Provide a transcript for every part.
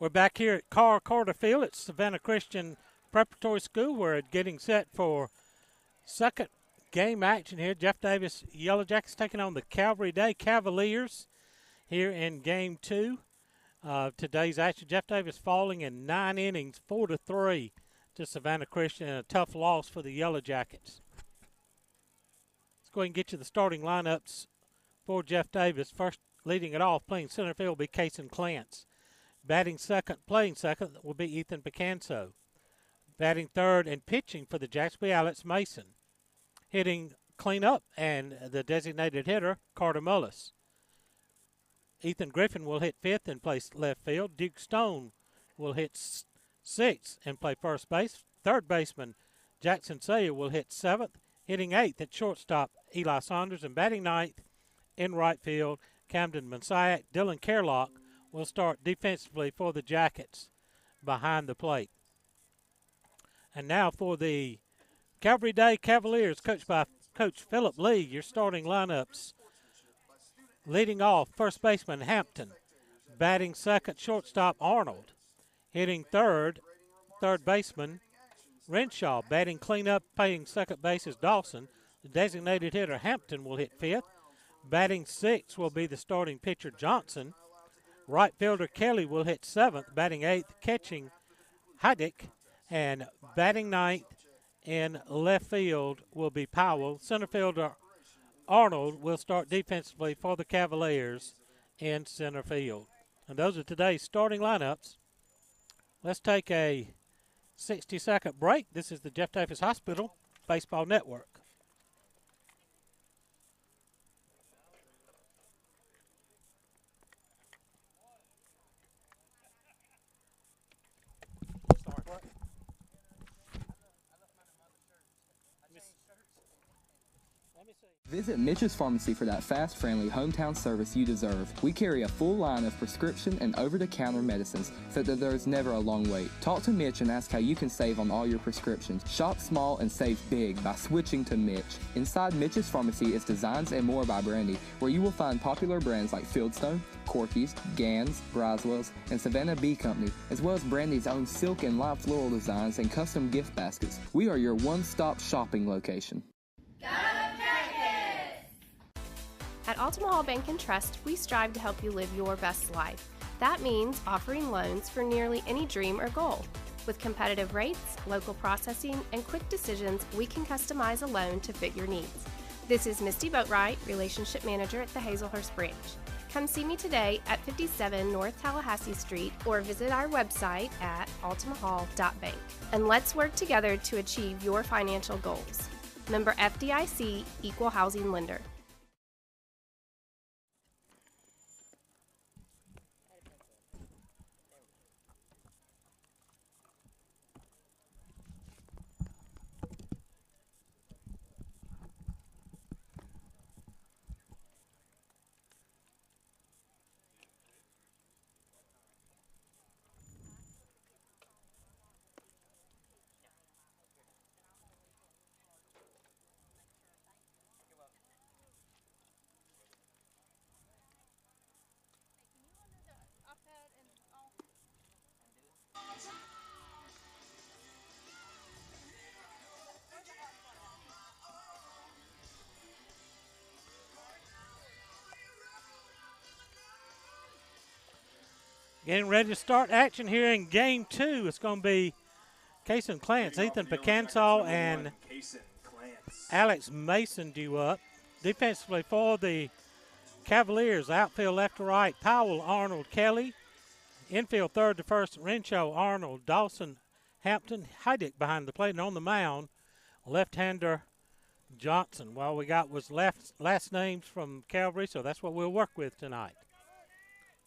We're back here at Carter Field at Savannah Christian Preparatory School. We're getting set for second game action here. Jeff Davis Yellow Jackets taking on the Calvary Day Cavaliers here in game 2 of today's action. Jeff Davis falling in 9 innings, 4-3 to Savannah Christian, and a tough loss for the Yellow Jackets. Let's go ahead and get you the starting lineups for Jeff Davis. First, leading it off, playing center field, will be Kason Clance. Batting second, playing second, will be Ethan Picanso. Batting third and pitching for the Jacks will be Alex Mason. Hitting cleanup and the designated hitter, Carter Mullis. Ethan Griffin will hit fifth and play left field. Duke Stone will hit sixth and play first base. Third baseman, Jackson Sayer, will hit seventh. Hitting eighth at shortstop, Eli Saunders. And batting ninth in right field, Camden Messiah. Dylan Kerlock will start defensively for the Jackets behind the plate. And now for the Calvary Day Cavaliers, coached by Coach Philip Lee, your starting lineups. Leading off, first baseman Hampton. Batting second, shortstop Arnold. Hitting third baseman Renshaw. Batting cleanup, playing second base is Dawson. The designated hitter Hampton will hit fifth. Batting sixth will be the starting pitcher Johnson. Right fielder Kelly will hit seventh. Batting eighth, catching Heidick. And batting ninth in left field will be Powell. Center fielder Arnold will start defensively for the Cavaliers in center field. And those are today's starting lineups. Let's take a 60-second break. This is the Jeff Davis Hospital Baseball Network. Visit Mitch's Pharmacy for that fast, friendly, hometown service you deserve. We carry a full line of prescription and over-the-counter medicines so that there's never a long wait. Talk to Mitch and ask how you can save on all your prescriptions. Shop small and save big by switching to Mitch. Inside Mitch's Pharmacy is Designs and More by Brandy, where you will find popular brands like Fieldstone, Corky's, Gans, Braswell's, and Savannah Bee Company, as well as Brandy's own silk and live floral designs and custom gift baskets. We are your one-stop shopping location. At Altamahal Bank and Trust, we strive to help you live your best life. That means offering loans for nearly any dream or goal. With competitive rates, local processing, and quick decisions, we can customize a loan to fit your needs. This is Misty Boatwright, Relationship Manager at the Hazelhurst Branch. Come see me today at 57 North Tallahassee Street or visit our website at altamahal.bank. And let's work together to achieve your financial goals. Member FDIC, Equal Housing Lender. Getting ready to start action here in game 2. It's going to be Kason Clance, Ethan Picanso, and Alex Mason due up. Defensively for the Cavaliers, outfield left to right, Powell, Arnold, Kelly. Infield third to first, Renshaw, Arnold, Dawson, Hampton, Heidick behind the plate. And on the mound, left-hander Johnson. Well, we got was last names from Calvary, so that's what we'll work with tonight.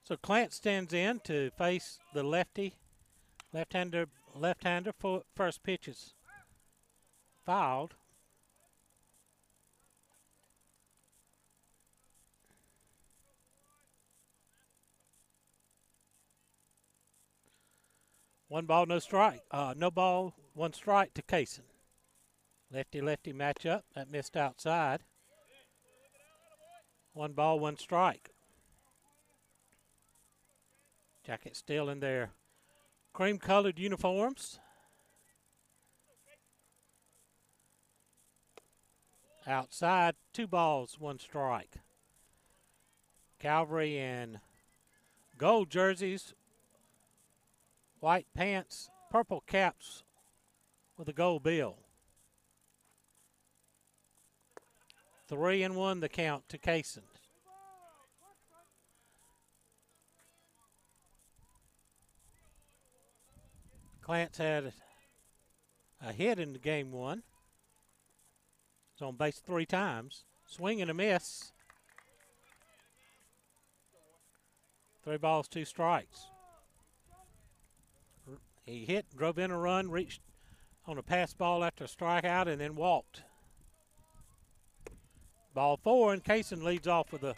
So Clance stands in to face the left-hander. First pitch is fouled. One ball, no strike. No ball, one strike to Kason. Lefty-lefty matchup. That missed outside. One ball, one strike. Jackets still in their cream-colored uniforms. Outside, 2 balls, 1 strike. Calvary in gold jerseys, white pants, purple caps with a gold bill. 3-1 the count to Kaysen. Clance had a hit in the game 1. He's on base 3 times. Swing and a miss. 3 balls, 2 strikes. He hit, drove in a run, reached on a pass ball after a strikeout, and then walked. Ball 4, and Kaysen leads off with a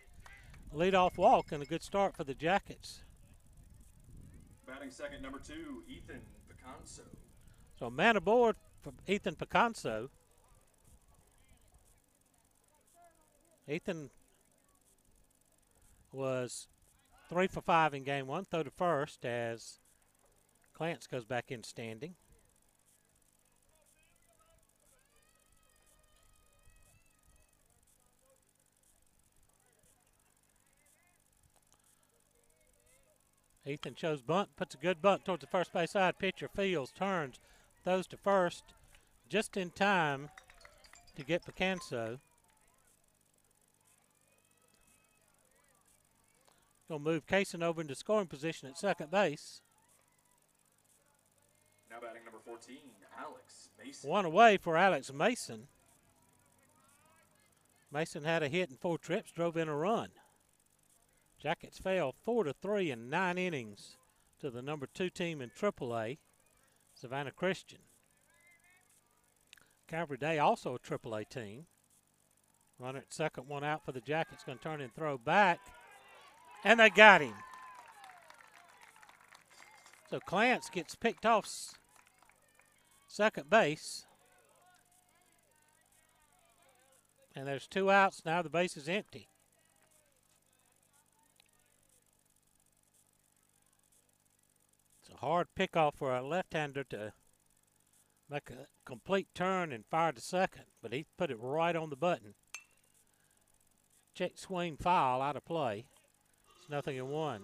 leadoff walk and a good start for the Jackets. Batting second, number 2, Ethan Picanso. So man aboard for Ethan Picanso. Ethan was 3 for 5 in game 1, throw to first as Clance goes back in standing. Ethan shows bunt, puts a good bunt towards the first base side. Pitcher fields, turns, throws to first, just in time to get Picanso. Going to move Kaysen over into scoring position at second base. Now batting number 14, Alex Mason. 1 away for Alex Mason. Mason had a hit in 4 trips, drove in a run. Jackets fell 4-3 in 9 innings to the number 2 team in AAA, Savannah Christian. Calvary Day also a AAA team. Runner at second, 1 out for the Jackets, going to turn and throw back, and they got him. So Clance gets picked off second base. And there's 2 outs. Now the base is empty. It's a hard pickoff for a left-hander to make a complete turn and fire to second, but he put it right on the button. Check swing foul, out of play. It's 0-1.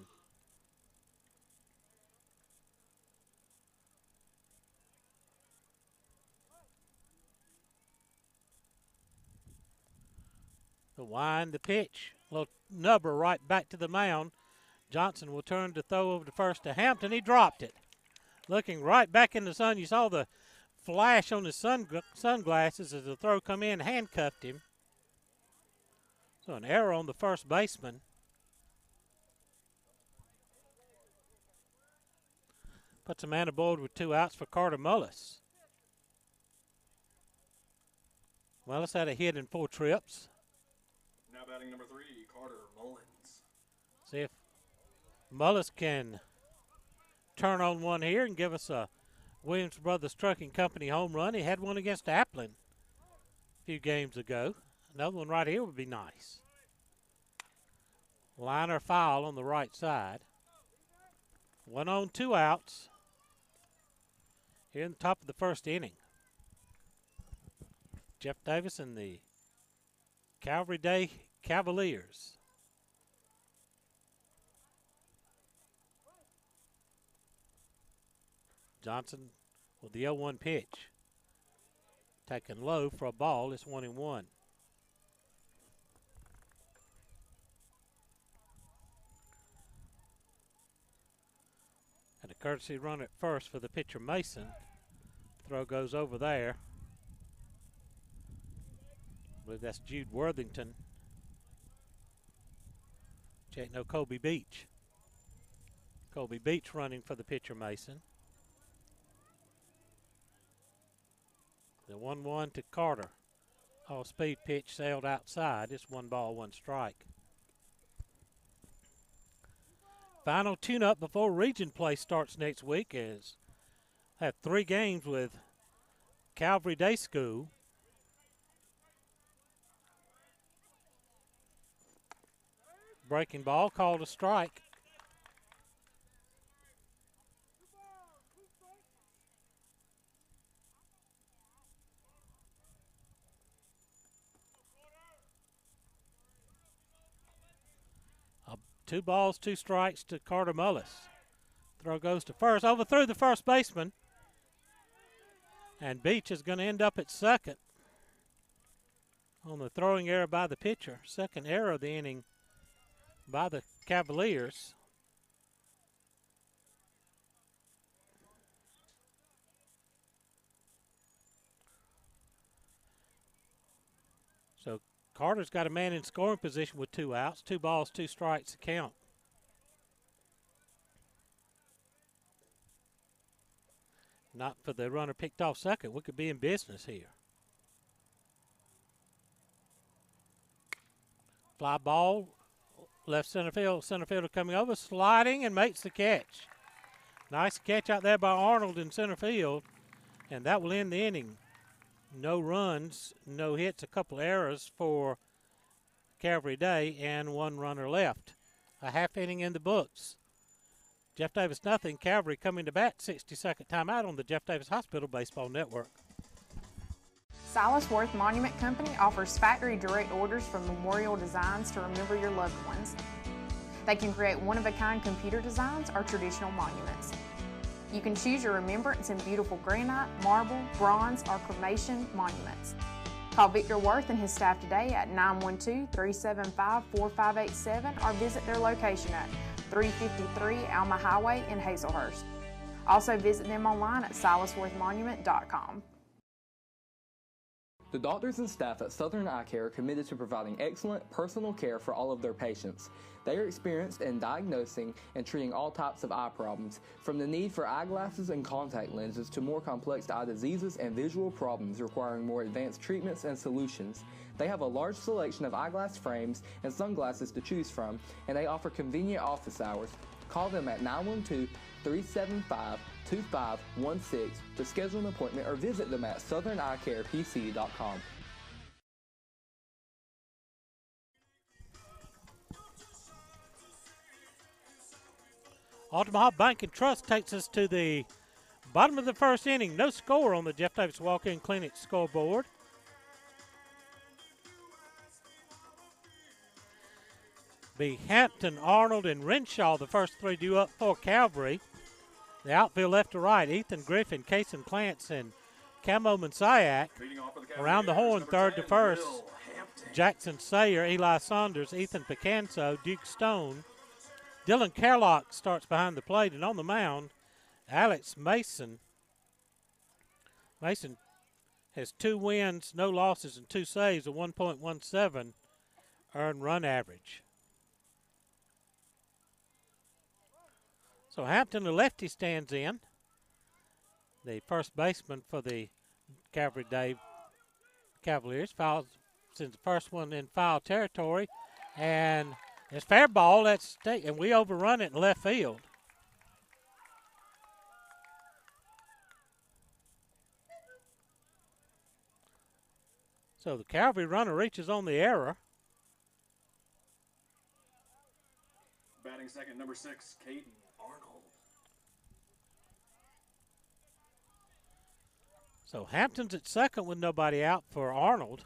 The wind, the pitch, little nubber right back to the mound. Johnson will turn to throw over to first to Hampton. He dropped it. Looking right back in the sun. You saw the flash on his sunglasses as the throw come in, handcuffed him. So an error on the first baseman. Puts a man aboard with 2 outs for Carter Mullis. Mullis had a hit in 4 trips. Now batting number 3, Carter Mullins. See if Mullis can turn on one here and give us a Williams Brothers Trucking Company home run. He had one against Applin a few games ago. Another one right here would be nice. Liner foul on the right side. 1 on, 2 outs here in the top of the first inning. Jeff Davis and the Calvary Day Cavaliers. Johnson with the 0-1 pitch. Taken low for a ball. It's 1-1. And a courtesy run at first for the pitcher Mason. Throw goes over there. I believe that's Jude Worthington. Check no Colby Beach. Colby Beach running for the pitcher Mason. The 1-1 to Carter. All-speed pitch sailed outside. It's 1 ball, 1 strike. Final tune-up before region play starts next week is have 3 games with Calvary Day School. Breaking ball called a strike. 2 balls, 2 strikes to Carter Mullis. Throw goes to first, overthrew the first baseman. And Beach is going to end up at second on the throwing error by the pitcher. Second error of the inning by the Cavaliers. So Carter's got a man in scoring position with 2 outs. 2 balls, 2 strikes to count. Not for the runner picked off second. We could be in business here. Fly ball, left center field. Center fielder coming over, sliding and makes the catch. Nice catch out there by Arnold in center field, and that will end the inning. No runs, no hits, a couple errors for Calvary Day, and 1 runner left. A half inning in the books. Jeff Davis nothing. Calvary coming to bat. 60-second timeout on the Jeff Davis Hospital Baseball Network. Silas Worth Monument Company offers factory direct orders from Memorial Designs to remember your loved ones. They can create one-of-a-kind computer designs or traditional monuments. You can choose your remembrance in beautiful granite, marble, bronze, or cremation monuments. Call Victor Worth and his staff today at 912-375-4587 or visit their location at 353 Alma Highway in Hazelhurst. Also visit them online at silasworthmonument.com. The doctors and staff at Southern Eye Care are committed to providing excellent personal care for all of their patients. They are experienced in diagnosing and treating all types of eye problems, from the need for eyeglasses and contact lenses to more complex eye diseases and visual problems requiring more advanced treatments and solutions. They have a large selection of eyeglass frames and sunglasses to choose from, and they offer convenient office hours. Call them at 912-375-2516 to schedule an appointment or visit them at southernEyeCarePC.com. Omaha Bank and Trust takes us to the bottom of the first inning. No score on the Jeff Davis Walk-In Clinic scoreboard. Be Hampton, Arnold, and Renshaw, the first 3 due up for Calvary. The outfield left to right, Ethan Griffin, Kason Clance, and Camo Mansayak. Around the horn, third to first, Jackson Sayer, Eli Saunders, Ethan Picanso, Duke Stone. Dylan Carlock starts behind the plate, and on the mound, Alex Mason. Mason has 2 wins, no losses, and 2 saves, a 1.17 earned run average. So Hampton, the lefty, stands in. The first baseman for the Calvary Day Cavaliers sends the first one in foul territory, and it's fair ball. And we overrun it in left field. So the Calvary runner reaches on the error. Batting second, number 6, Caden Arnold. So Hampton's at second with nobody out for Arnold.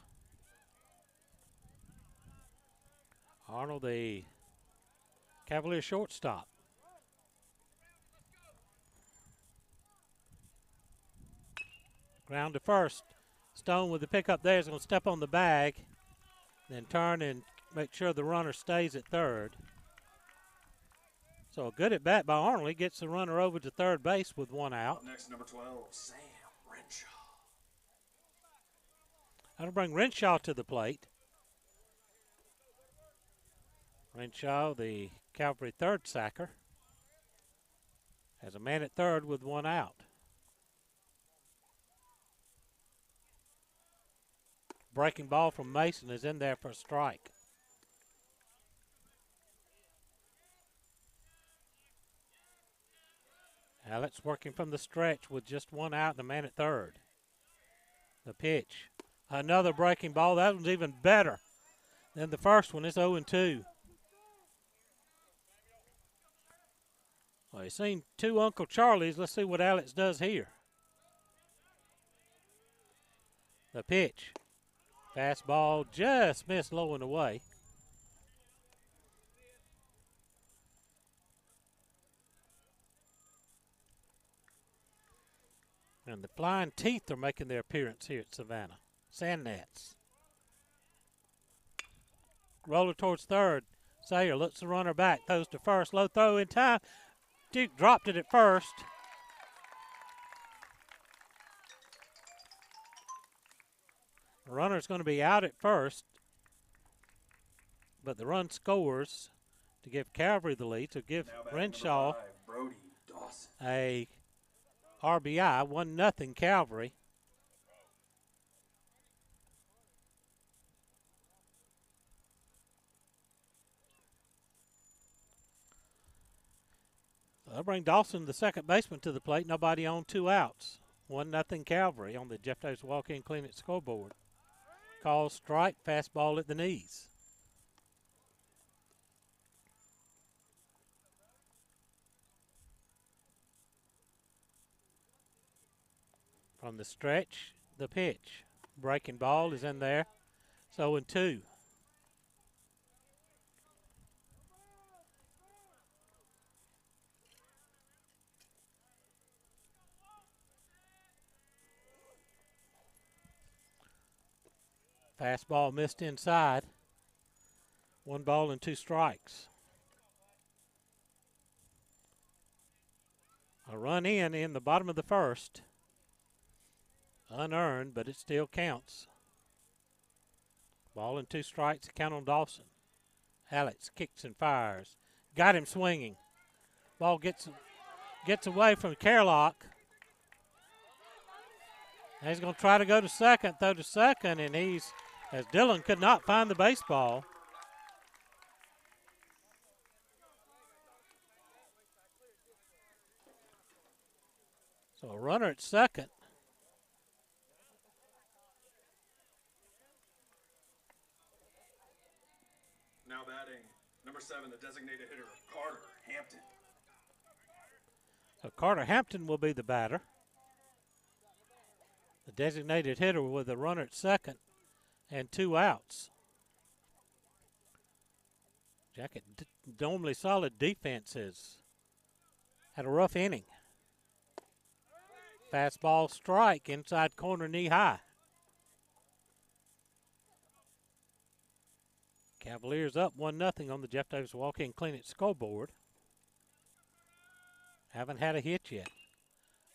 Arnold, the Cavalier shortstop. Ground to first. Stone with the pickup there is going to step on the bag, then turn and make sure the runner stays at third. So a good at bat by Arnold. He gets the runner over to third base with 1 out. Up next, number 12, Sam Renshaw. That'll bring Renshaw to the plate. Renshaw, the Calvary third sacker, has a man at third with 1 out. Breaking ball from Mason is in there for a strike. Alex working from the stretch with just 1 out and a man at third. The pitch. Another breaking ball. That one's even better than the first one. It's 0-2. Well, you've seen 2 Uncle Charlies. Let's see what Alex does here. The pitch. Fastball just missed low and away. And the flying teeth are making their appearance here at Savannah. Sand gnats. Roller towards third. Sayer looks the runner back. Throws to first. Low throw in time. Duke dropped it at first. The runner's going to be out at first. But the run scores to give Calvary the lead. So give Renshaw a RBI. 1-0 Calvary. They'll bring Dawson, the second baseman, to the plate. Nobody on, 2 outs. 1-0 Calvary on the Jeff Davis Walk-In Clinic scoreboard. Call strike, fastball at the knees. From the stretch, the pitch. Breaking ball is in there. So 0-2. Fastball missed inside. 1 ball and 2 strikes. A run in the bottom of the first. Unearned, but it still counts. Ball and 2 strikes, count on Dawson. Alex kicks and fires. Got him swinging. Ball gets away from Carlock. And he's going to try to go to second, throw to second, and as Dillon could not find the baseball. So a runner at second. Now batting, number 7, the designated hitter, Carter Hampton. So Carter Hampton will be the batter. The designated hitter with a runner at second and 2 outs. Jacket normally solid defense has had a rough inning. Fastball strike inside corner, knee high. Cavaliers up 1-0 on the Jeff Davis Walk-In Clinic scoreboard. Haven't had a hit yet.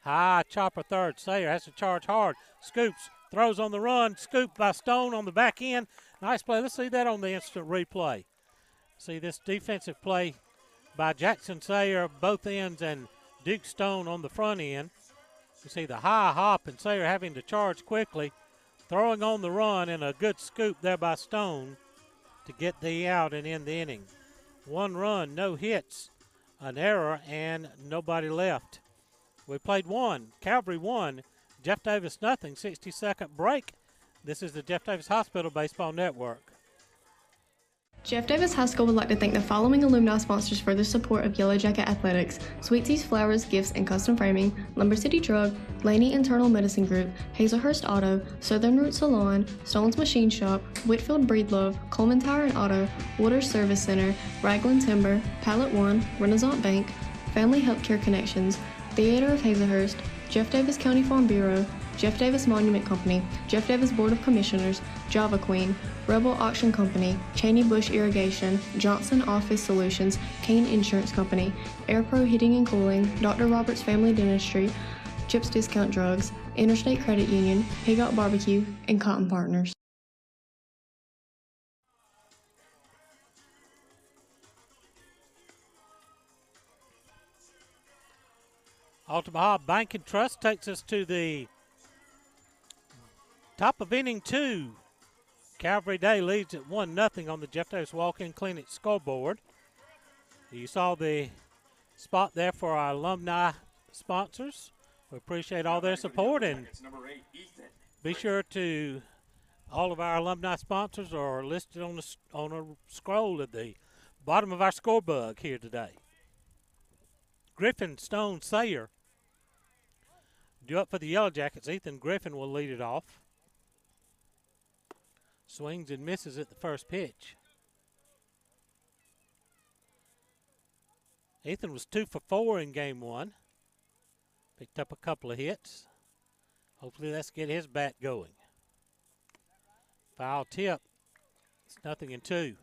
High chopper third. Sayer has to charge hard. Scoops, throws on the run. Scooped by Stone on the back end. Nice play. Let's see that on the instant replay. See this defensive play by Jackson Sayer, both ends, and Duke Stone on the front end. You see the high hop and Sayer having to charge quickly. Throwing on the run and a good scoop there by Stone to get the out and end the inning. 1 run, no hits, an error, and nobody left. We played 1, Calvary 1, Jeff Davis nothing, 60-second break. This is the Jeff Davis Hospital Baseball Network. Jeff Davis High School would like to thank the following alumni sponsors for their support of Yellow Jacket Athletics: Sweeties, Flowers, Gifts, and Custom Framing, Lumber City Drug, Laney Internal Medicine Group, Hazelhurst Auto, Southern Root Salon, Stone's Machine Shop, Whitfield Breedlove, Coleman Tire and Auto, Waters Service Center, Raglan Timber, Pallet One, Renaissance Bank, Family Healthcare Connections, Theater of Hazelhurst, Jeff Davis County Farm Bureau, Jeff Davis Monument Company, Jeff Davis Board of Commissioners, Java Queen, Rebel Auction Company, Cheney Bush Irrigation, Johnson Office Solutions, Kane Insurance Company, Air Pro Heating and Cooling, Dr. Roberts Family Dentistry, Chips Discount Drugs, Interstate Credit Union, Pig Out Barbecue, and Cotton Partners. Altamaha Bank and Trust takes us to the top of inning 2. Calvary Day leads at 1-0 on the Jeff Davis Walk-In Clinic scoreboard. You saw the spot there for our alumni sponsors. We appreciate all their support, and be sure to, all of our alumni sponsors are listed on a scroll at the bottom of our scorebook here today. Griffin, Stone, Sayer due up for the Yellow Jackets. Ethan Griffin will lead it off. Swings and misses at the first pitch. Ethan was 2 for 4 in game 1. Picked up a couple of hits. Hopefully let's get his bat going. Foul tip. It's 0-2.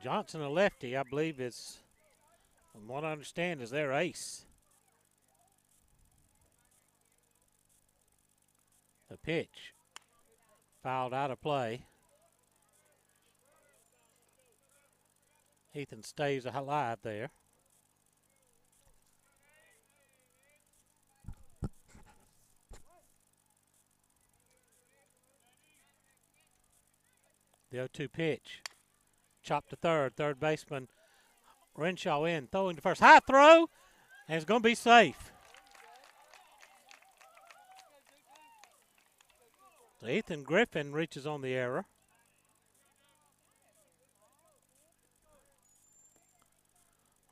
Johnson, a lefty, I believe is, from what I understand, is their ace. The pitch. Fouled out of play. Ethan stays alive there. The 0-2 pitch. Chopped to third. Third baseman Renshaw in. Throwing to first. High throw. And it's going to be safe. So Ethan Griffin reaches on the error.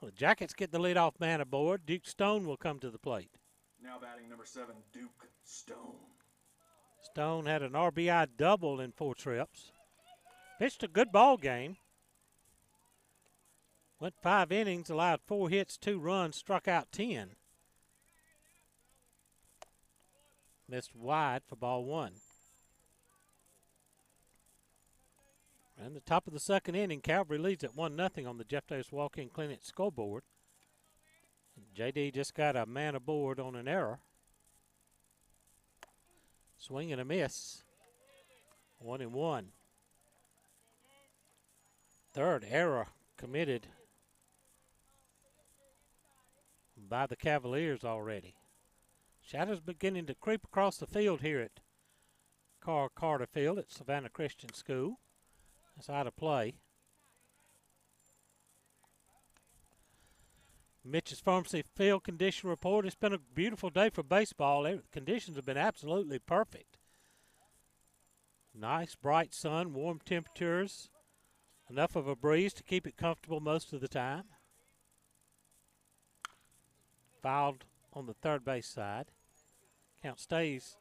Well, the Jackets get the leadoff man aboard. Duke Stone will come to the plate. Now batting number 7, Duke Stone. Stone had an RBI double in 4 trips. Pitched a good ball game. Went 5 innings, allowed 4 hits, 2 runs, struck out 10. Missed wide for ball 1. And the top of the second inning, Calvary leads at 1-0 on the Jeff Davis Walk-In Clinic scoreboard. JD just got a man aboard on an error. Swing and a miss. 1-1. Third error committed by the Cavaliers already. Shadows beginning to creep across the field here at Carl Carter Field at Savannah Christian School. That's out of play. Mitch's Pharmacy Field Condition Report. It's been a beautiful day for baseball. Conditions have been absolutely perfect. Nice, bright sun, warm temperatures. Enough of a breeze to keep it comfortable most of the time. Fouled on the third base side. Count stays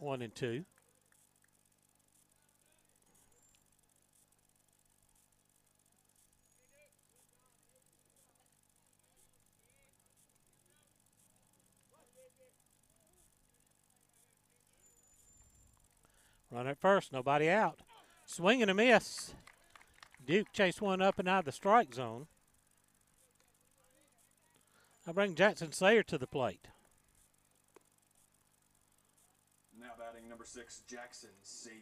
1-2. Run at first, nobody out. Swing and a miss. Duke chased one up and out of the strike zone. I bring Jackson Sayer to the plate. Now batting number 6, Jackson Sayer.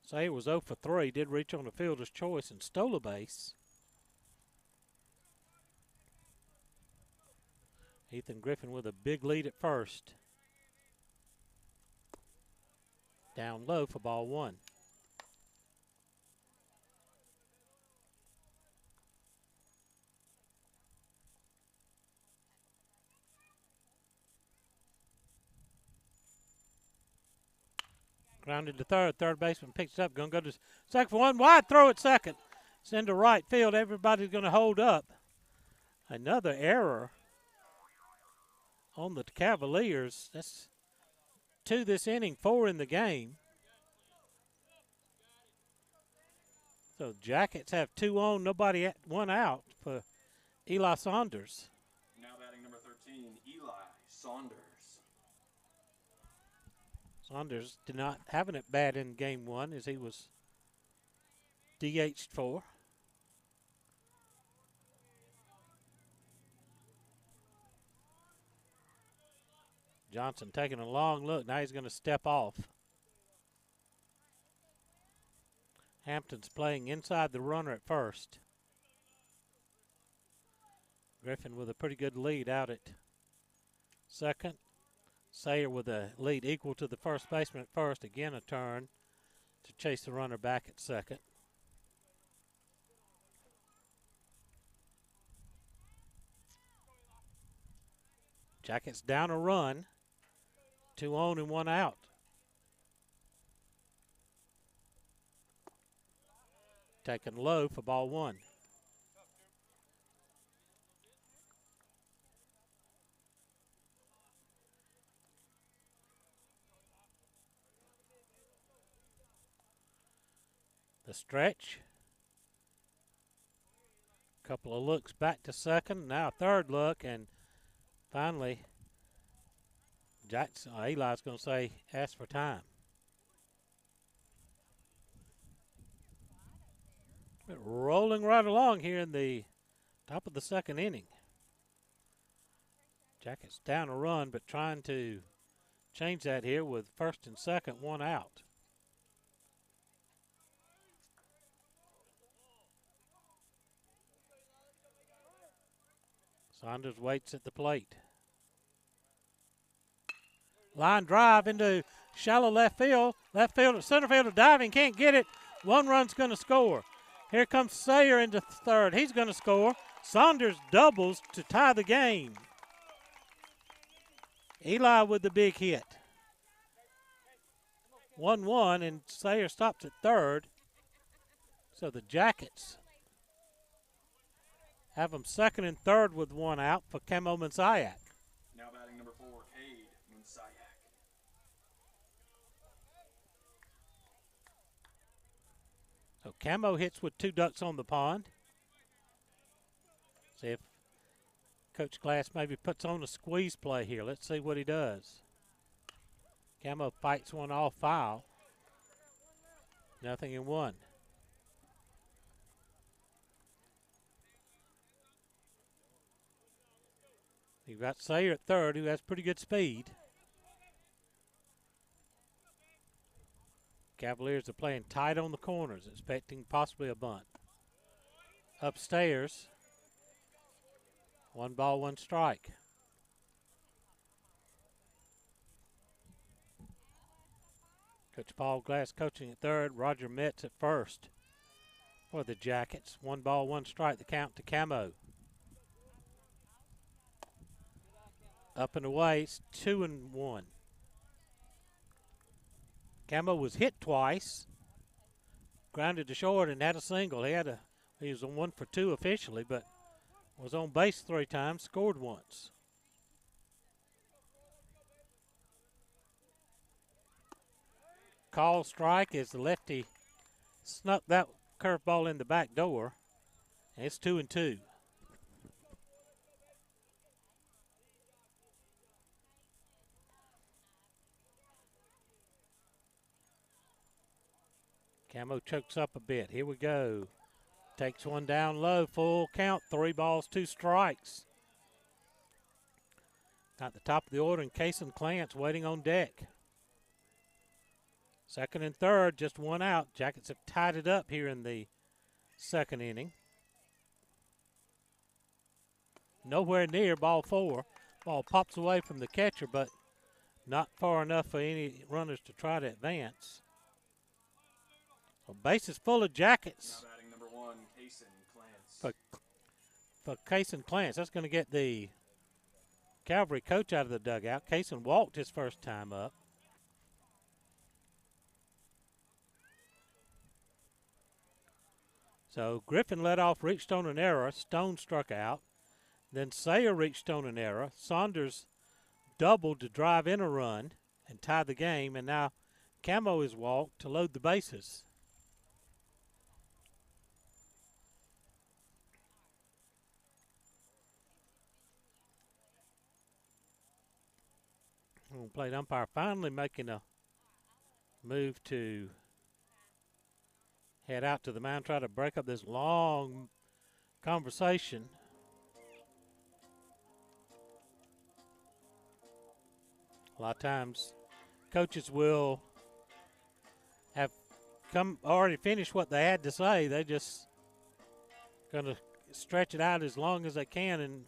Sayer was 0 for 3, did reach on a fielder's choice and stole a base. Ethan Griffin with a big lead at first. Down low for ball 1. Grounded to third. Third baseman picks it up. Going to go to second for one. Wide throw at second. Send to right field. Everybody's going to hold up. Another error on the Cavaliers. That's 2 this inning, 4 in the game. So Jackets have 2 on, nobody at 1 out for Eli Saunders. Now batting number 13, Eli Saunders. Saunders did not have it bad in game 1 as he was DH'd for. Johnson taking a long look. Now he's going to step off. Hampton's playing inside the runner at first. Griffin with a pretty good lead out at second. Sayer with a lead equal to the first baseman at first. Again a turn to chase the runner back at second. Jackets down a run. 2 on and 1 out. Taken low for ball 1. The stretch. Couple of looks back to second, now a third look, and finally Eli's going to say, ask for time. But rolling right along here in the top of the second inning. Jackets down a run, but trying to change that here with first and second, one out. Saunders waits at the plate. Line drive into shallow left field. Left fielder, center fielder diving, can't get it. One run's going to score. Here comes Sayer into third. He's going to score. Saunders doubles to tie the game. Eli with the big hit. 1-1, and Sayer stops at third. So the Jackets have them second and third with one out for Camo Mansayak. Now batting number 4, Cade Mansayak. So Camo hits with 2 ducks on the pond. See if Coach Glass maybe puts on a squeeze play here. Let's see what he does. Camo fights one off foul. 0-1. You've got Sayer at third, who has pretty good speed. Cavaliers are playing tight on the corners, expecting possibly a bunt. Upstairs, 1 ball, 1 strike. Coach Paul Glass coaching at third, Roger Metz at first for the Jackets. 1 ball, 1 strike, the count to Camo. Up and away, it's 2-1. Camo was hit twice, grounded to short and had a single. He was on 1 for 2 officially, but was on base 3 times, scored once. Call strike as the lefty snuck that curveball in the back door. And it's 2-2. Camo chokes up a bit. Here we go. Takes one down low, full count, 3 balls, 2 strikes. At the top of the order, and Cason Clance waiting on deck. Second and third, just 1 out. Jackets have tied it up here in the second inning. Nowhere near ball 4. Ball pops away from the catcher, but not far enough for any runners to try to advance. So bases full of Jackets. Now batting number 1, Cason Clance. For Cason Clance, that's going to get the Calvary coach out of the dugout. Cason walked his first time up. So Griffin led off, reached on an error. Stone struck out. Then Sayer reached on an error. Saunders doubled to drive in a run and tie the game. And now Camo is walked to load the bases. Home plate umpire finally making a move to head out to the mound, try to break up this long conversation. A lot of times coaches will have already finished what they had to say. They just going to stretch it out as long as they can, and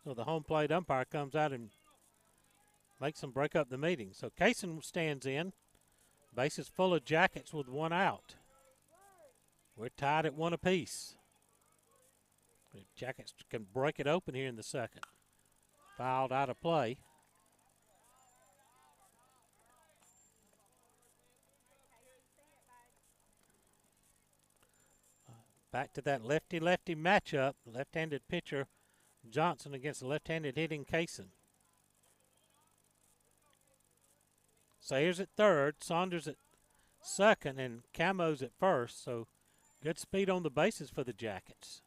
so the home plate umpire comes out and makes them break up the meeting. So Cason stands in. Bases full of Jackets with 1 out. We're tied at 1 apiece. Jackets can break it open here in the second. Fouled out of play. Back to that lefty-lefty matchup. Left-handed pitcher Johnson against the left-handed hitting Cason. Sayers at third, Saunders at second, and Camo's at first. So good speed on the bases for the Jackets.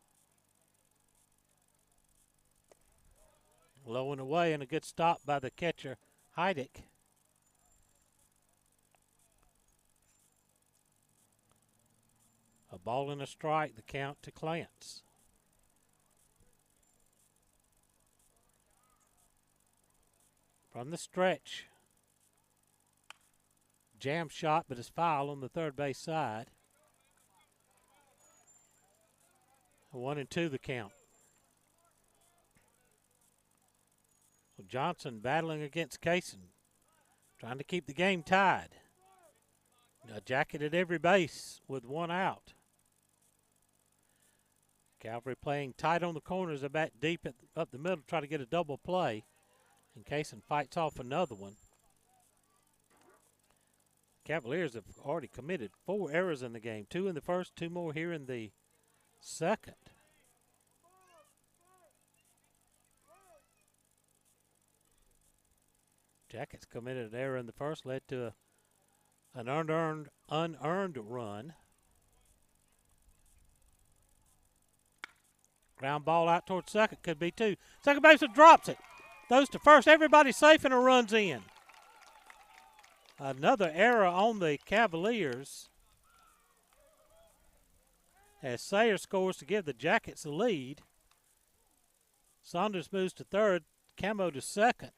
Low and away, and a good stop by the catcher, Heidick. A ball and a strike, the count to Clance. From the stretch. Jam shot, but it's foul on the third base side. 1-2 the count. So Johnson battling against Kaysen, trying to keep the game tied. A jacket at every base with one out. Calvary playing tight on the corners, a bat deep up the middle, try to get a double play. And Kaysen fights off another one. Cavaliers have already committed 4 errors in the game. 2 in the first, 2 more here in the second. Jackets committed an error in the first, led to an unearned run. Ground ball out towards second, could be 2. Second baseman drops it. Those to first. Everybody's safe and a run's in. Another error on the Cavaliers as Sayers scores to give the Jackets the lead. Saunders moves to third, Camo to second.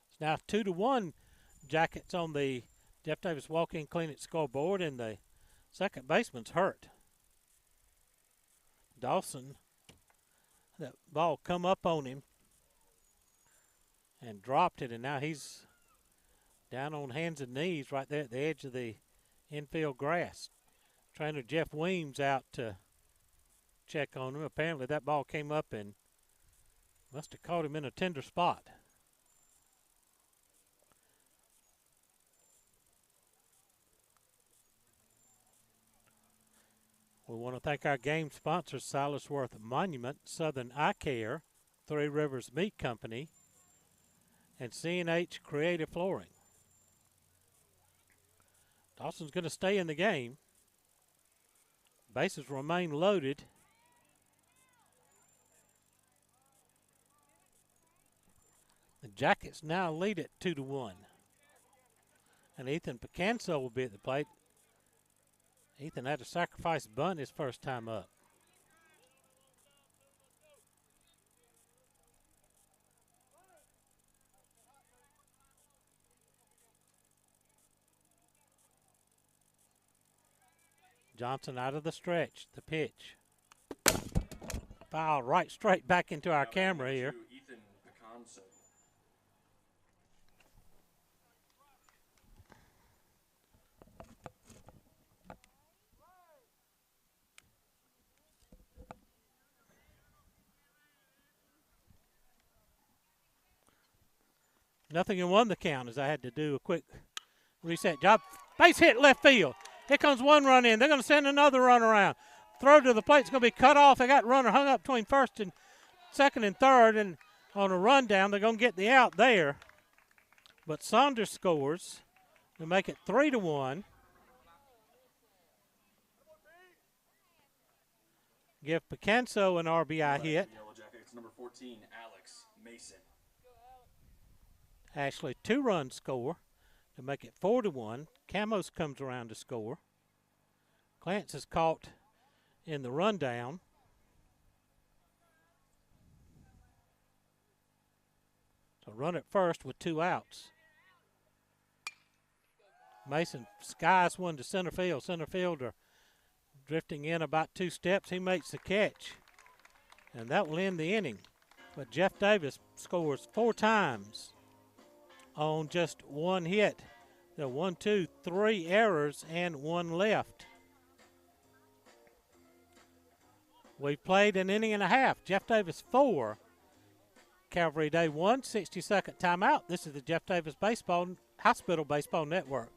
It's now 2-1 Jackets on the Jeff Davis walk-in clinic scoreboard, and the second baseman's hurt. Dawson, that ball come up on him and dropped it, and now he's down on hands and knees right there at the edge of the infield grass. Trainer Jeff Weems out to check on him. Apparently that ball came up and must have caught him in a tender spot. We want to thank our game sponsors, Silas Worth Monument, Southern Eye Care, Three Rivers Meat Company, and C&H Creative Flooring. Dawson's going to stay in the game. Bases remain loaded. The Jackets now lead it 2-1. And Ethan Picanso will be at the plate. Ethan had to sacrifice bunt his first time up. Johnson out of the stretch, the pitch. Foul right straight back into our camera here. Ethan Picanso. Nothing in one the count as I had to do a quick reset job. Base hit left field. Here comes one run in. They're going to send another run around. Throw to the plate's going to be cut off. They got runner hung up between first and second and third, and on a rundown they're going to get the out there. But Saunders scores to make it 3-1. Give Picanso an RBI hit. Yellow Jackets, number 14, Alex Mason. Ashley 2-run score to make it 4-1. Camos comes around to score. Clance is caught in the rundown. So run at first with 2 outs. Mason skies one to center field. Center fielder drifting in about 2 steps. He makes the catch, and that will end the inning. But Jeff Davis scores 4 times on just 1 hit. The 1, 2, 3 errors and 1 left. We've played an inning and a half. Jeff Davis 4, Calvary Day 1, 60-second timeout. This is the Jeff Davis Hospital Baseball Network.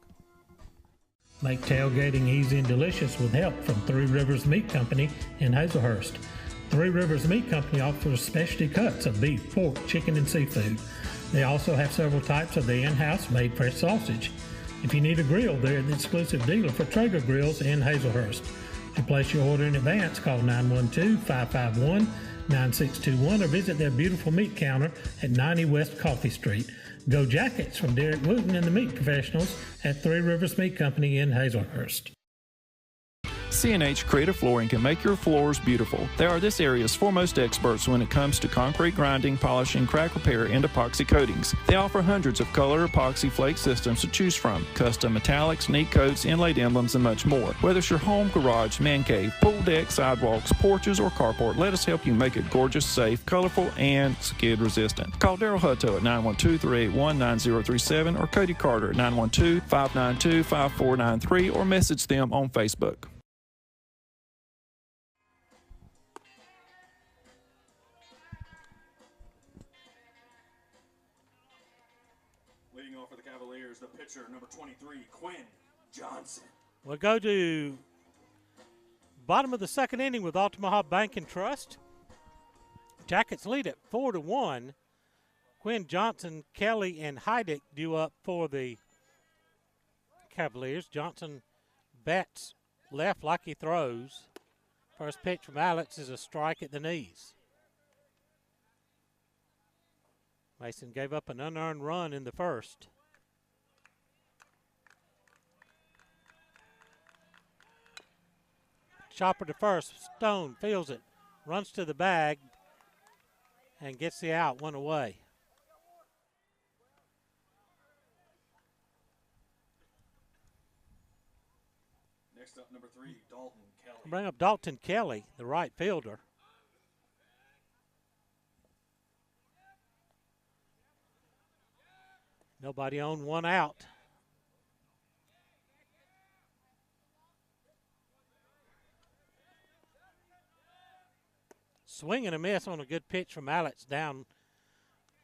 Make tailgating easy and delicious with help from Three Rivers Meat Company in Hazelhurst. Three Rivers Meat Company offers specialty cuts of beef, pork, chicken, and seafood. They also have several types of the in-house made fresh sausage. If you need a grill, they're the exclusive dealer for Traeger grills in Hazelhurst. To place your order in advance, call 912-551-9999 9621 or visit their beautiful meat counter at 90 West Coffee Street. Go Jackets from Derek Wooten and the Meat Professionals at Three Rivers Meat Company in Hazelhurst. C&H Creative Flooring can make your floors beautiful. They are this area's foremost experts when it comes to concrete grinding, polishing, crack repair, and epoxy coatings. They offer hundreds of color epoxy flake systems to choose from, custom metallics, neat coats, inlaid emblems, and much more. Whether it's your home, garage, man cave, pool deck, sidewalks, porches, or carport, let us help you make it gorgeous, safe, colorful, and skid resistant. Call Daryl Hutto at 912-381-9037 or Cody Carter at 912-592-5493 or message them on Facebook. Leading off for the Cavaliers, the pitcher, number 23, Quinn Johnson. We'll go to bottom of the second inning with Altamaha Bank and Trust. Jackets lead at 4-1. Quinn Johnson, Kelly, and Heidick due up for the Cavaliers. Johnson bats left like he throws. First pitch from Alex is a strike at the knees. Mason gave up an unearned run in the first. Chopper to first. Stone fields it, runs to the bag, and gets the out, one away. Next up, number 3, Dalton Kelly. Bring up Dalton Kelly, the right fielder. Nobody on, one out. Swing and a miss on a good pitch from Alex down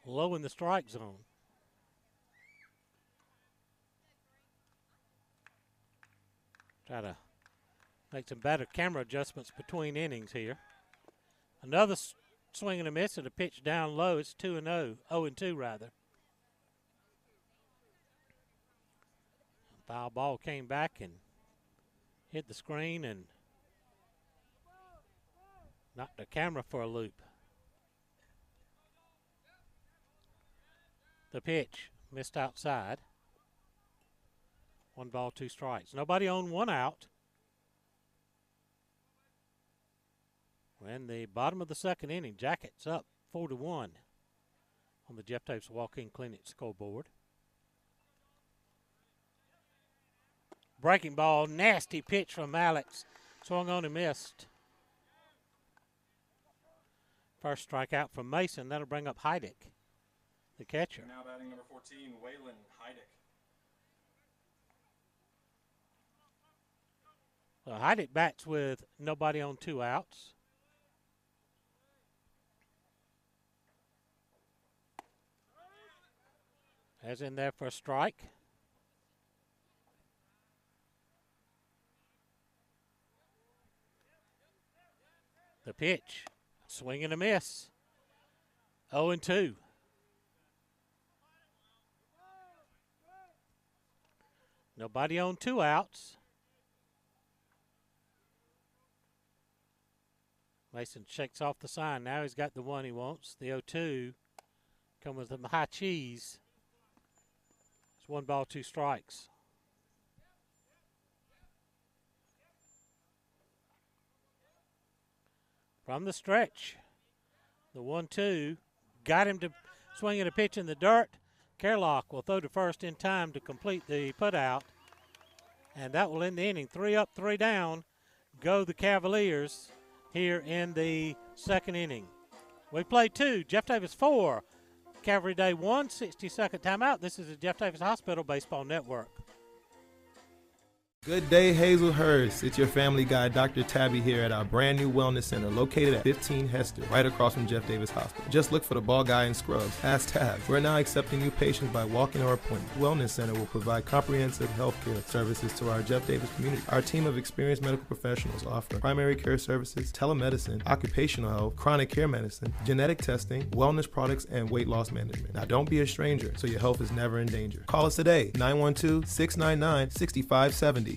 low in the strike zone. Try to make some better camera adjustments between innings here. Another swing and a miss and a pitch down low. It's 2-0, 0-2 rather. Foul ball came back and hit the screen and knocked the camera for a loop. The pitch missed outside. 1 ball, 2 strikes. Nobody on, 1 out. We're in the bottom of the second inning. Jackets up 4-1 on the Jeff Davis Walk-In Clinic scoreboard. Breaking ball, nasty pitch from Alex. Swung on and missed. First strikeout from Mason. That'll bring up Heidick, the catcher. Now batting number 14, Waylon Heidick. Well, Heidick bats with nobody on, 2 outs. As in there for a strike. The pitch, swing and a miss. 0-2. Nobody on, 2 outs. Mason shakes off the sign. Now he's got the one he wants. The 0-2 come with the high cheese. It's 1 ball, 2 strikes. From the stretch, the 1-2 got him to swing at a pitch in the dirt. Kerlock will throw to first in time to complete the putout, and that will end the inning. 3 up, 3 down. Go the Cavaliers here in the second inning. We play 2, Jeff Davis 4, Calvary Day 1, 60-second timeout. This is the Jeff Davis Hospital Baseball Network. Good day, Hazelhurst. It's your family guy, Dr. Tabby, here at our brand new wellness center located at 15 Hester, right across from Jeff Davis Hospital. Just look for the ball guy in scrubs. Ask Tab. We're now accepting new patients by walk-in or appointment. The wellness center will provide comprehensive health care services to our Jeff Davis community. Our team of experienced medical professionals offer primary care services, telemedicine, occupational health, chronic care medicine, genetic testing, wellness products, and weight loss management. Now, don't be a stranger so your health is never in danger. Call us today, 912-699-6570.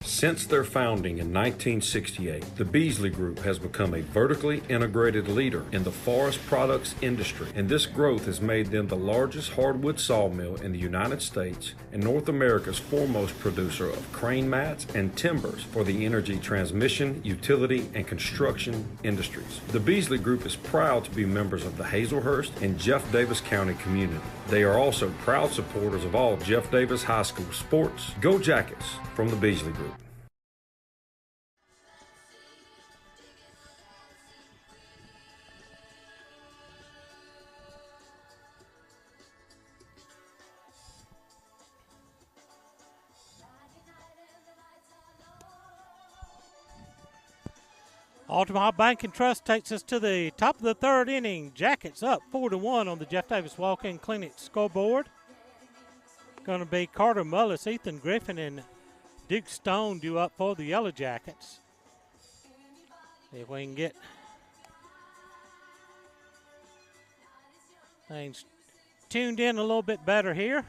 Since their founding in 1968, the Beasley Group has become a vertically integrated leader in the forest products industry, and this growth has made them the largest hardwood sawmill in the United States and North America's foremost producer of crane mats and timbers for the energy transmission, utility, and construction industries. The Beasley Group is proud to be members of the Hazelhurst and Jeff Davis County community. They are also proud supporters of all Jeff Davis High School sports. Go Jackets from the Beasley Group. Altamont Bank and Trust takes us to the top of the third inning. Jackets up 4-1 on the Jeff Davis Walk-In Clinic scoreboard. Going to be Carter Mullis, Ethan Griffin, and Duke Stone due up for the Yellow Jackets. See if we can get things tuned in a little bit better here.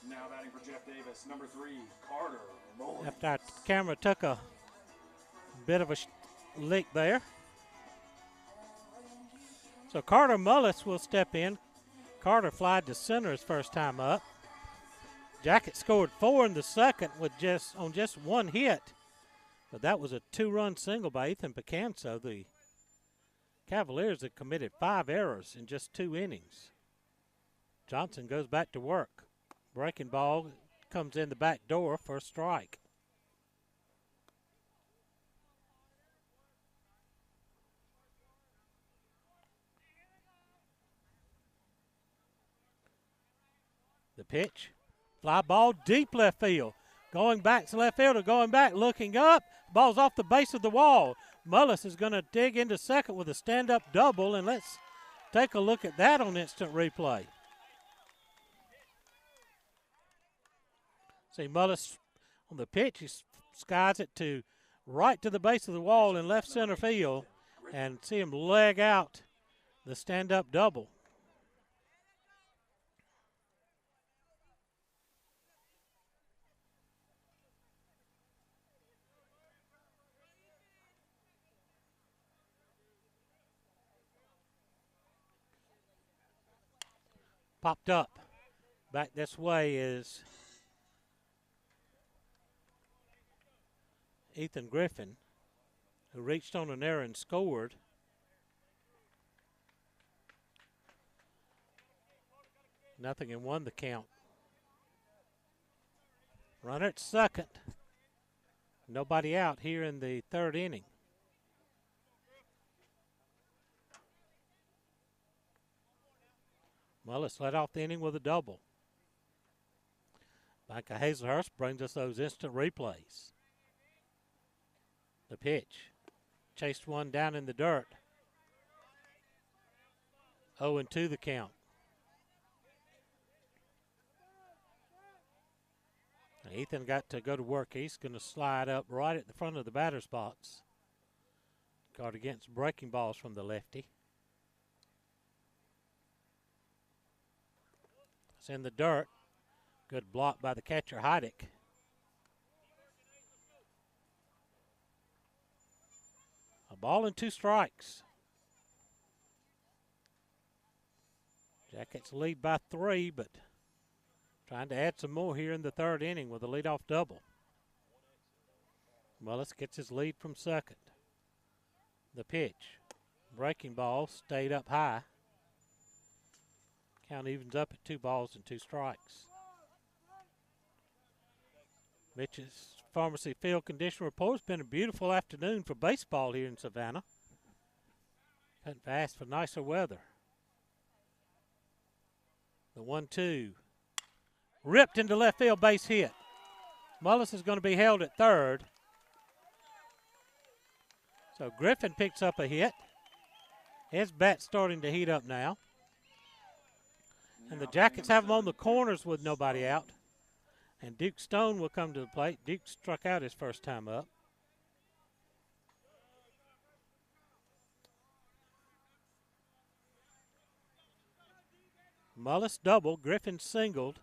Now batting for Jeff Davis, number 3, Carter Mullis. After our camera took a bit of a lick there. So Carter Mullis will step in. Carter flied to center his first time up. Jackets scored 4 in the second with just one hit. But that was a 2-run single by Ethan Picanso. The Cavaliers had committed 5 errors in just 2 innings. Johnson goes back to work. Breaking ball comes in the back door for a strike. The pitch, fly ball deep left field. Going back to left fielder, going back, looking up. Ball's off the base of the wall. Mullis is going to dig into second with a stand-up double, and let's take a look at that on instant replay. See Mullis on the pitch. He skies it to right to the base of the wall in left center field, and see him leg out the stand-up double. Popped up. Back this way is Ethan Griffin, who reached on an error and scored. Nothing and won the count. Runner at second. Nobody out here in the third inning. Mullis led off the inning with a double. Bank of Hazelhurst brings us those instant replays. The pitch. Chased one down in the dirt. 0-2 the count. And Ethan got to go to work. He's going to slide up right at the front of the batter's box. Guard against breaking balls from the lefty. It's in the dirt. Good block by the catcher, Heidick. A ball and 2 strikes. Jackets lead by 3, but trying to add some more here in the third inning with a leadoff double. Mullis gets his lead from second. The pitch. Breaking ball stayed up high. Count evens up at 2 balls and 2 strikes. Mitch's Pharmacy Field Condition Report. It's been a beautiful afternoon for baseball here in Savannah. Couldn't ask for nicer weather. The 1-2. Ripped into left field, base hit. Mullis is going to be held at third. So Griffin picks up a hit. His bat's starting to heat up now. And the Jackets have them on the corners with nobody out. And Duke Stone will come to the plate. Duke struck out his first time up. Mullis doubled. Griffin singled.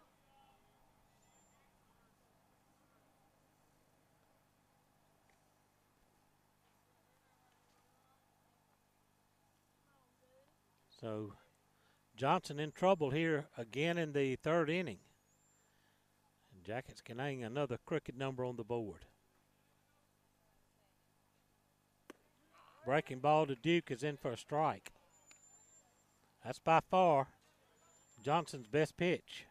So Johnson in trouble here again in the third inning. And Jackets can hang another crooked number on the board. Breaking ball to Duke is in for a strike. That's by far Johnson's best pitch.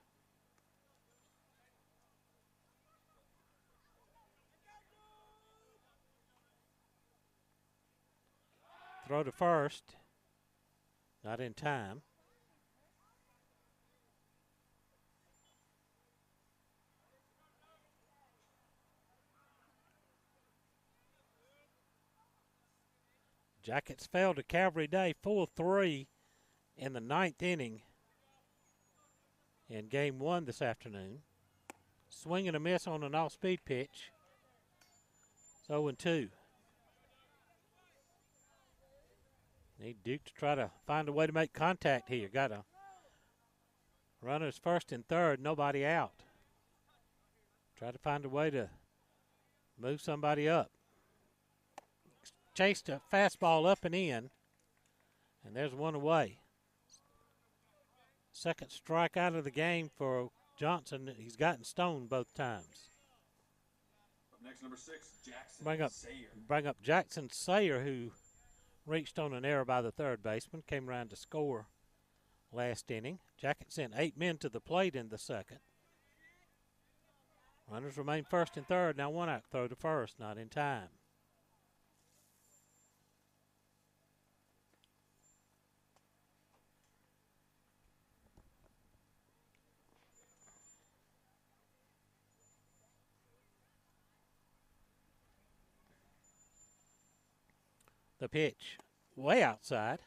Throw to first. Not in time. Jackets fell to Calvary Day 4-3 in the ninth inning in game one this afternoon. Swing and a miss on an off-speed pitch. It's 0-2. Need Duke to try to find a way to make contact here. Got a runners first and third, nobody out. Try to find a way to move somebody up. Chased a fastball up and in, and there's one away. Second strikeout of the game for Johnson. He's gotten stoned both times. Up next, number 6, Jackson Sayer. Bring up Jackson Sayer, who reached on an error by the third baseman, came around to score last inning. Jackets sent 8 men to the plate in the second. Runners remain first and third. Now one out, throw to first, not in time. The pitch way outside.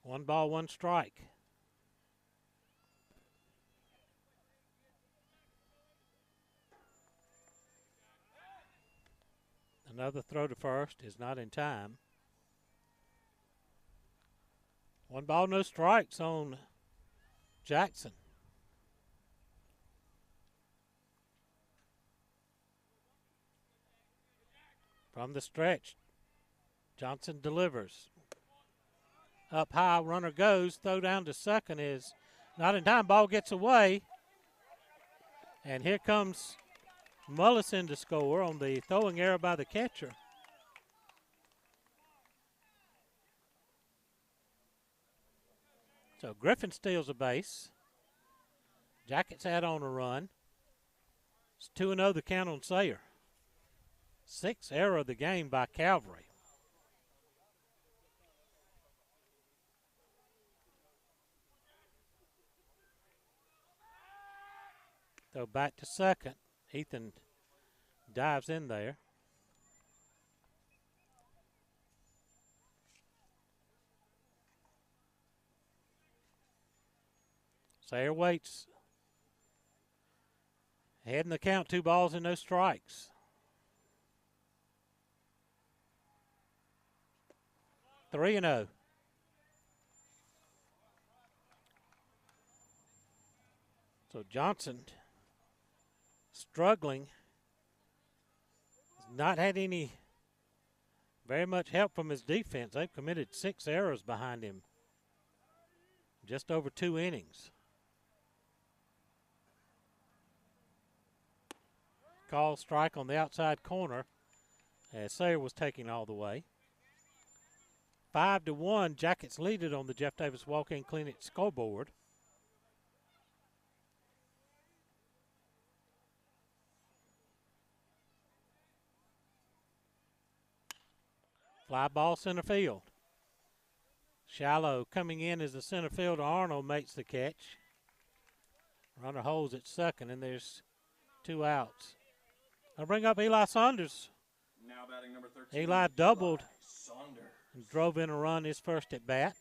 One ball, one strike. Another throw to first is not in time. One ball, no strikes on Jackson. From the stretch, Johnson delivers. Up high, runner goes. Throw down to second is not in time. Ball gets away. And here comes Mullison to score on the throwing error by the catcher. So Griffin steals a base. Jackets add on a run. It's 2-0 the count on Sayer. Sixth error of the game by Calvary. Throw back to second. Ethan dives in there. Sayer waits. Ahead in the count, 2 balls and no strikes. Three and 0. So Johnson struggling. Has not had very much help from his defense. They've committed 6 errors behind him. Just over 2 innings. Call strike on the outside corner as Sayer was taking all the way. 5-1, Jackets lead it on the Jeff Davis Walk-In Clinic scoreboard. Fly ball center field. Shallow coming in as the center fielder Arnold makes the catch. Runner holds at second, and there's 2 outs. I'll bring up Eli Saunders. Now batting number 13. Eli doubled. Saunders. And drove in a run his first at bat.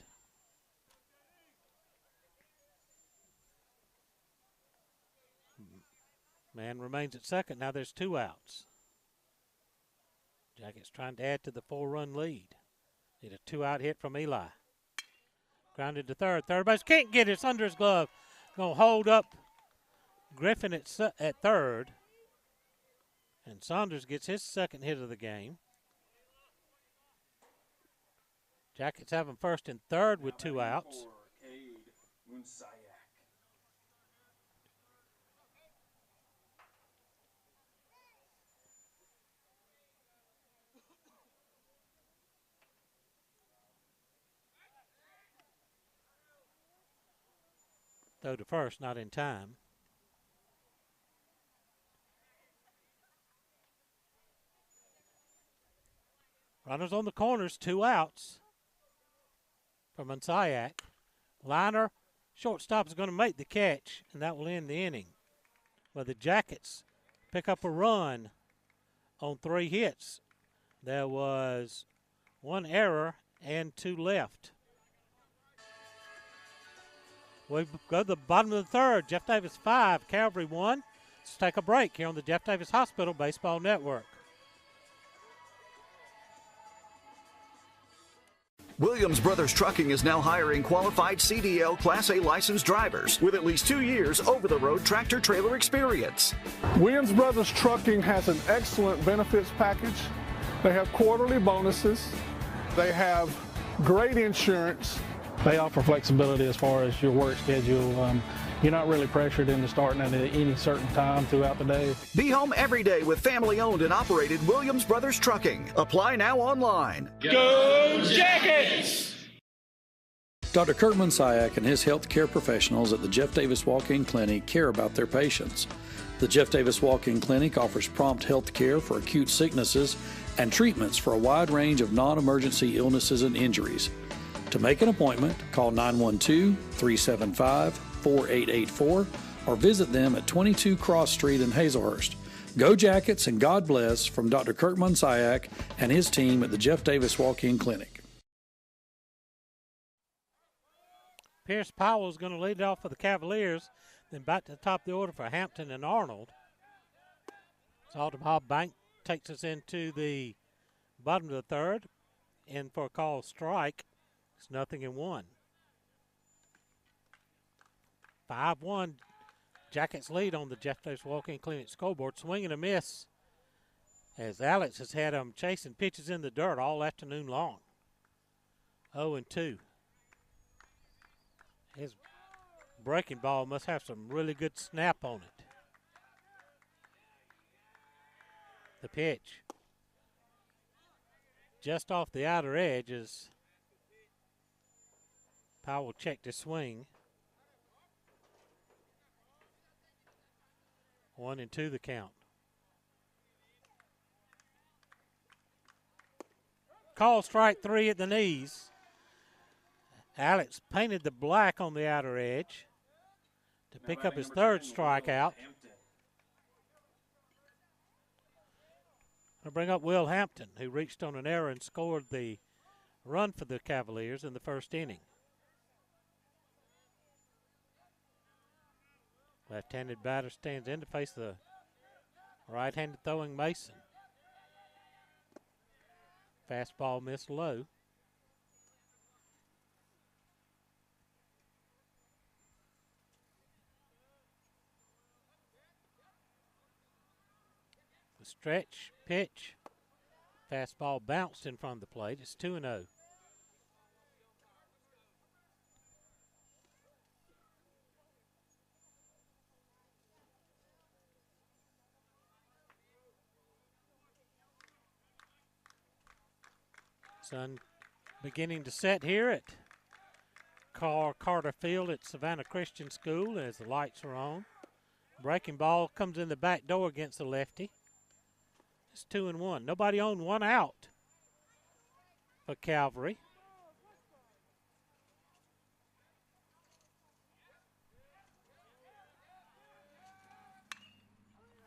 Man remains at second. Now there's 2 outs. Jackets trying to add to the 4-run lead. Need a 2-out hit from Eli. Grounded to third. Third base can't get it. It's under his glove. Going to hold up Griffin at third. And Saunders gets his second hit of the game. Jackets have them first and third with 2 outs. Throw to first, not in time. Runners on the corners, 2 outs from Munsayak. Liner, shortstop is going to make the catch, and that will end the inning. But the Jackets pick up a run on 3 hits. There was 1 error and 2 left. We go to the bottom of the third. Jeff Davis 5, Calvary 1. Let's take a break here on the Jeff Davis Hospital Baseball Network. Williams Brothers Trucking is now hiring qualified CDL Class A licensed drivers with at least 2 years over-the-road tractor-trailer experience. Williams Brothers Trucking has an excellent benefits package. They have quarterly bonuses. They have great insurance. They offer flexibility as far as your work schedule. You're not really pressured into starting at any certain time throughout the day. Be home every day with family-owned and operated Williams Brothers Trucking. Apply now online. Go Jackets! Dr. Kurt Munsayak and his healthcare professionals at the Jeff Davis Walk-In Clinic care about their patients. The Jeff Davis Walk-In Clinic offers prompt health care for acute sicknesses and treatments for a wide range of non-emergency illnesses and injuries. To make an appointment, call 912-375-4884 or visit them at 22 Cross Street in Hazelhurst. Go Jackets and God bless from Dr. Kurt Munsayak and his team at the Jeff Davis Walk-In Clinic. Pierce Powell is going to lead it off for the Cavaliers. Then back to the top of the order for Hampton and Arnold. Omaha Bank takes us into the bottom of the third. And for a call strike, it's 0-1. 5-1. Jackets lead on the Jeff Davis Walk-In Clinic scoreboard. Swing and a miss as Alex has had them chasing pitches in the dirt all afternoon long. 0-2. His breaking ball must have some really good snap on it. The pitch just off the outer edge as Powell checked his swing. 1-2 the count. Call strike 3 at the knees. Alex painted the black on the outer edge to pick up his third strikeout. I'll bring up Will Hampton, who reached on an error and scored the run for the Cavaliers in the first inning. Left-handed batter stands in to face the right-handed throwing Mason. Fastball missed low. The stretch pitch. Fastball bounced in front of the plate. It's 2-0. Sun beginning to set here at Carter Field at Savannah Christian School as the lights are on. Breaking ball comes in the back door against the lefty. It's 2-1. Nobody on, 1 out for Calvary.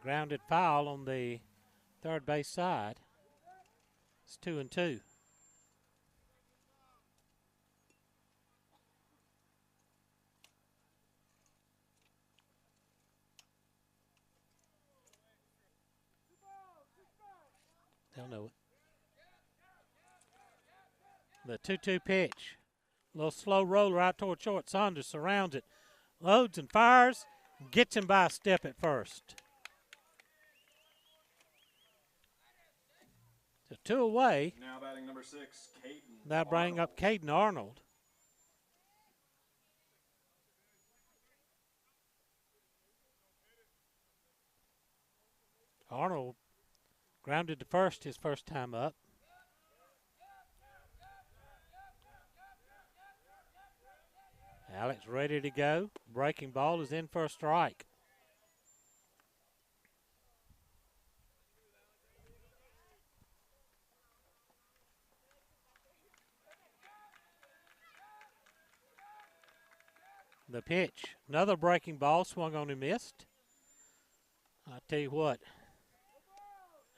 Grounded foul on the third base side. It's 2-2. They'll know it. The 2-2 pitch. A little slow roller out toward short. Saunders surrounds it. Loads and fires. Gets him by a step at first. So 2 away. Now batting number 6, Caden. Now bring up Caden Arnold. Arnold grounded to first his first time up. Alex ready to go. Breaking ball is in for a strike. The pitch. Another breaking ball swung on and missed. I'll tell you what.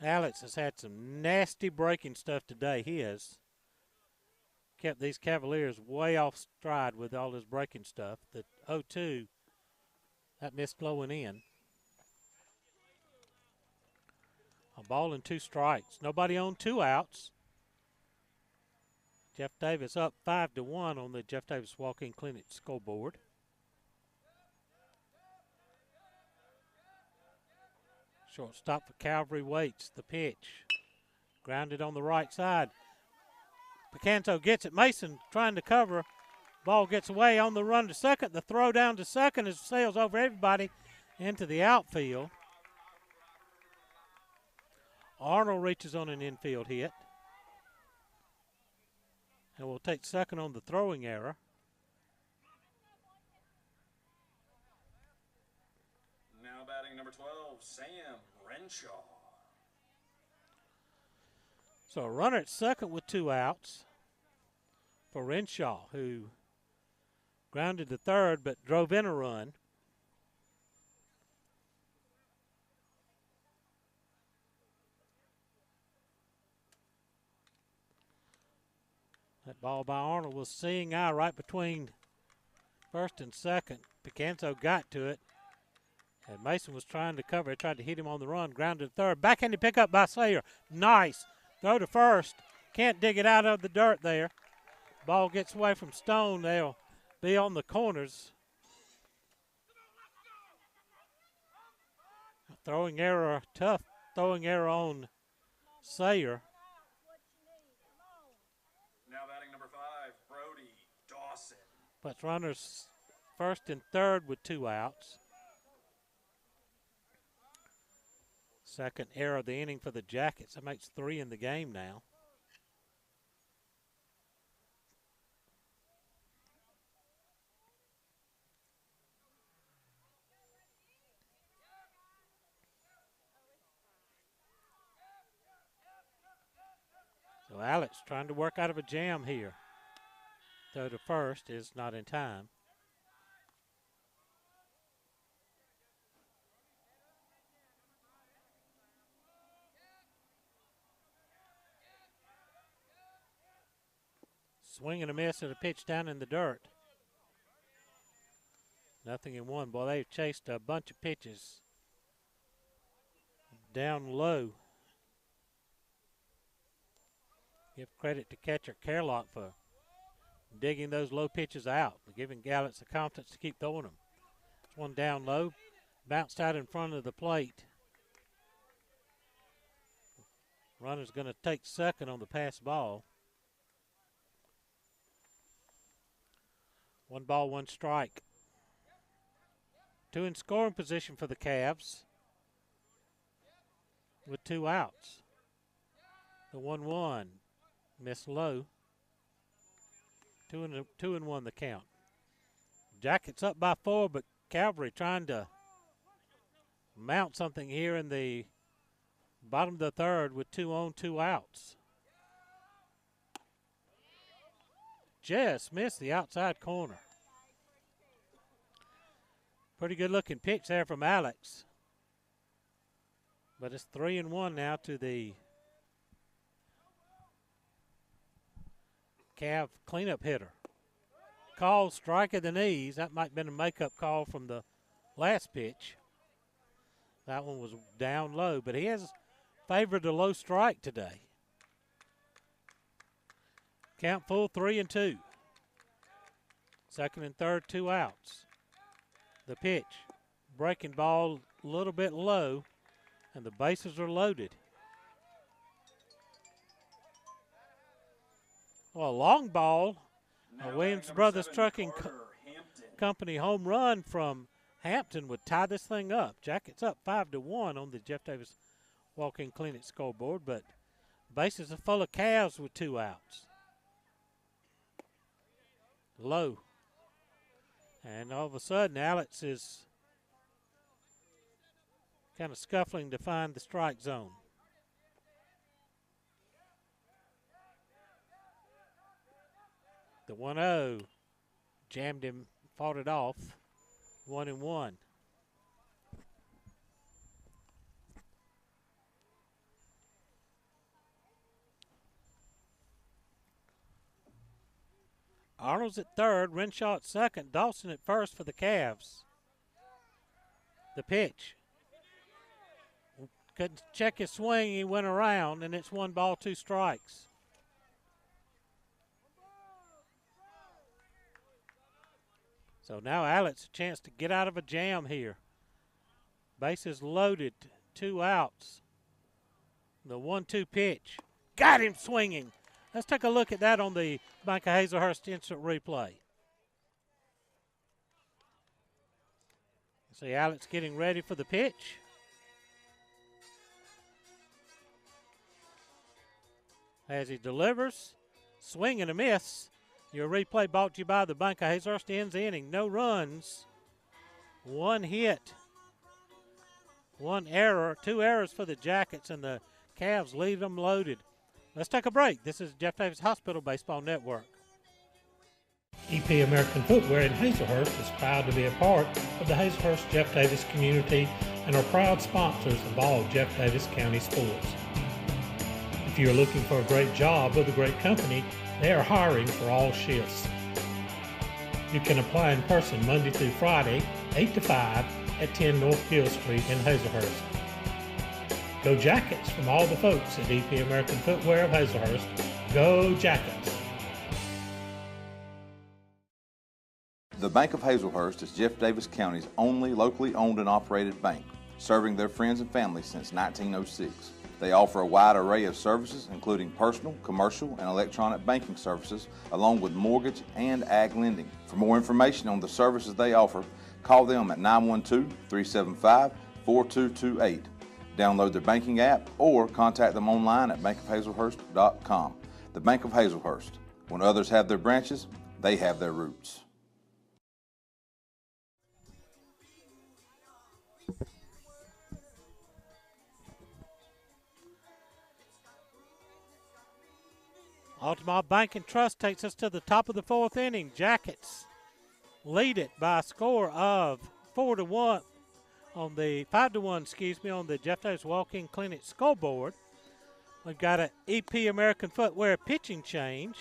Alex has had some nasty breaking stuff today. He has kept these Cavaliers way off stride with all his breaking stuff. The 0-2, that missed low and in. A ball and 2 strikes. Nobody on 2 outs. Jeff Davis up 5-1 on the Jeff Davis Walk-In Clinic scoreboard. Shortstop for Calvary waits. The pitch. Grounded on the right side. Picanto gets it. Mason trying to cover. Ball gets away on the run to second. The throw down to second as it sails over everybody into the outfield. Arnold reaches on an infield hit. And will take second on the throwing error. Now batting number 12, Sam Renshaw. So a runner at second with 2 outs for Renshaw, who grounded to third but drove in a run. That ball by Arnold was seeing eye right between first and second. Picanto got to it. And Mason was trying to cover. He tried to hit him on the run. Grounded to third. Backhanded pickup by Sayer. Nice. Throw to first. Can't dig it out of the dirt there. Ball gets away from Stone. They'll be on the corners. Throwing error. Tough throwing error on Sayer. Now batting number 5, Brody Dawson. Puts runners first and third with 2 outs. Second error of the inning for the Jackets. That makes 3 in the game now. So Alex trying to work out of a jam here. Throw to first is not in time. Swing and a miss at a pitch down in the dirt. Nothing in 1. Boy, they've chased a bunch of pitches down low. Give credit to catcher Kerlock for digging those low pitches out, giving Alex the confidence to keep throwing them. This one down low, bounced out in front of the plate. Runner's going to take second on the pass ball. 1 ball, 1 strike. 2 in scoring position for the Cavs with 2 outs. The 1-1 missed low. 2 and 1 the count. Jackets up by 4, but Calvary trying to mount something here in the bottom of the third with 2 on, 2 outs. Just missed the outside corner. Pretty good looking pitch there from Alex. But it's 3 and 1 now to the Cav cleanup hitter. Call strike at the knees. That might have been a makeup call from the last pitch. That one was down low, but he has favored a low strike today. Count full, 3 and 2. Second and third, 2 outs. The pitch, breaking ball a little bit low, and the bases are loaded. Well, a long ball. A Williams Brothers Trucking Company home run from Hampton would tie this thing up. Jackets up 5-1 on the Jeff Davis Walk-In Clinic scoreboard, but bases are full of Cavs with 2 outs. Low. And all of a sudden, Alex is kind of scuffling to find the strike zone. The 1-0 jammed him, fought it off. 1-1. Arnold's at third, Renshaw at second, Dawson at first for the Cavs. The pitch. Couldn't check his swing, he went around, and it's 1 ball, 2 strikes. So now Alex a chance to get out of a jam here. Bases loaded, 2 outs. The 1-2 pitch. Got him swinging. Let's take a look at that on the Bank of Hazelhurst instant replay. See Alex getting ready for the pitch. As he delivers, swing and a miss. Your replay brought to you by the Bank of Hazelhurst. Ends the inning. No runs, 1 hit, 1 error, 2 errors for the Jackets, and the Cavs leave them loaded. Let's take a break. This is Jeff Davis Hospital Baseball Network. EP American Footwear in Hazelhurst is proud to be a part of the Hazelhurst Jeff Davis community and are proud sponsors of all Jeff Davis County sports. If you are looking for a great job with a great company, they are hiring for all shifts. You can apply in person Monday through Friday, 8 to 5 at 10 North Gill Street in Hazelhurst. Go Jackets from all the folks at EP American Footwear of Hazelhurst. Go Jackets! The Bank of Hazelhurst is Jeff Davis County's only locally owned and operated bank, serving their friends and family since 1906. They offer a wide array of services, including personal, commercial, and electronic banking services, along with mortgage and ag lending. For more information on the services they offer, call them at 912-375-4228. Download their banking app or contact them online at bankofhazelhurst.com. The Bank of Hazelhurst. When others have their branches, they have their roots. Altamont Bank and Trust takes us to the top of the 4th inning. Jackets lead it by a score of 4-1 on the 5-1, on the Jeff Davis Walk-In Clinic scoreboard. We've got an EP American Footwear pitching change.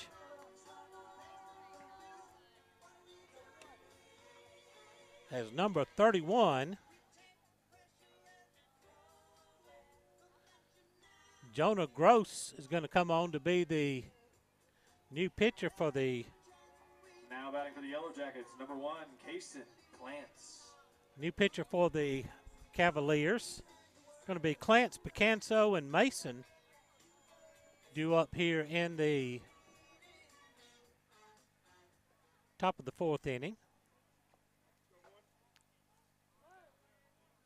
As number 31, Jonah Gross is going to come on to be the new pitcher for the. Now batting for the Yellow Jackets, number 1, Kason Clance. New pitcher for the Cavaliers. Going to be Clance, Picanso, and Mason due up here in the top of the 4th inning.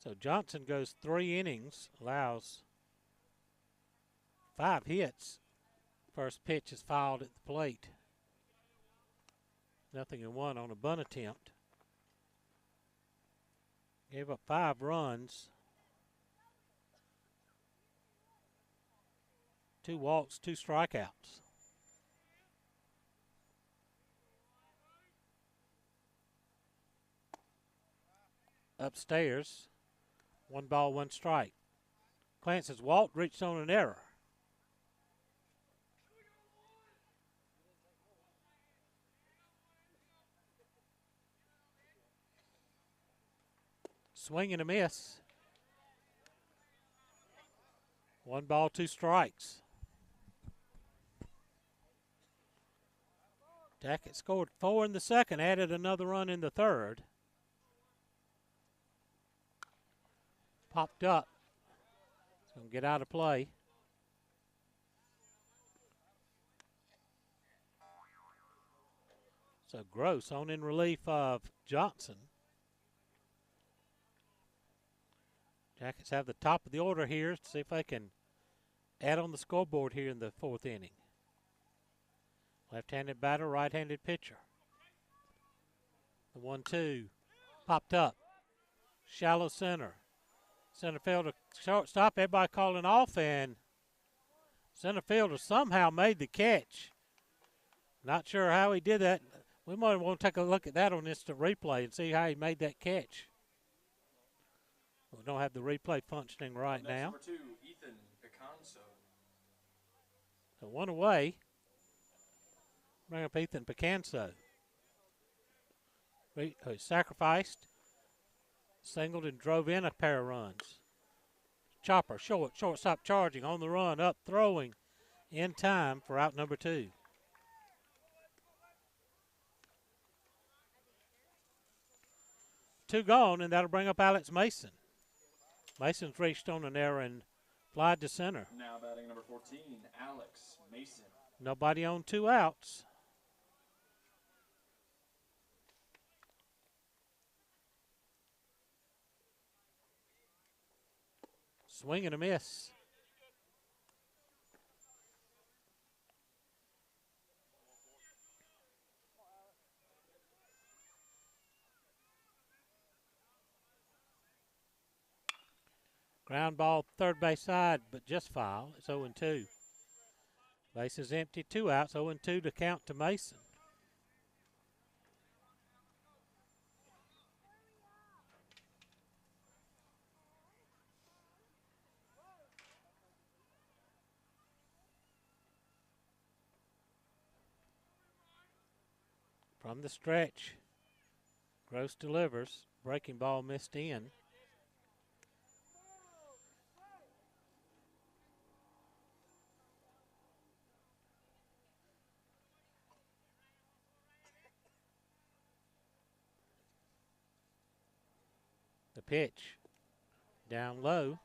So Johnson goes 3 innings, allows 5 hits. First pitch is fouled at the plate. 0-1 on a bunt attempt. Gave up 5 runs. 2 walks, 2 strikeouts. Upstairs, 1 ball, 1 strike. Clance has walked, reached on an error. Swing and a miss. 1 ball, 2 strikes. Jackets scored 4 in the second, added another run in the third. Popped up. It's going to get out of play. So Gross on in relief of Johnson. Jackets have the top of the order here to see if they can add on the scoreboard here in the fourth inning. Left-handed batter, right-handed pitcher. The 1-2 popped up. Shallow center. Center fielder, shortstop, everybody calling off, and center fielder somehow made the catch. Not sure how he did that. We might want to take a look at that on instant replay and see how he made that catch. We don't have the replay functioning right now. Number 2, Ethan Picanso. So one away. Bring up Ethan Picanso. He sacrificed, singled, and drove in a pair of runs. Chopper, shortstop charging, on the run, up, throwing, in time for out number 2. Two gone, and that'll bring up Alex Mason. Mason's reached on an error and flied to center. Now batting number 14, Alex Mason. Nobody on 2 outs. Swing and a miss. Ground ball third base side, but just foul. It's 0-2. Base is empty, 2 outs, 0-2 to count to Mason. From the stretch, Gross delivers. Breaking ball missed in. The pitch down low.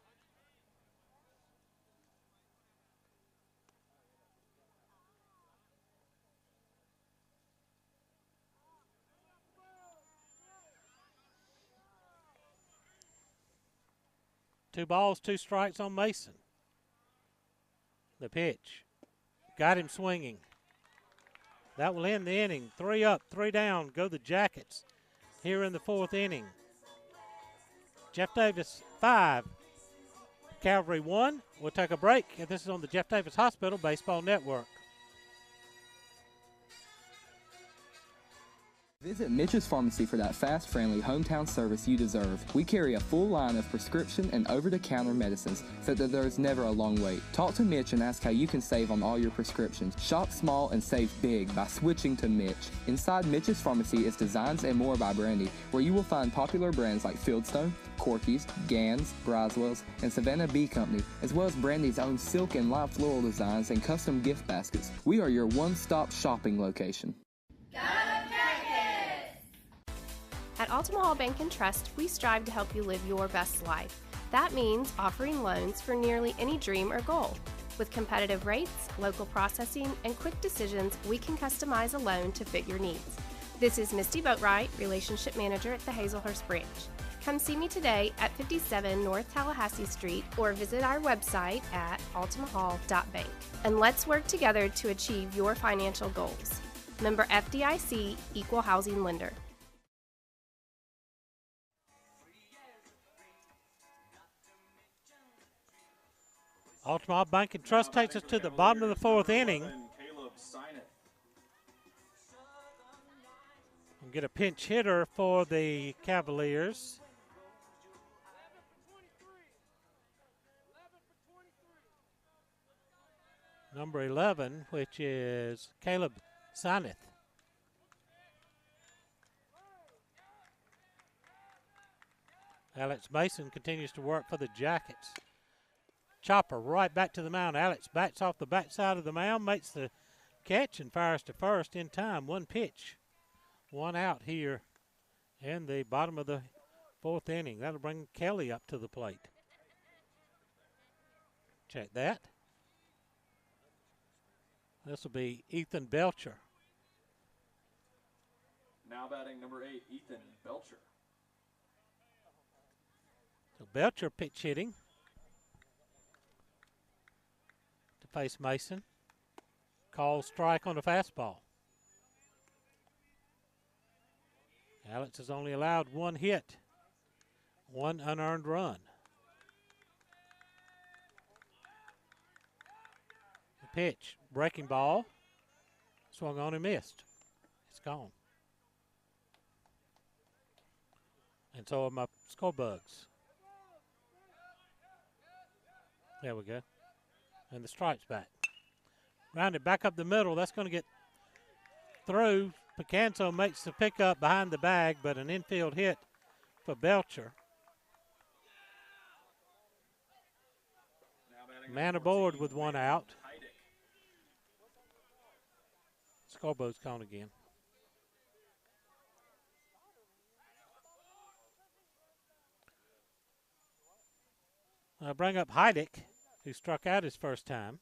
Two balls, 2 strikes on Mason. The pitch. Got him swinging. That will end the inning. 3 up, 3 down. Go the Jackets here in the 4th inning. Jeff Davis 5, Calvary 1. We'll take a break. This is on the Jeff Davis Hospital Baseball Network. Visit Mitch's Pharmacy for that fast, friendly hometown service you deserve. We carry a full line of prescription and over-the-counter medicines so that there's never a long wait. Talk to Mitch and ask how you can save on all your prescriptions. Shop small and save big by switching to Mitch. Inside Mitch's Pharmacy is Designs and More by Brandy, where you will find popular brands like Fieldstone, Corky's, Gans, Braswell's, and Savannah Bee Company, as well as Brandy's own silk and live floral designs and custom gift baskets. We are your one-stop shopping location. At Altamahal Bank and Trust, we strive to help you live your best life. That means offering loans for nearly any dream or goal. With competitive rates, local processing, and quick decisions, we can customize a loan to fit your needs. This is Misty Boatwright, Relationship Manager at the Hazelhurst branch. Come see me today at 57 North Tallahassee Street or visit our website at altamahal.bank. And let's work together to achieve your financial goals. Member FDIC, Equal Housing Lender. Altamahal Bank and Trust takes us to the bottom of the 4th inning. We'll get a pinch hitter for the Cavaliers. Number 11, which is Caleb Sineth. Alex Mason continues to work for the Jackets. Chopper right back to the mound. Alex bats off the backside of the mound, makes the catch, and fires to first in time. 1 pitch, 1 out here in the bottom of the 4th inning. That'll bring Kelly up to the plate. Check that. This will be Ethan Belcher. Now batting number 8, Ethan Belcher. So Belcher pitch hitting to face Mason. Call strike on the fastball. Alex has only allowed one hit, one unearned run. The pitch, breaking ball, swung on and missed. It's gone. And so are my score bugs. There we go. And the strike's back. Rounded back up the middle. That's going to get through. Picanso makes the pickup behind the bag, but an infield hit for Belcher. Man aboard with one out. Scoreboard's gone again. I'll bring up Heidick, who struck out his first time.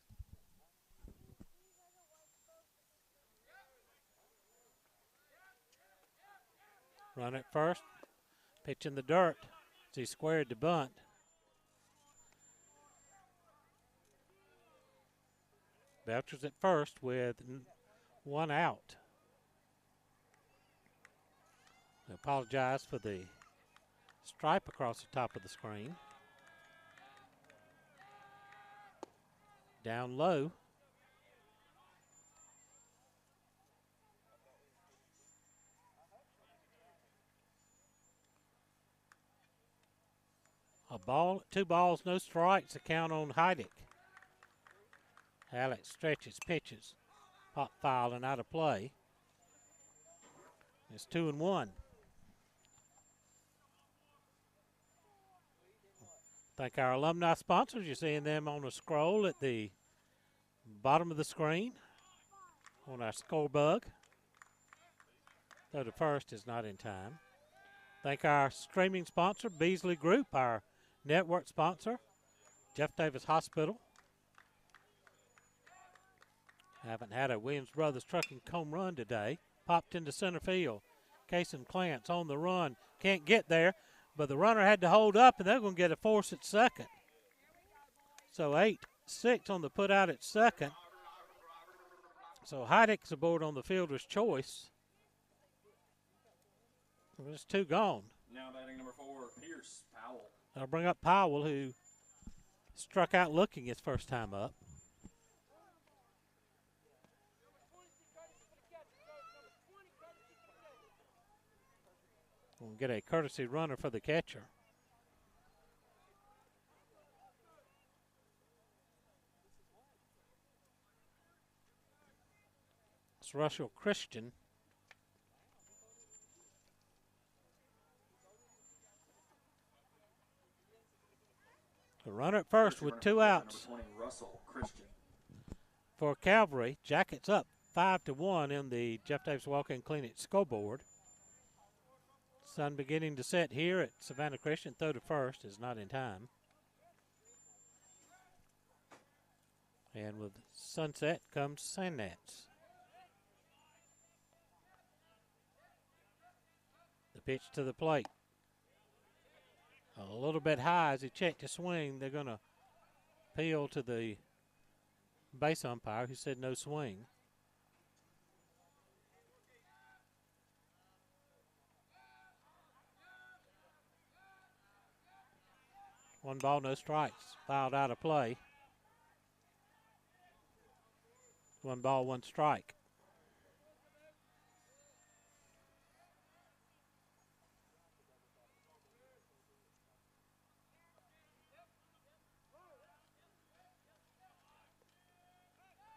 Run at first, pitch in the dirt as he squared the bunt. Belcher's at first with one out. I apologize for the stripe across the top of the screen. Down low. A ball, 2 balls, no strikes, a count on Heidick. Alex stretches, pitches, pop foul and out of play. It's 2-1. Thank our alumni sponsors. You're seeing them on the scroll at the bottom of the screen on our score bug. Though the first is not in time. Thank our streaming sponsor, Beasley Group, our network sponsor, Jeff Davis Hospital. Haven't had a Williams Brothers Trucking home run today. Popped into center field. Cason Clance on the run. Can't get there, but the runner had to hold up, and they're going to get a force at second. So 8-6 on the put out at second. So Heidick's aboard on the fielder's choice. There's 2 gone. Now batting number 4, Pierce Powell. I'll bring up Powell, who struck out looking his first time up. We'll get a courtesy runner for the catcher. It's Russell Christian. The runner at first with 2 outs. Number 20, Russell Christian. For Calvary, Jackets up 5-1 in the Jeff Davis Walk-In Clinic scoreboard. Sun beginning to set here at Savannah Christian. Throw to first is not in time. And with sunset comes Sand Gnats. The pitch to the plate. A little bit high as he checked his swing. They're going to appeal to the base umpire who said no swing. One ball, no strikes. Fouled out of play. 1 ball, 1 strike.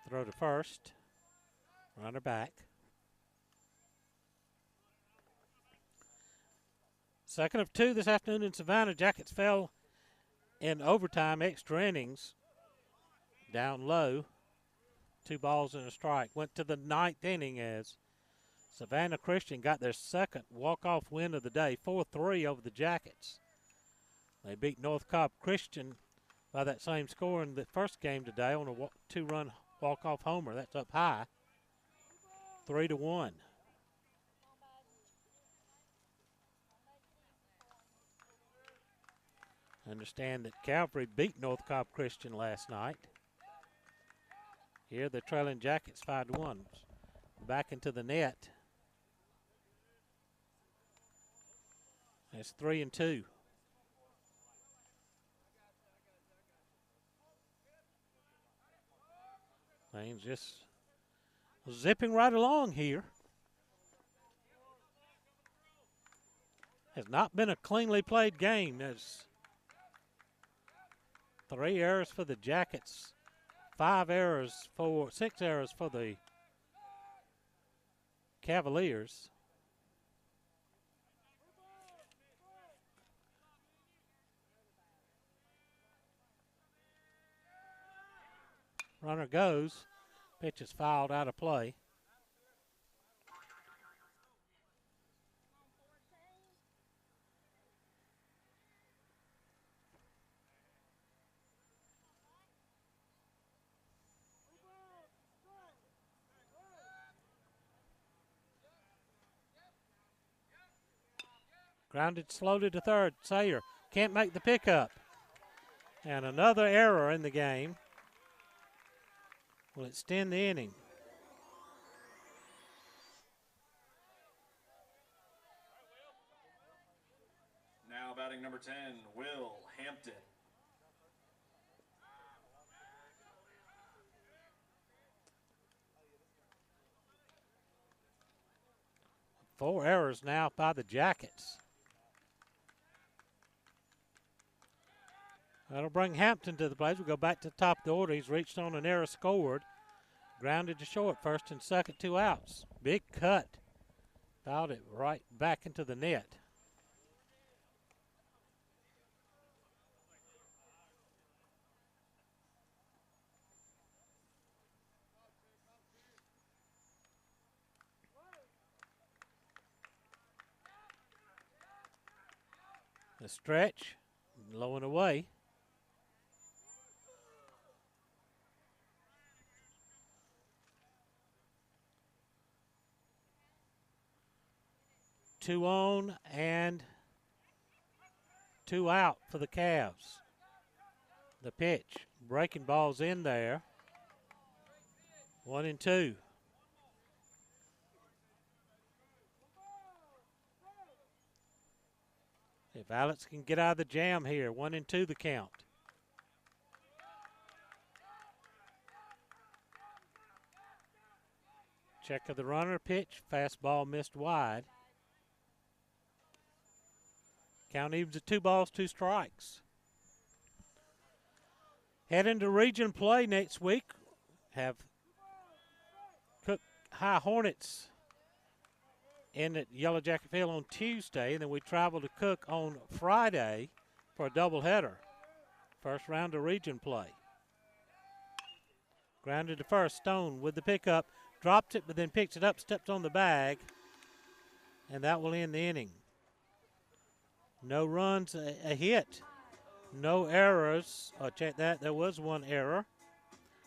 Throw to first. Runner back. Second of 2 this afternoon in Savannah. Jackets fell in overtime, extra innings. Down low. 2 balls and a strike. Went to the 9th inning as Savannah Christian got their second walk-off win of the day, 4-3 over the Jackets. They beat North Cobb Christian by that same score in the first game today on a 2-run walk-off homer. That's up high, 3-1. I understand that Calvary beat North Cobb Christian last night. Here the trailing Jackets 5-1. Back into the net. It's 3-2. Things just zipping right along here. Has not been a cleanly played game. There's 3 errors for the Jackets, 6 errors for the Cavaliers. Runner goes. Pitch is fouled out of play. Grounded slowly to third. Sayer can't make the pickup. And another error in the game will extend the inning. Now batting number 10, Will Hampton. Four errors now by the Jackets. That'll bring Hampton to the plate. We'll go back to the top of the order. He's reached on an error, scored. Grounded to short, first and second, 2 outs. Big cut. Fouled it right back into the net. The stretch, low and away. Two on and 2 out for the Cavs. The pitch, breaking balls in there. 1-2. If Alex can get out of the jam here, 1-2 the count. Check of the runner, pitch, fastball missed wide. Count evens at 2 balls, 2 strikes. Head into region play next week. Have Cook High Hornets in at Yellow Jacket Field on Tuesday, and then we travel to Cook on Friday for a doubleheader. First round of region play. Grounded to first, Stone with the pickup, drops it, but then picks it up, steps on the bag, and that will end the inning. No runs, a hit. No errors. Oh, check that. There was 1 error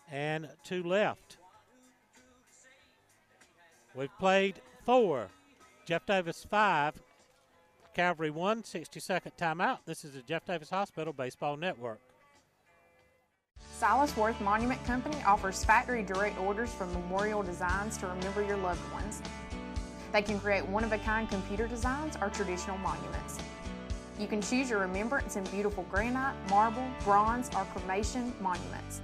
and 2 left. We've played 4. Jeff Davis 5. Calvary 1. 60-second timeout. This is the Jeff Davis Hospital Baseball Network. Silas Worth Monument Company offers factory direct orders from Memorial Designs to remember your loved ones. They can create one-of-a-kind computer designs or traditional monuments. You can choose your remembrance in beautiful granite, marble, bronze, or cremation monuments.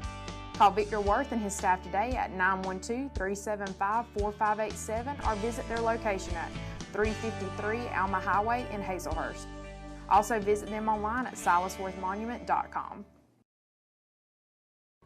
Call Victor Worth and his staff today at 912-375-4587 or visit their location at 353 Alma Highway in Hazelhurst. Also visit them online at silasworthmonument.com.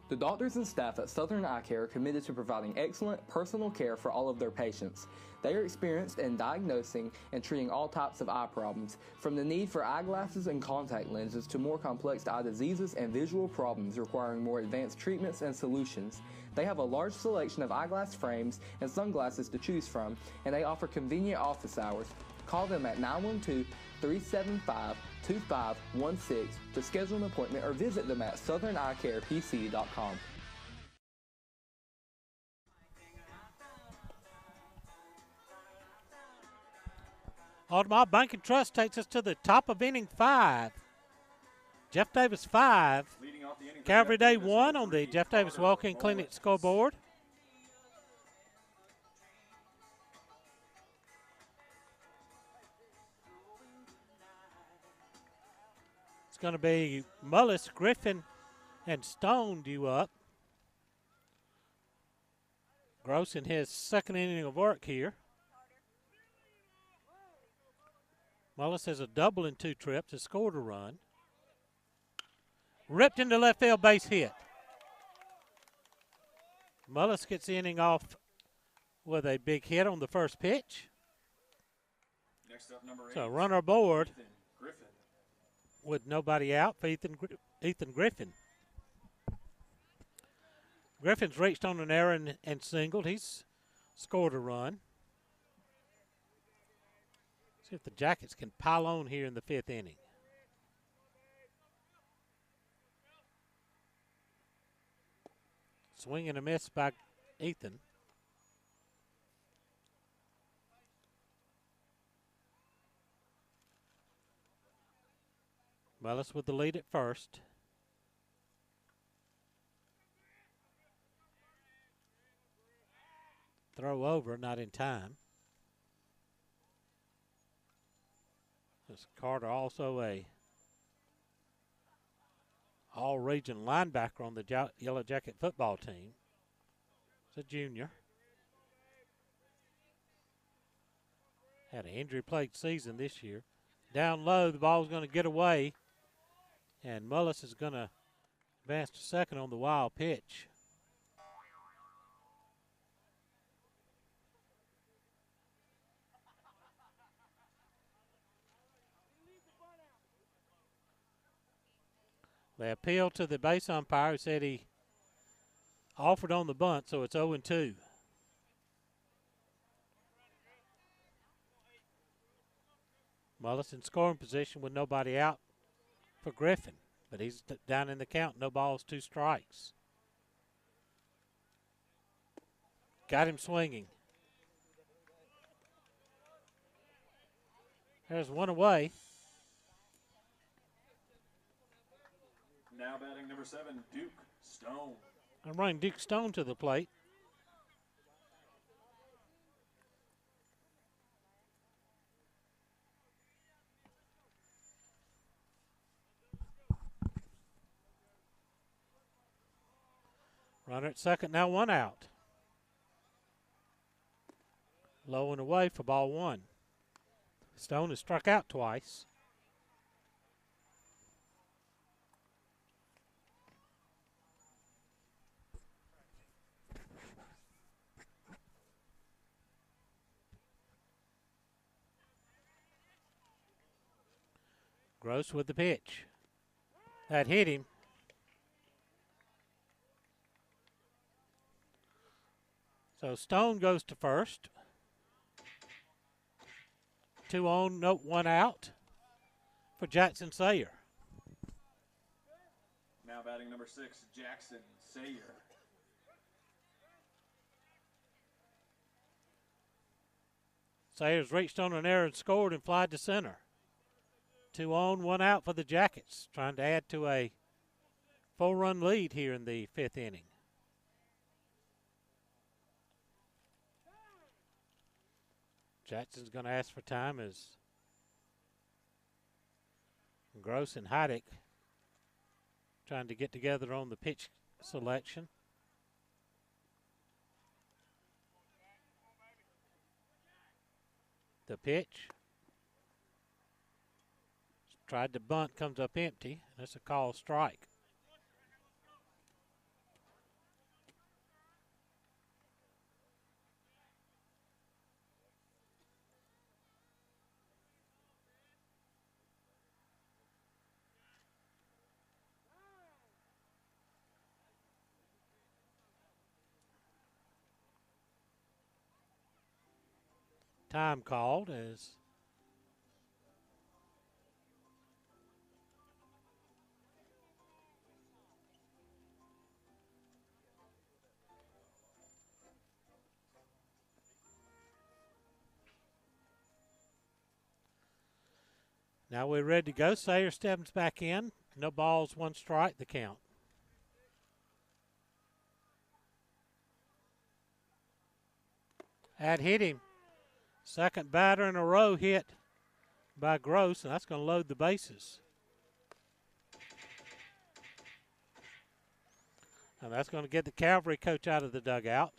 The doctors and staff at Southern Eye Care are committed to providing excellent personal care for all of their patients. They are experienced in diagnosing and treating all types of eye problems, from the need for eyeglasses and contact lenses to more complex eye diseases and visual problems requiring more advanced treatments and solutions. They have a large selection of eyeglass frames and sunglasses to choose from, and they offer convenient office hours. Call them at 912-375-2516 to schedule an appointment or visit them at southernEyeCarePC.com. Altamont Bank and Trust takes us to the top of inning 5. Jeff Davis 5, Leading off the inning for Calvary Jeff Day Davis, 1 number on the 3, Jeff Davis Carter Walk-In Clinic Mullins. scoreboard. It's going to be Mullis, Griffin, and Stone due up. Gross in his second inning of work here. Mullis has a double in 2 trips, has scored a run. Ripped into left field, base hit. Mullis gets the inning off with a big hit on the first pitch. Next up, number 8. So runner aboard Ethan Griffin. with nobody out for Ethan Griffin. Griffin's reached on an error and singled. He's scored a run. See if the Jackets can pile on here in the 5th inning. Swing and a miss by Ethan. Mullis with the lead at first. Throw over, not in time. This Carter also a all-region linebacker on the Yellow Jacket football team. He's a junior. Had an injury-plagued season this year. Down low, the ball's going to get away, and Mullis is going to advance to second on the wild pitch. They appealed to the base umpire who said he offered on the bunt, so it's 0-2. Mullis in scoring position with nobody out for Griffin, but he's down in the count. No balls, 2 strikes. Got him swinging. There's one away. Now batting number 7, Duke Stone. I'm running Duke Stone to the plate. Runner at second, now 1 out. Low and away for ball 1. Stone has struck out twice. Gross with the pitch. That hit him. So Stone goes to first. 2 on, no, 1 out for Jackson Sayer. Now batting number 6, Jackson Sayer. Sayers reached on an error and scored and flied to center. 2 on, 1 out for the Jackets, trying to add to a 4-run lead here in the 5th inning. Jackson's going to ask for time as Gross and Heidick trying to get together on the pitch selection. The pitch. Tried to bunt, comes up empty. That's a call strike. Time called as now we're ready to go. Sayer steps back in. No balls, one strike, the count. That hit him. Second batter in a row hit by Gross, and that's going to load the bases. And that's going to get the Calvary coach out of the dugout.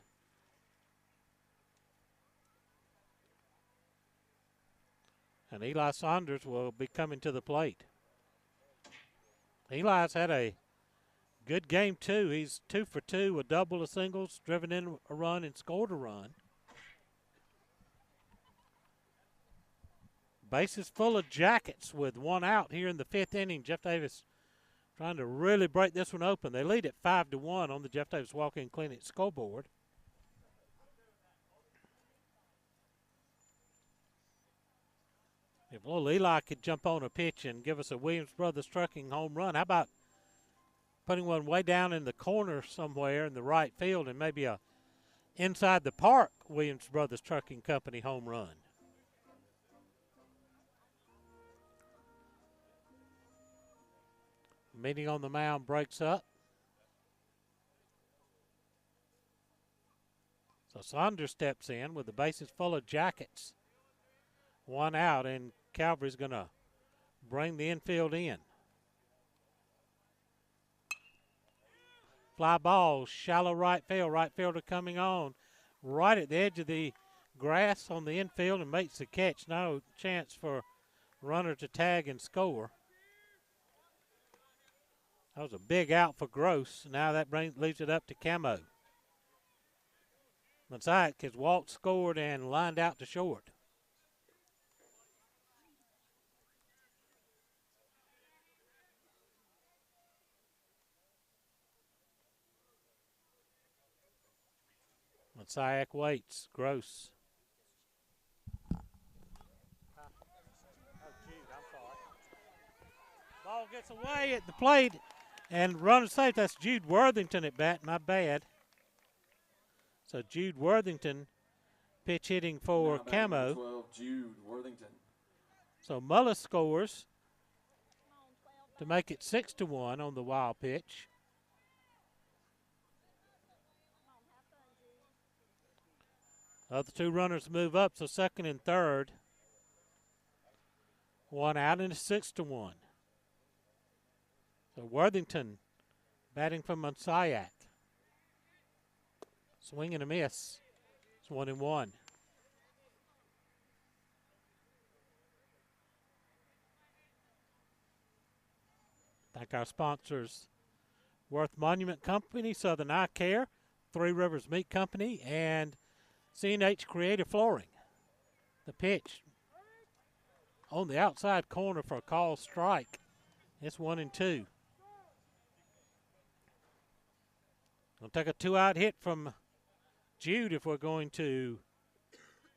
And Eli Saunders will be coming to the plate. Eli's had a good game, too. He's 2 for 2, a double, a singles, driven in a run, and scored a run. Bases full of Jackets with one out here in the 5th inning. Jeff Davis trying to really break this one open. They lead at 5-1 on the Jeff Davis Walk-In Clinic scoreboard. If little Eli could jump on a pitch and give us a Williams Brothers Trucking home run, how about putting one way down in the corner somewhere in the right field and maybe a inside the park Williams Brothers Trucking Company home run? Meeting on the mound breaks up. So Saunders steps in with the bases full of Jackets. One out, and Calvary's going to bring the infield in. Fly ball, shallow right field. Right fielder coming on right at the edge of the grass on the infield and makes the catch. No chance for runner to tag and score. That was a big out for Gross. Now that leaves it up to Camo. Messiah has walked, scored, and lined out to short. Messiah waits. Gross. Ball gets away at the plate. And runner safe, that's Jude Worthington at bat, my bad. So Jude Worthington pitch hitting for Camo. 12, Jude Worthington. So Mullis scores to make it 6-1 on the wild pitch. Other two runners move up, so second and third. One out and it's 6-1. So Worthington batting from Monsiak. Swing and a miss. It's 1-1. Thank our sponsors, Worth Monument Company, Southern Eye Care, Three Rivers Meat Company, and C&H Creative Flooring. The pitch on the outside corner for a call strike. It's 1-2. We'll take a 2-out hit from Jude if we're going to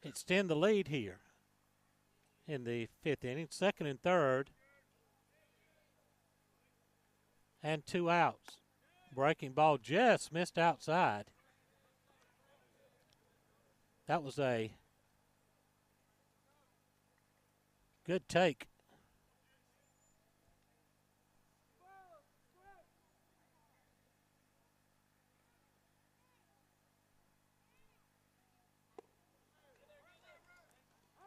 extend the lead here in the 5th inning. Second and third. And 2 outs. Breaking ball just missed outside. That was a good take.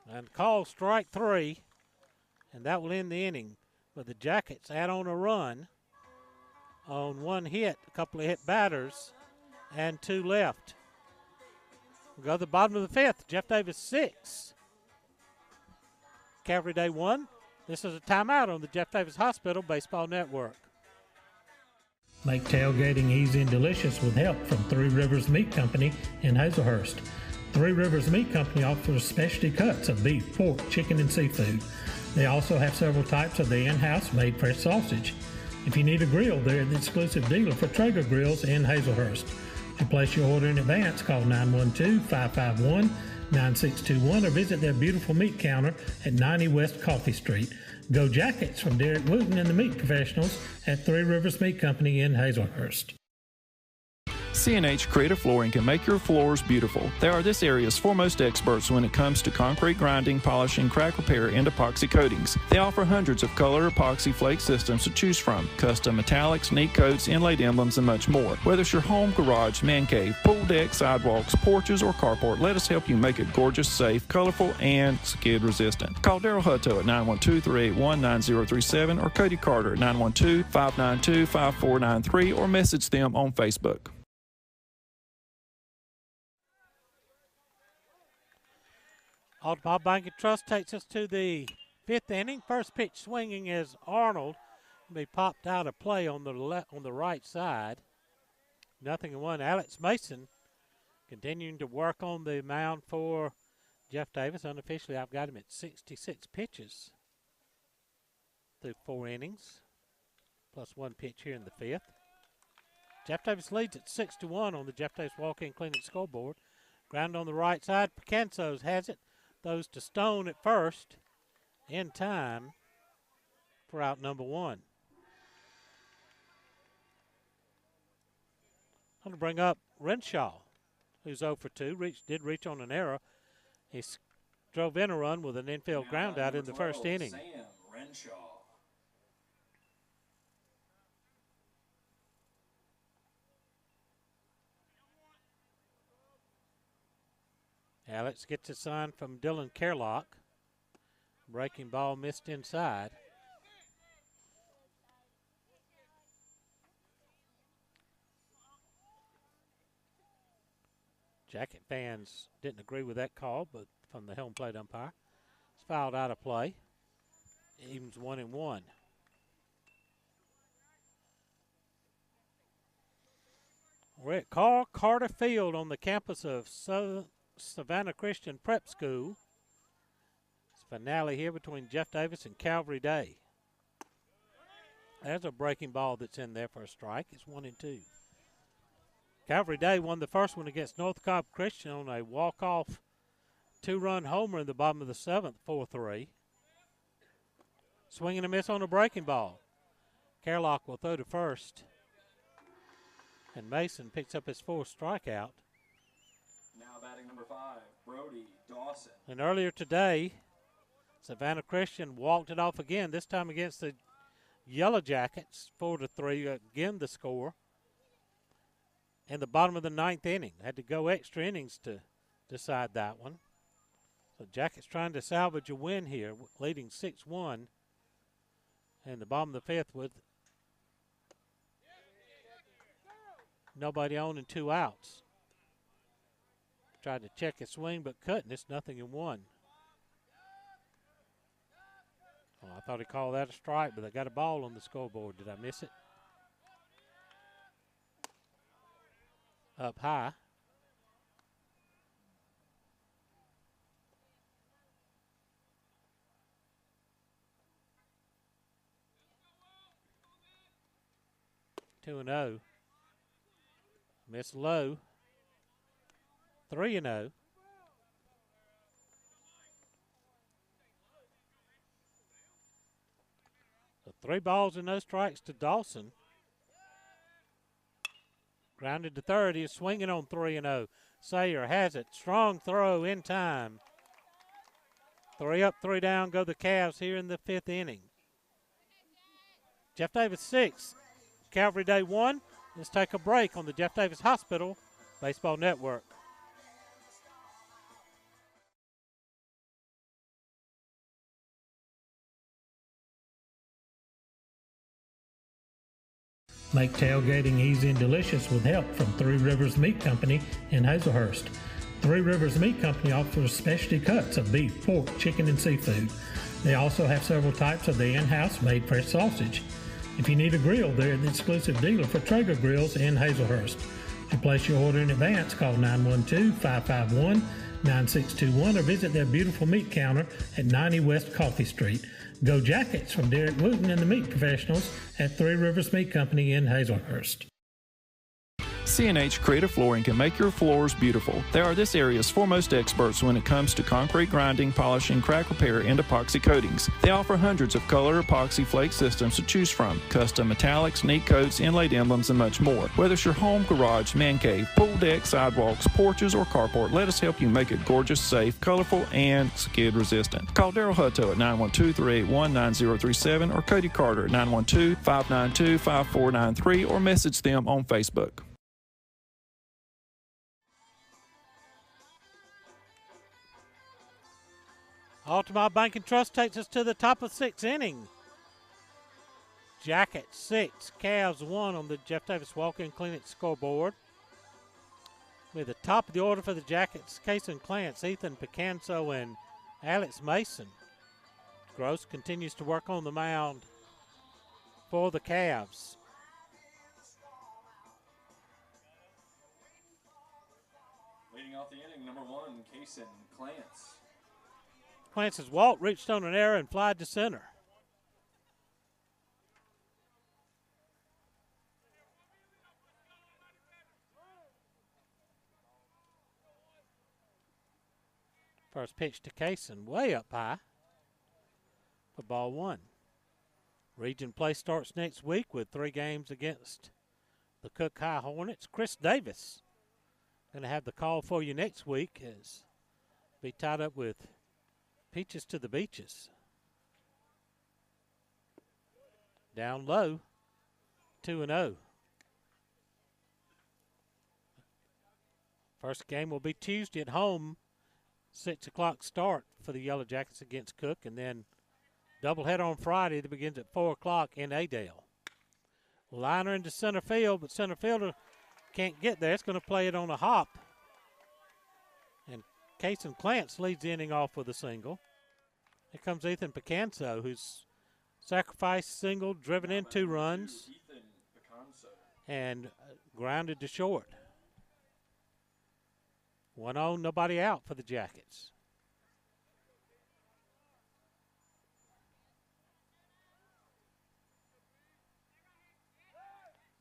And call strike 3, and that will end the inning. But the Jackets add on a run on one hit, a couple of hit batters, and 2 left. We go to the bottom of the 5th. Jeff Davis 6. Calvary Day 1. This is a timeout on the Jeff Davis Hospital Baseball Network. Make tailgating easy and delicious with help from Three Rivers Meat Company in Hazelhurst. Three Rivers Meat Company offers specialty cuts of beef, pork, chicken, and seafood. They also have several types of the in-house made fresh sausage. If you need a grill, they're the exclusive dealer for Traeger Grills in Hazelhurst. To place your order in advance, call 912-551-9621 or visit their beautiful meat counter at 90 West Coffee Street. Go Jackets from Derek Wooten and the meat professionals at Three Rivers Meat Company in Hazelhurst. C&H Creative Flooring can make your floors beautiful. They are this area's foremost experts when it comes to concrete grinding, polishing, crack repair, and epoxy coatings. They offer hundreds of color epoxy flake systems to choose from, custom metallics, neat coats, inlaid emblems, and much more. Whether it's your home, garage, man cave, pool deck, sidewalks, porches, or carport, let us help you make it gorgeous, safe, colorful, and skid resistant. Call Daryl Hutto at 912-381-9037 or Cody Carter at 912-592-5493 or message them on Facebook. Altamont Bank and Trust takes us to the 5th inning. First pitch swinging is Arnold. Be popped out of play on the right side. 0-1. Alex Mason continuing to work on the mound for Jeff Davis. Unofficially, I've got him at 66 pitches through 4 innings, plus 1 pitch here in the 5th. Jeff Davis leads at 6-1 on the Jeff Davis Walk-In Clinic scoreboard. Ground on the right side. Picansos has it. Throws to Stone at first in time for out number 1. I'm going to bring up Renshaw, who's 0 for 2. Did reach on an error. He drove in a run with an infield ground out in the 1st inning. Sam Renshaw. Alex gets a sign from Dylan Kerlock. Breaking ball missed inside. Jacket fans didn't agree with that call, but from the home plate umpire. It's fouled out of play. Evens 1-1. We're at Carl Carter Field on the campus of Savannah Christian Prep School. It's finale here between Jeff Davis and Calvary Day. There's a breaking ball that's in there for a strike. It's 1-2. Calvary Day won the first one against North Cobb Christian on a walk-off 2-run homer in the bottom of the 7th, 4-3. Swing and a miss on a breaking ball. Kerlock will throw to first. And Mason picks up his 4th strikeout. Now batting number 5, Brody Dawson. And earlier today, Savannah Christian walked it off again, this time against the Yellow Jackets, 4-3, again the score. In the bottom of the 9th inning. Had to go extra innings to decide that one. So Jackets trying to salvage a win here, leading 6-1. And the bottom of the 5th with nobody on and 2 outs. Tried to check his swing, but couldn't. It's 0-1. Oh, I thought he called that a strike, but they got a ball on the scoreboard. Did I miss it? Up high. Two and 0. Miss low. 3-0. So 3 balls and no strikes to Dawson. Grounded to third. He is swinging on 3-0. Sayer has it. Strong throw in time. 3 up, 3 down go the Cavs here in the 5th inning. Jeff Davis 6. Calvary Day 1. Let's take a break on the Jeff Davis Hospital Baseball Network. Make tailgating easy and delicious with help from Three Rivers Meat Company in Hazelhurst. Three Rivers Meat Company offers specialty cuts of beef, pork, chicken, and seafood. They also have several types of the in-house made fresh sausage. If you need a grill, they're the exclusive dealer for Traeger Grills in Hazelhurst. To place your order in advance, call 912-551-9621 or visit their beautiful meat counter at 90 West Coffee Street. Go Jackets from Derek Wooten and the meat professionals at Three Rivers Meat Company in Hazelhurst. C&H Creative Flooring can make your floors beautiful. They are this area's foremost experts when it comes to concrete grinding, polishing, crack repair, and epoxy coatings. They offer hundreds of color epoxy flake systems to choose from, custom metallics, neat coats, inlaid emblems, and much more. Whether it's your home, garage, man cave, pool deck, sidewalks, porches, or carport, let us help you make it gorgeous, safe, colorful, and skid resistant. Call Daryl Hutto at 912-381-9037 or Cody Carter at 912-592-5493 or message them on Facebook. Altamont Bank and Trust takes us to the top of the 6th inning. Jackets 6, Cavs 1 on the Jeff Davis Walk-In Clinic scoreboard. With the top of the order for the Jackets, Kason Clance, Ethan Picanso, and Alex Mason. Gross continues to work on the mound for the Cavs. Leading off the inning, number 1, Kason Clance. Clance's walk reached on an error and flied to center. First pitch to Kason, way up high for ball 1. Region play starts next week with 3 games against the Cook High Hornets. Chris Davis going to have the call for you next week as be tied up with Peaches to the Beaches. Down low, 2-0. First game will be Tuesday at home, 6 o'clock start for the Yellow Jackets against Cook, and then doubleheader on Friday that begins at 4 o'clock in Adel. Liner into center field, but center fielder can't get there. It's going to play it on a hop. And Kason Clance leads the inning off with a single. Here comes Ethan Picanso, who's sacrificed single, driven in 2 runs, and grounded to short. 1-0, nobody out for the Jackets.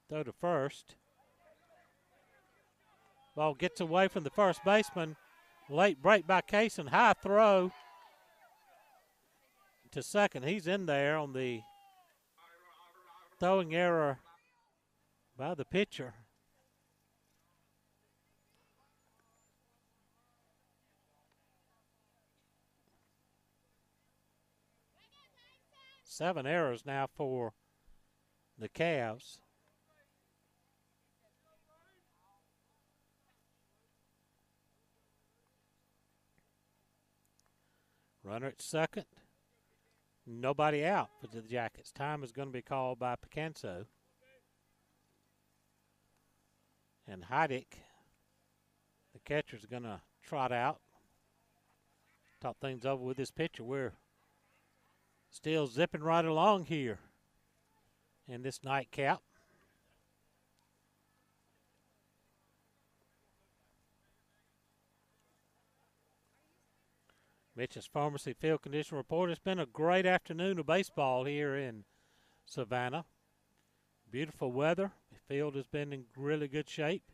Throw to first. Ball gets away from the first baseman. Late break by Kason. High throw to second. He's in there on the throwing error by the pitcher. Seven errors now for the Cavs. Runner at second. Nobody out for the Jackets. Time is going to be called by Picanso. And Heidick, the catcher, is going to trot out. Talk things over with this pitcher. We're still zipping right along here in this nightcap. Mitch's Pharmacy Field Condition Report. It's been a great afternoon of baseball here in Savannah. Beautiful weather. The field has been in really good shape.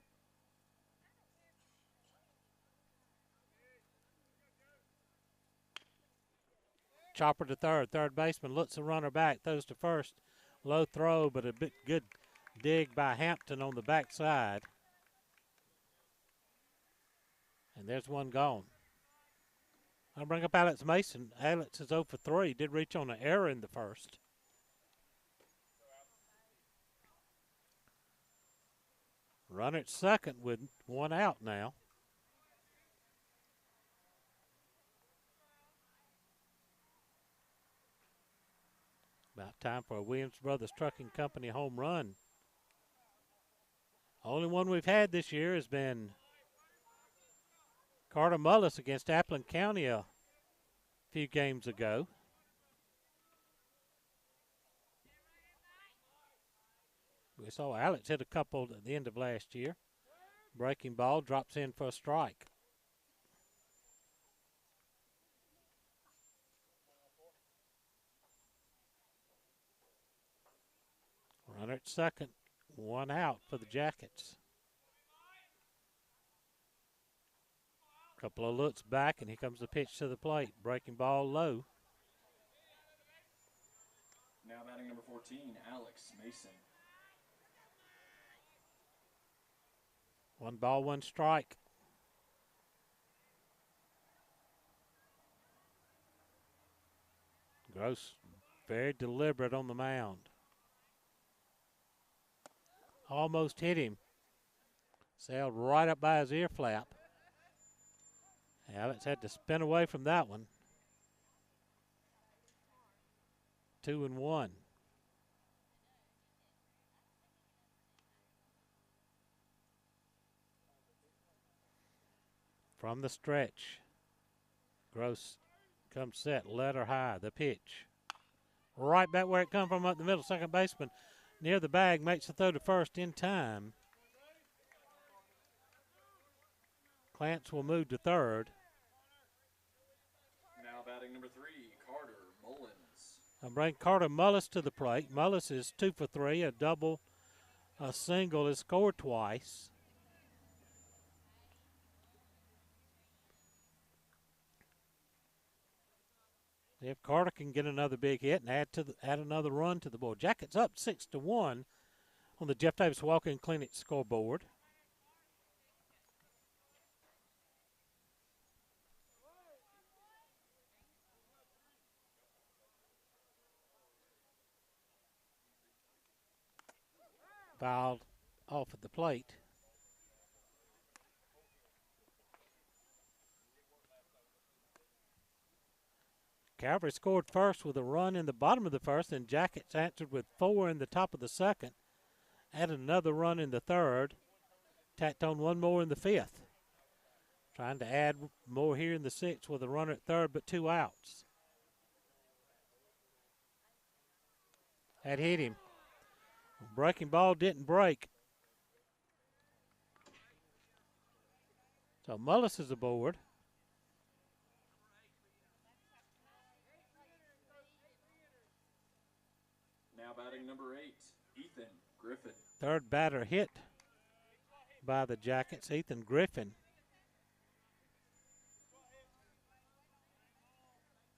Chopper to third. Third baseman looks the runner back. Throws to first. Low throw, but a bit good dig by Hampton on the backside. And there's one gone. I'll bring up Alex Mason. Alex is 0 for 3. Did reach on an error in the first. Runner at second with one out now. About time for a Williams Brothers Trucking Company home run. Only one we've had this year has been Carter Mullis against Appleton County a few games ago. We saw Alex hit a couple at the end of last year. Breaking ball drops in for a strike. Runner at second, one out for the Jackets. Couple of looks back, and here comes the pitch to the plate. Breaking ball low. Now batting number 14, Alex Mason. 1 ball, 1 strike. Gross, very deliberate on the mound. Almost hit him. Sailed right up by his ear flap. Alex had to spin away from that one. 2-1. From the stretch, Gross comes set, letter high, the pitch. Right back where it come from up the middle. Second baseman near the bag, makes the throw to first in time. Clance will move to third. Now batting number 3, Carter Mullins. I'll bring Carter Mullis to the plate. Mullis is 2 for 3, a double, a single, has scored twice. If Carter can get another big hit and add another run to the board. Jackets up 6-1 on the Jeff Davis Walk-In Clinic scoreboard. Fouled off at the plate. Calvary scored first with a run in the bottom of the first, and Jackets answered with 4 in the top of the second. Added another run in the third. Tacked on 1 more in the fifth. Trying to add more here in the sixth with a runner at third, but 2 outs. That hit him. Breaking ball didn't break. So Mullis is aboard. Now batting number 8, Ethan Griffin. Third batter hit by the Jackets, Ethan Griffin.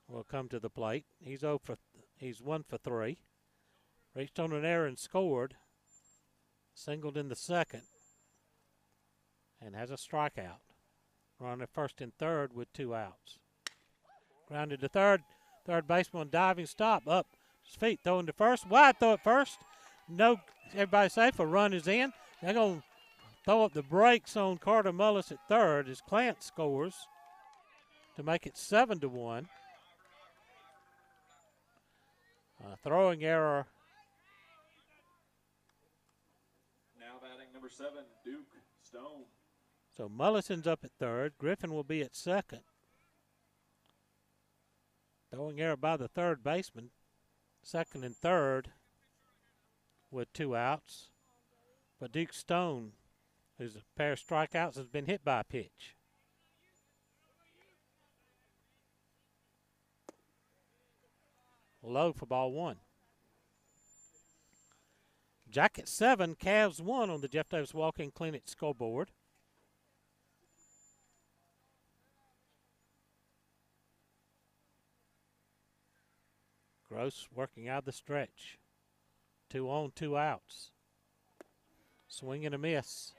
Will come to the plate. He's 1 for 3. Reached on an error and scored. Singled in the second. And has a strikeout. Runner first and third with 2 outs. Grounded to third. Third baseman diving stop. Up his feet. Throwing to first. Wide throw at first. No, everybody safe. A run is in. They're going to throw up the brakes on Carter Mullis at third as Clance scores to make it 7-1. Throwing error. Now batting number 7, Duke Stone. So Mullison's up at third. Griffin will be at second. Throwing error by the third baseman. Second and third with 2 outs. But Duke Stone, who's a pair of strikeouts, has been hit by a pitch. Low for ball 1. Jackets 7, Cavs 1 on the Jeff Davis Walk-In Clinic scoreboard. Gross working out the stretch. 2 on, 2 outs. Swing and a miss.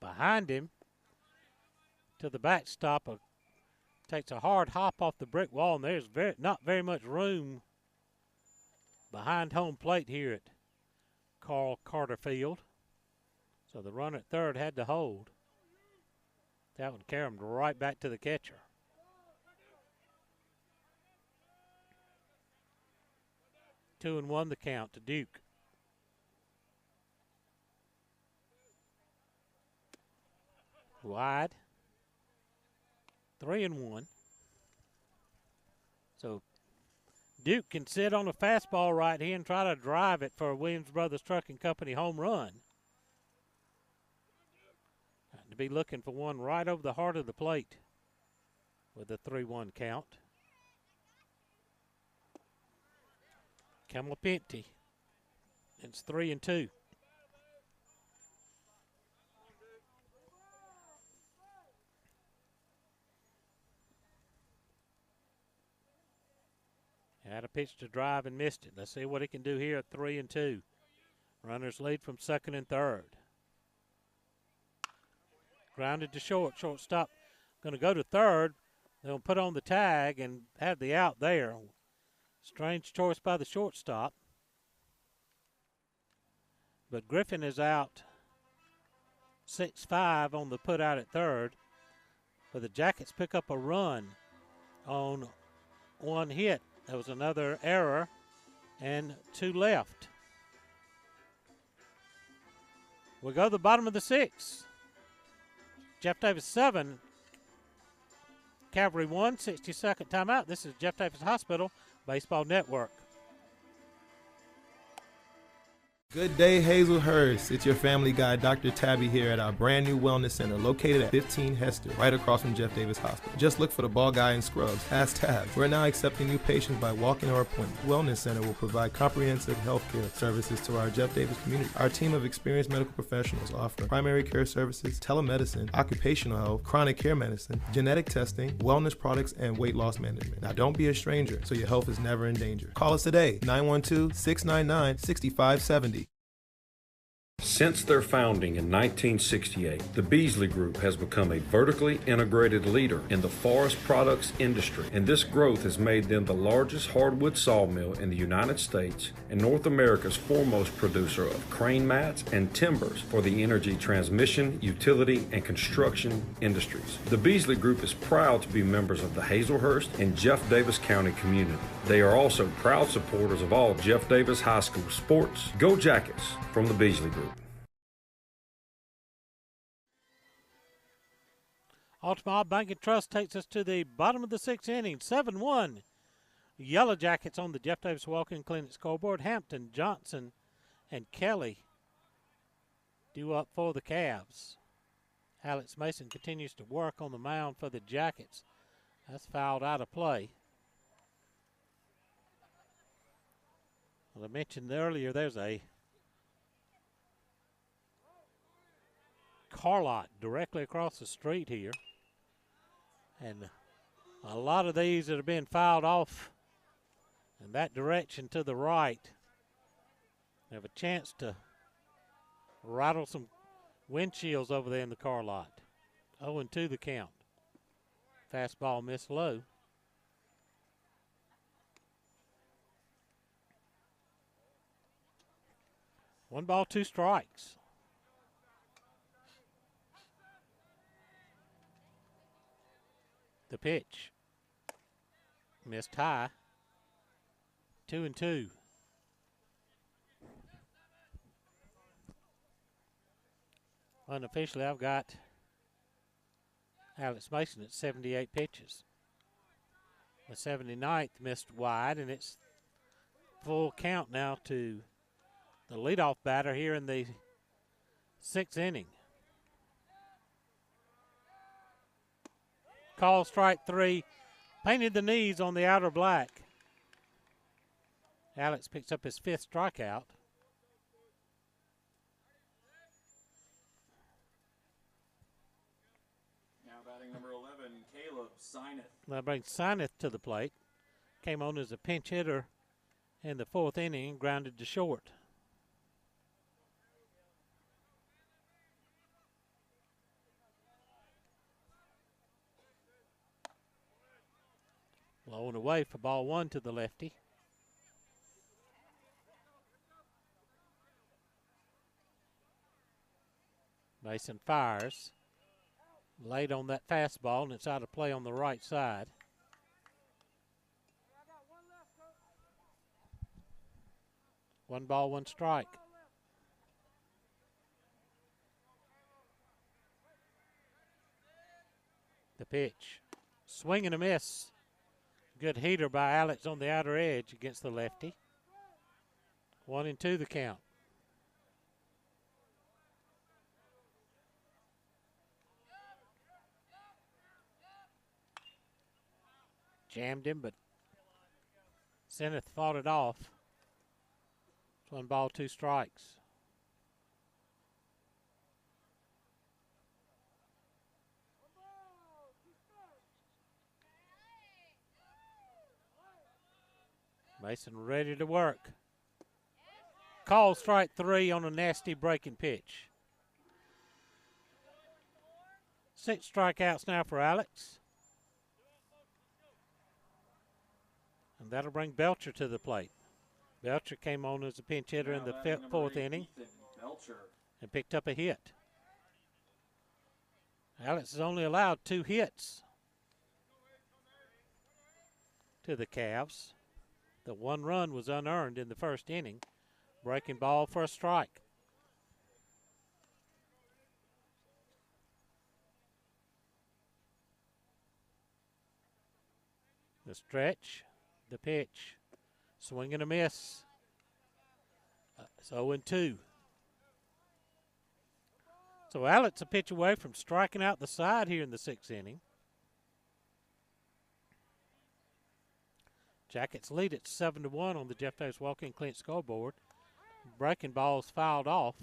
Behind him to the backstop, takes a hard hop off the brick wall, and there's not very much room behind home plate here at Carl Carter Field. So the runner at third had to hold. That one carried him right back to the catcher. Two and one the count to Duke. Wide. 3-1. So Duke can sit on a fastball right here and try to drive it for a Williams Brothers Trucking Company home run. to be looking for one right over the heart of the plate with a 3-1 count. Come up empty. It's 3-2. Had a pitch to drive and missed it. Let's see what he can do here at 3-2. Runners lead from second and third. Grounded to short. Shortstop going to go to third. They'll put on the tag and have the out there. Strange choice by the shortstop. But Griffin is out 6-5 on the put out at third. But the Jackets pick up a run on one hit. There was another error and 2 left. We go to the bottom of the 6th. Jeff Davis 7, Calvary 1, 60-second timeout. This is Jeff Davis Hospital Baseball Network. Good day, Hazelhurst. It's your family guy, Dr. Tabby, here at our brand new wellness center located at 15 Hester, right across from Jeff Davis Hospital. Just look for the ball guy in scrubs. Ask Tab. We're now accepting new patients by walk-in or appointment. Wellness Center will provide comprehensive health care services to our Jeff Davis community. Our team of experienced medical professionals offer primary care services, telemedicine, occupational health, chronic care medicine, genetic testing, wellness products, and weight loss management. Now, don't be a stranger so your health is never in danger. Call us today, 912-699-6570. Since their founding in 1968, the Beasley Group has become a vertically integrated leader in the forest products industry, and this growth has made them the largest hardwood sawmill in the United States and North America's foremost producer of crane mats and timbers for the energy transmission, utility, and construction industries. The Beasley Group is proud to be members of the Hazelhurst and Jeff Davis County community. They are also proud supporters of all Jeff Davis High School sports. Go Jackets from the Beasley Group. Altamont Bank and Trust takes us to the bottom of the 6th inning, 7-1. Yellow Jackets on the Jeff Davis Walk-In Clinic scoreboard. Hampton, Johnson, and Kelly due up for the Cavs. Alex Mason continues to work on the mound for the Jackets. That's fouled out of play. Well, I mentioned earlier there's a car lot directly across the street here. And a lot of these that are being fouled off in that direction to the right have a chance to rattle some windshields over there in the car lot. 0-2 the count. Fastball missed low. One ball, 2 strikes. The pitch. Missed high. 2-2. Unofficially, I've got Alex Mason at 78 pitches. The 79th missed wide, and it's full count now to the leadoff batter here in the 6th inning. Call strike 3. Painted the knees on the outer black. Alex picks up his 5th strikeout. Now batting number 11, Caleb Sineth. That brings Sineth to the plate. Came on as a pinch hitter in the 4th inning and grounded to short. Low and away for ball 1 to the lefty. Mason fires. Late on that fastball, and it's out of play on the right side. One ball, 1 strike. The pitch. Swing and a miss. Good heater by Alex on the outer edge against the lefty. 1-2 the count. Jammed him, but Seneth fought it off. It's 1 ball, 2 strikes. Mason ready to work. Call strike 3 on a nasty breaking pitch. 6 strikeouts now for Alex. And that'll bring Belcher to the plate. Belcher came on as a pinch hitter in the 4th inning and picked up a hit. Alex has only allowed 2 hits to the Cavs. The 1 run was unearned in the 1st inning. Breaking ball for a strike. The stretch, the pitch, swing and a miss. It's 0-2. So Alex a pitch away from striking out the side here in the 6th inning. Jackets lead at 7-1 on the Jeff Davis Walk-In Clinic scoreboard. Breaking ball's fouled off.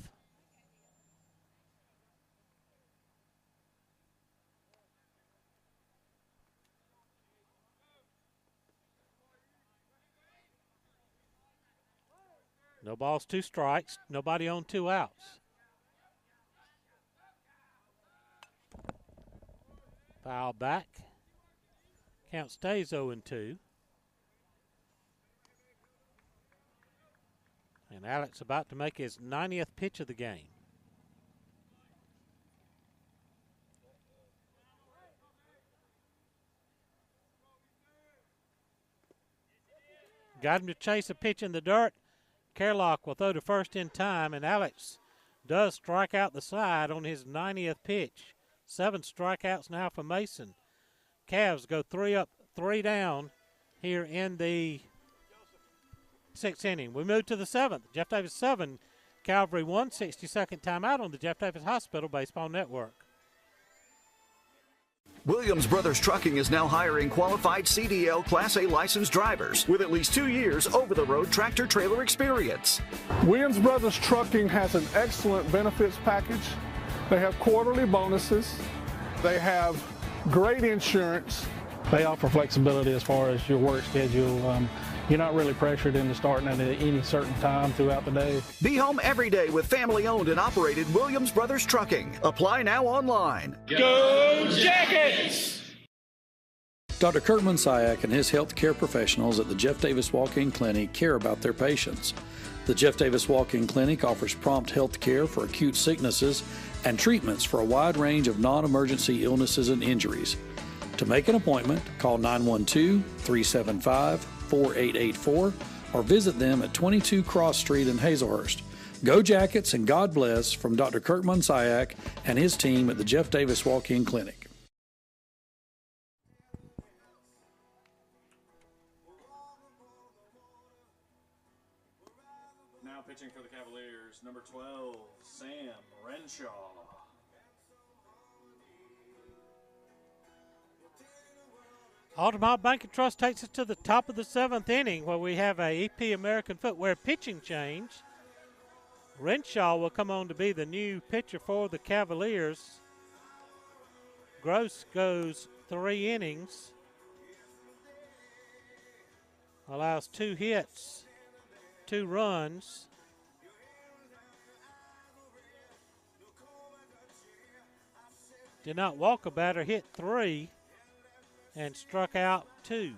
No balls, 2 strikes. Nobody on 2 outs. Foul back. Count stays 0-2. And Alex about to make his 90th pitch of the game. Got him to chase a pitch in the dirt. Kerlock will throw to first in time, and Alex does strike out the side on his 90th pitch. 7 strikeouts now for Mason. Cavs go 3 up, 3 down here in the 6th inning. We move to the 7th. Jeff Davis 7, Calvary 1, 60-second timeout on the Jeff Davis Hospital Baseball Network. Williams Brothers Trucking is now hiring qualified CDL Class A licensed drivers with at least 2 years over-the-road tractor-trailer experience. Williams Brothers Trucking has an excellent benefits package. They have quarterly bonuses. They have great insurance. They offer flexibility as far as your work schedule. You're not really pressured into starting at any certain time throughout the day. Be home every day with family-owned and operated Williams Brothers Trucking. Apply now online. Go Jackets! Dr. Kurt Munsayak and his healthcare professionals at the Jeff Davis Walk-In Clinic care about their patients. The Jeff Davis Walk-In Clinic offers prompt health care for acute sicknesses and treatments for a wide range of non-emergency illnesses and injuries. To make an appointment, call 912-375-4884 or visit them at 22 Cross Street in Hazelhurst. Go Jackets and God bless from Dr. Kurt Munsayak and his team at the Jeff Davis Walk-In Clinic. Now pitching for the Cavaliers, number 12, Sam Renshaw. Altamont Bank and Trust takes us to the top of the 7th inning where we have a EP American Footwear pitching change. Renshaw will come on to be the new pitcher for the Cavaliers. Gross goes 3 innings. Allows 2 hits, 2 runs. Did not walk a batter, hit 3. And struck out 2.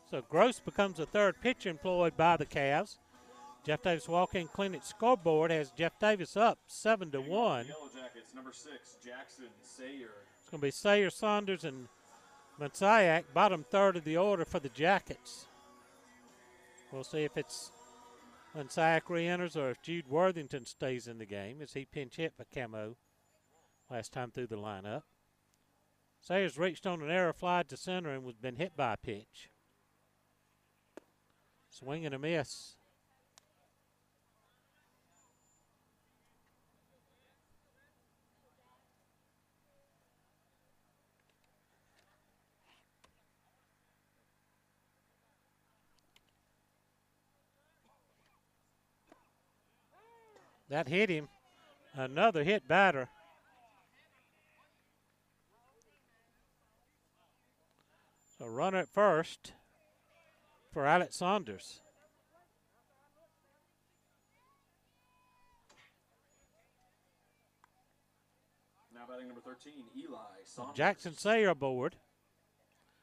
So Gross becomes the 3rd pitcher employed by the Cavs. Jeff Davis Walk-In Clinic scoreboard has Jeff Davis up 7-1. Yellow Jackets, number 6, Jackson Sayer. It's going to be Sayer, Saunders, and Munsayak, bottom 3rd of the order for the Jackets. We'll see if it's Munsayak re-enters or if Jude Worthington stays in the game as he pinch hit for Camo last time through the lineup. Sayers reached on an error fly to center and was been hit by a pitch. Swing and a miss. That hit him. Another hit batter. So runner at first for Alex Saunders. Now batting number 13, Eli Saunders. Jackson Sayer aboard.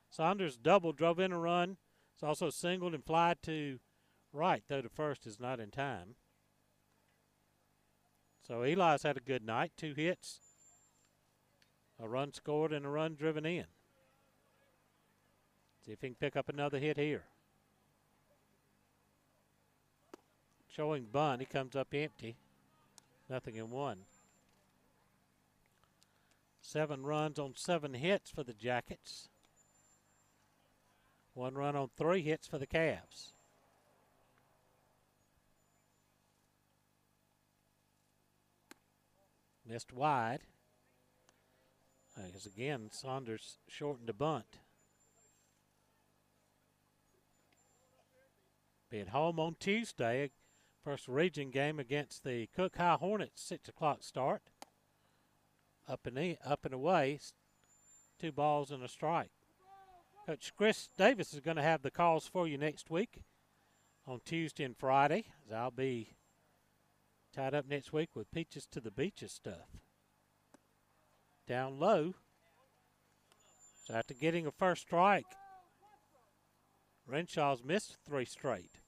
Saunders double, drove in a run. It's also singled and fly to right, though the first is not in time. So Eli's had a good night. 2 hits, a run scored, and a run driven in. See if he can pick up another hit here. Showing bunt. He comes up empty. 0-1. 7 runs on 7 hits for the Jackets. 1 run on 3 hits for the Cavs. Missed wide. As again, Saunders shortened the bunt. Be at home on Tuesday. First region game against the Cook High Hornets, 6 o'clock start. Up and away, 2 balls and a strike. Coach Chris Davis is going to have the calls for you next week on Tuesday and Friday, as I'll be tied up next week with Peaches to the Beaches stuff. Down low. So after getting a first strike, Renshaw's missed 3 straight.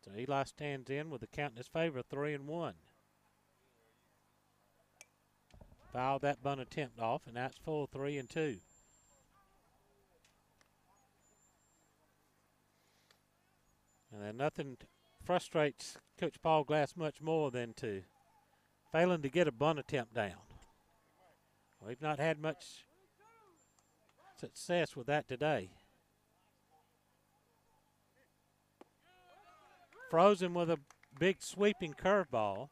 So Eli stands in with the count in his favor, 3-1. Fouled that bunt attempt off, and that's full 3-2. And then nothing frustrates Coach Paul Glass much more than failing to get a bunt attempt down. We've not had much success with that today. Frozen with a big sweeping curveball.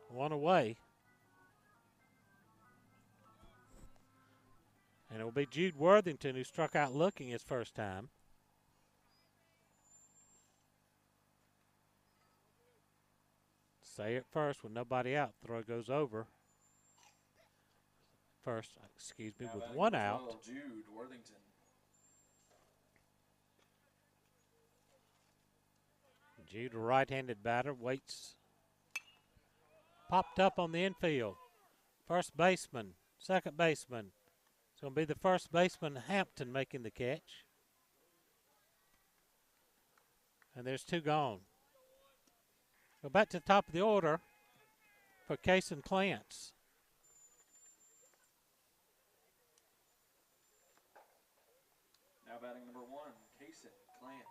1 away. And it will be Jude Worthington who struck out looking his first time. Say it first with nobody out. Throw goes over. First, excuse me, with 1 out. Jude Worthington. Jude, a right-handed batter, waits. Popped up on the infield. First baseman, second baseman. It's going to be the first baseman, Hampton, making the catch. And there's 2 gone. Go back to the top of the order for Cason Clance. Now batting number 1, Cason Clance.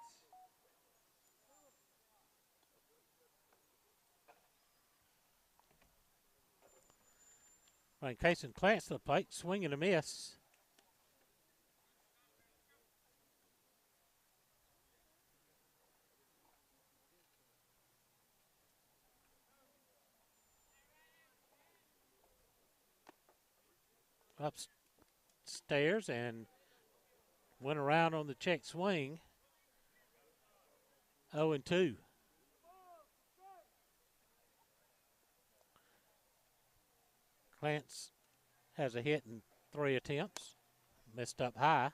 Right, Cason Clance to the plate, swing and a miss. Upstairs and went around on the check swing. 0-2. Clance has a hit in 3 attempts. Missed up high.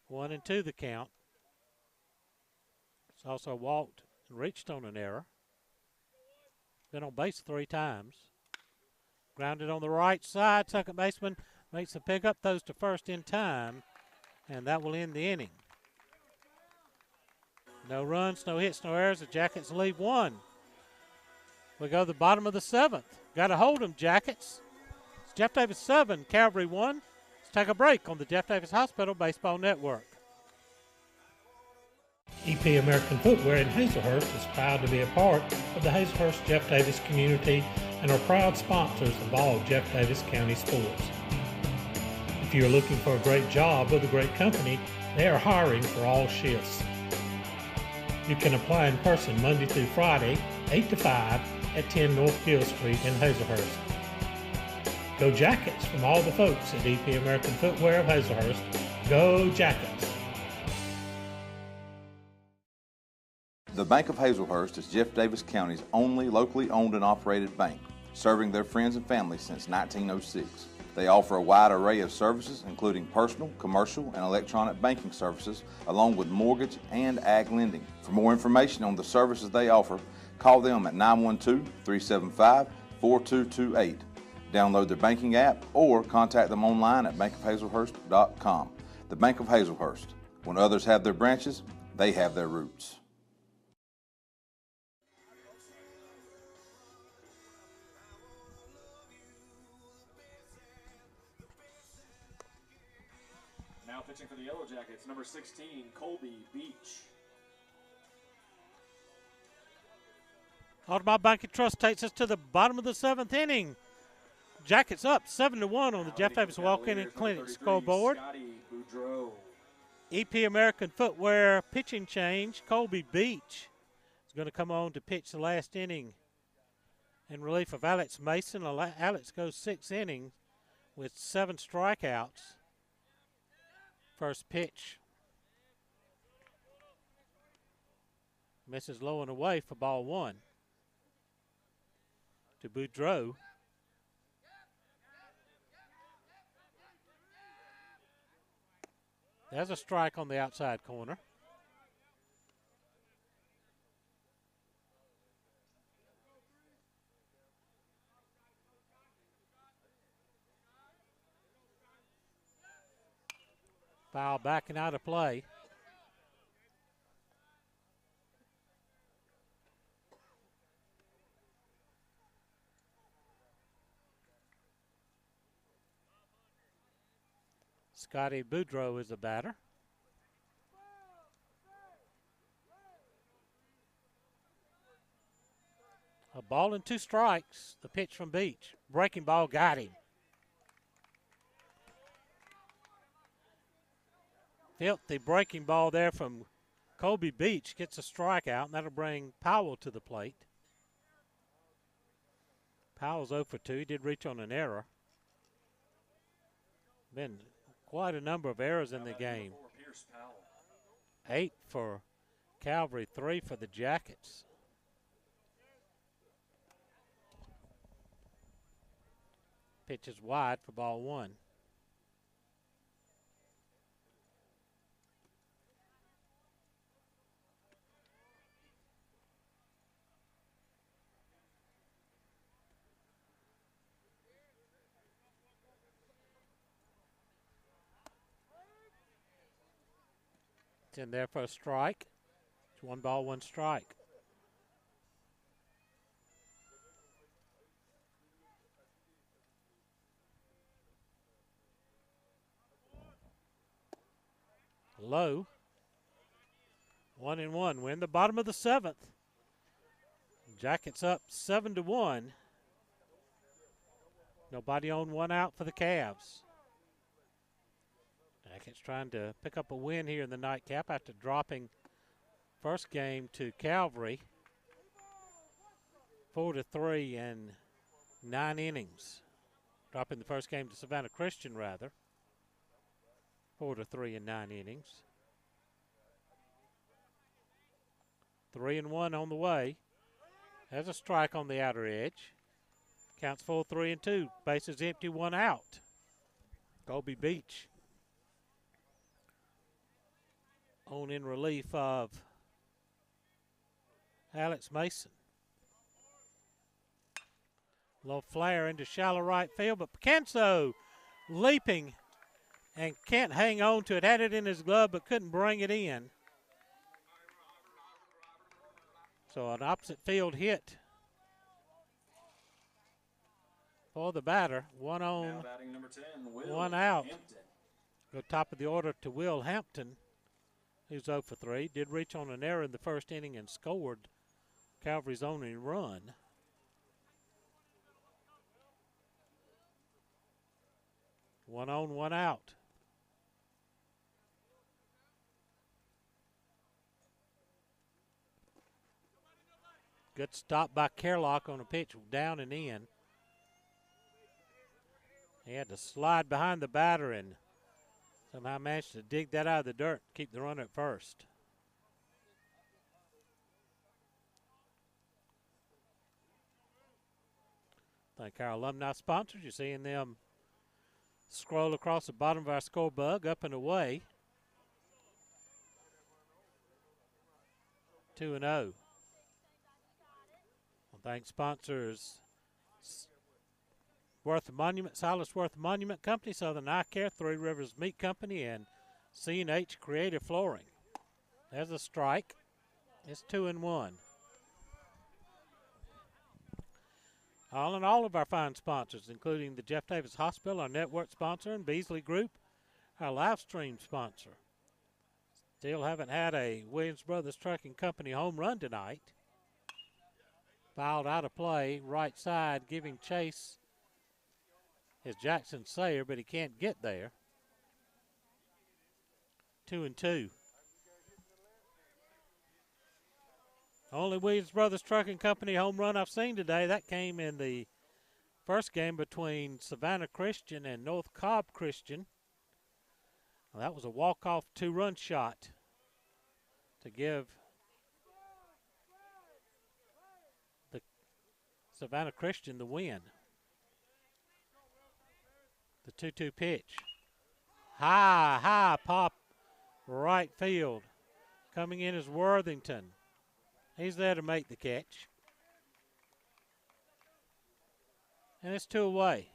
One and 2 the count. It's also walked and reached on an error. Been on base 3 times. Grounded on the right side. Second baseman makes the pickup, throws to first in time, and that will end the inning. No runs, no hits, no errors. The Jackets leave 1. We go to the bottom of the 7th. Got to hold them, Jackets. It's Jeff Davis 7, Calvary 1. Let's take a break on the Jeff Davis Hospital Baseball Network. EP American Footwear in Hazelhurst is proud to be a part of the Hazelhurst Jeff Davis community and are proud sponsors of all Jeff Davis County sports. If you are looking for a great job with a great company, they are hiring for all shifts. You can apply in person Monday through Friday, 8 to 5 at 10 North Gill Street in Hazelhurst. Go Jackets from all the folks at EP American Footwear of Hazelhurst. Go Jackets. The Bank of Hazelhurst is Jeff Davis County's only locally owned and operated bank, serving their friends and family since 1906. They offer a wide array of services, including personal, commercial, and electronic banking services, along with mortgage and ag lending. For more information on the services they offer, call them at 912-375-4228. Download their banking app or contact them online at bankofhazelhurst.com. The Bank of Hazelhurst. When others have their branches, they have their roots. Now pitching for the Yellow Jackets, number 16, Colby Beach. Audubon Bank and Trust takes us to the bottom of the 7th inning. Jackets up 7-1 on the Jeff Davis Walk-In and Clinic scoreboard. EP American Footwear pitching change. Colby Beach is going to come on to pitch the last inning in relief of Alex Mason. Alex goes 6 innings with 7 strikeouts. First pitch misses low and away for ball 1 to Boudreaux. There's a strike on the outside corner. Foul backing out of play. Scotty Boudreaux is the batter. A ball and 2 strikes. The pitch from Beach. Breaking ball got him. Filthy breaking ball there from Colby Beach. Gets a strikeout, and that'll bring Powell to the plate. Powell's 0 for 2. He did reach on an error. Been quite a number of errors in the game. 8 for Calvary, 3 for the Jackets. Pitch is wide for ball 1. It's in there for a strike. It's 1 ball, 1 strike. Low. 1-1. We're in the bottom of the 7th. Jackets up 7-1. Nobody on, 1 out for the Cavs. Jackets trying to pick up a win here in the nightcap after dropping first game to Calvary 4-3 in 9 innings. Dropping the first game to Savannah Christian, rather. 4-3 in 9 innings. 3-1 on the way. Has a strike on the outer edge. Counts full 3-2. Bases empty, 1 out. Colby Beach on in relief of Alex Mason. Little flare into shallow right field, but Picanso leaping and can't hang on to it. Had it in his glove, but couldn't bring it in. So an opposite field hit for the batter. 1 on, 1 out. Go top of the order to Will Hampton, who's 0 for 3. Did reach on an error in the first inning and scored Calvary's only run. One on, 1 out. Good stop by Kerlock on a pitch down and in. He had to slide behind the batter and somehow managed to dig that out of the dirt, keep the runner at first. Thank our alumni sponsors. You're seeing them scroll across the bottom of our score bug, up and away. 2-0. Thanks sponsors Worth Monument, Silas Worth Monument Company, Southern Eye Care, Three Rivers Meat Company, and C&H Creative Flooring. There's a strike. It's 2-1. All in all of our fine sponsors, including the Jeff Davis Hospital, our network sponsor, and Beasley Group, our live stream sponsor. Still haven't had a Williams Brothers Trucking Company home run tonight. Fouled out of play, right side, giving chase is Jackson Sayer, but he can't get there. 2-2. Only Williams Brothers Trucking Company home run I've seen today. That came in the first game between Savannah Christian and North Cobb Christian. Well, that was a walk-off two-run shot to give the Savannah Christian the win. The 2-2 pitch. High pop right field. Coming in is Worthington. He's there to make the catch. And it's 2 away.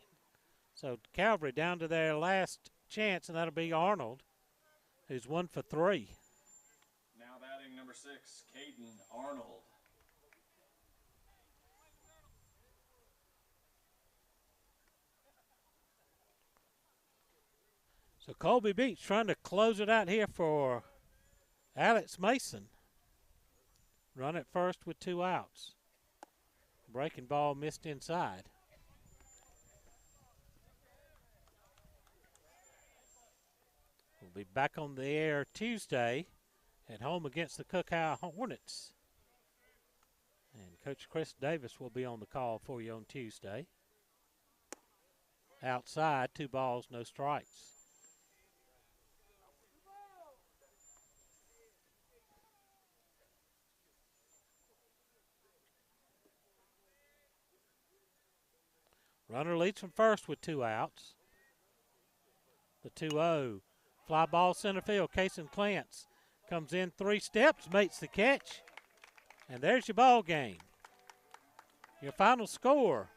So Calvary down to their last chance, and that'll be Arnold, who's 1 for 3. Now batting number 6, Caden Arnold. So Colby Beach trying to close it out here for Alex Mason. Run at first with 2 outs. Breaking ball missed inside. We'll be back on the air Tuesday at home against the Cookhouse Hornets. And Coach Chris Davis will be on the call for you on Tuesday. Outside, 2 balls, no strikes. Runner leads from first with 2 outs. The 2-0. Fly ball center field. Kason Clance comes in 3 steps, makes the catch. And there's your ball game. Your final score.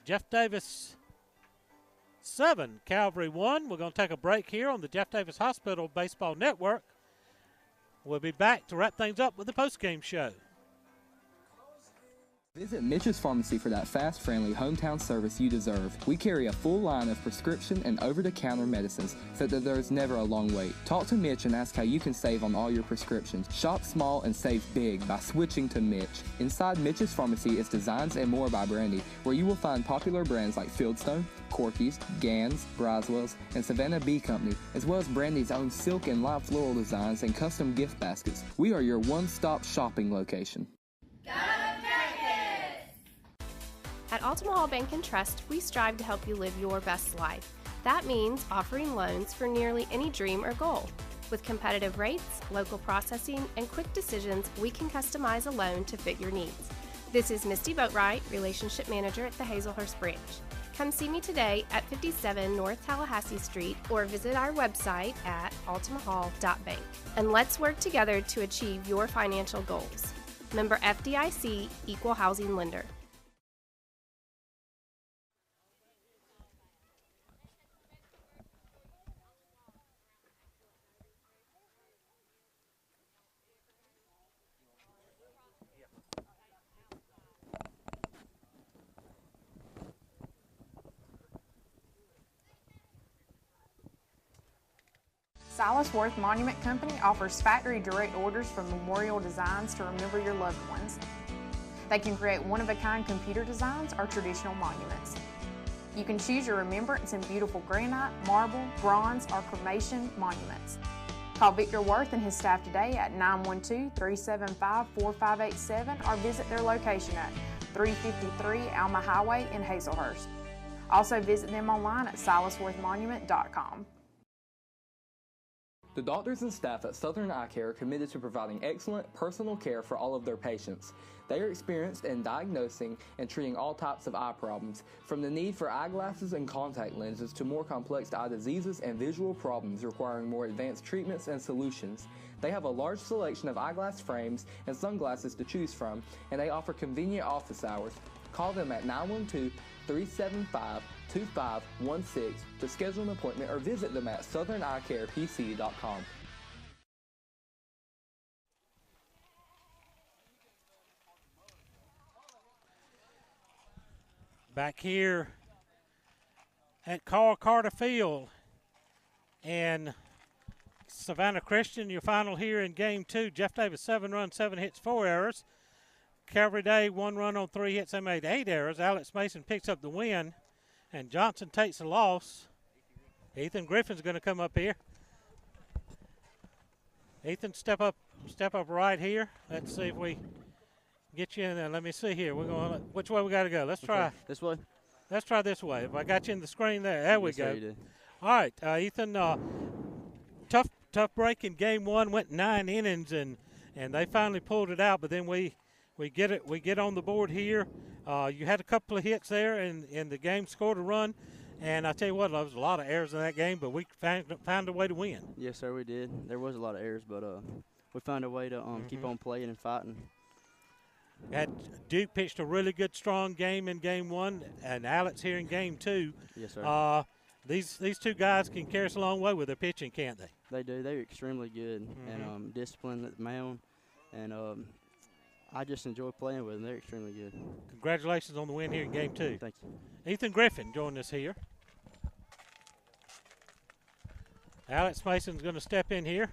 Jeff Davis 7, Calvary 1. We're going to take a break here on the Jeff Davis Hospital Baseball Network. We'll be back to wrap things up with the postgame show. Visit Mitch's Pharmacy for that fast, friendly, hometown service you deserve. We carry a full line of prescription and over-the-counter medicines so that there's never a long wait. Talk to Mitch and ask how you can save on all your prescriptions. Shop small and save big by switching to Mitch. Inside Mitch's Pharmacy is Designs and More by Brandy, where you will find popular brands like Fieldstone, Corky's, Gans, Braswell's, and Savannah Bee Company, as well as Brandy's own silk and live floral designs and custom gift baskets. We are your one-stop shopping location. At Altamahal Bank and Trust, we strive to help you live your best life. That means offering loans for nearly any dream or goal. With competitive rates, local processing, and quick decisions, we can customize a loan to fit your needs. This is Misty Boatwright, Relationship Manager at the Hazelhurst branch. Come see me today at 57 North Tallahassee Street or visit our website at altamahal.bank. And let's work together to achieve your financial goals. Member FDIC, Equal Housing Lender. Silas Worth Monument Company offers factory direct orders from memorial designs to remember your loved ones. They can create one-of-a-kind computer designs or traditional monuments. You can choose your remembrance in beautiful granite, marble, bronze, or cremation monuments. Call Victor Worth and his staff today at 912-375-4587 or visit their location at 353 Alma Highway in Hazelhurst. Also visit them online at silasworthmonument.com. The doctors and staff at Southern Eye Care are committed to providing excellent personal care for all of their patients. They are experienced in diagnosing and treating all types of eye problems, from the need for eyeglasses and contact lenses to more complex eye diseases and visual problems requiring more advanced treatments and solutions. They have a large selection of eyeglass frames and sunglasses to choose from, and they offer convenient office hours. Call them at 912-375-2516 to schedule an appointment or visit them at southerneyecarepc.com. Back here at Carter Field, and Savannah Christian, your final here in game 2. Jeff Davis, 7 runs, 7 hits, 4 errors. Calvary Day, 1 run on 3 hits. They made 8 errors. Alex Mason picks up the win, and Johnson takes the loss. Ethan Griffin's going to come up here. Ethan, step up right here. Let's see if we get you in there. Let me see here. We're going. Which way we got to go? Let's try this way. Let's try this way. If I got you in the screen there, there we go. You did. All right, Ethan. Tough break in game 1. Went 9 innings, and they finally pulled it out. But then we get on the board here. You had a couple of hits there, and the game scored a run. And I tell you what, there was a lot of errors in that game, but we found a way to win. Yes, sir, we did. There was a lot of errors, but we found a way to keep on playing and fighting. Duke pitched a really good, strong game in game 1, and Alex here in game 2. Yes, sir. These two guys can carry us a long way with their pitching, can't they? They do. They're extremely good and disciplined at the mound, and I just enjoy playing with them. They're extremely good. Congratulations on the win here in game 2. Thank you. Ethan Griffin joined us here. Alex Mason's going to step in here.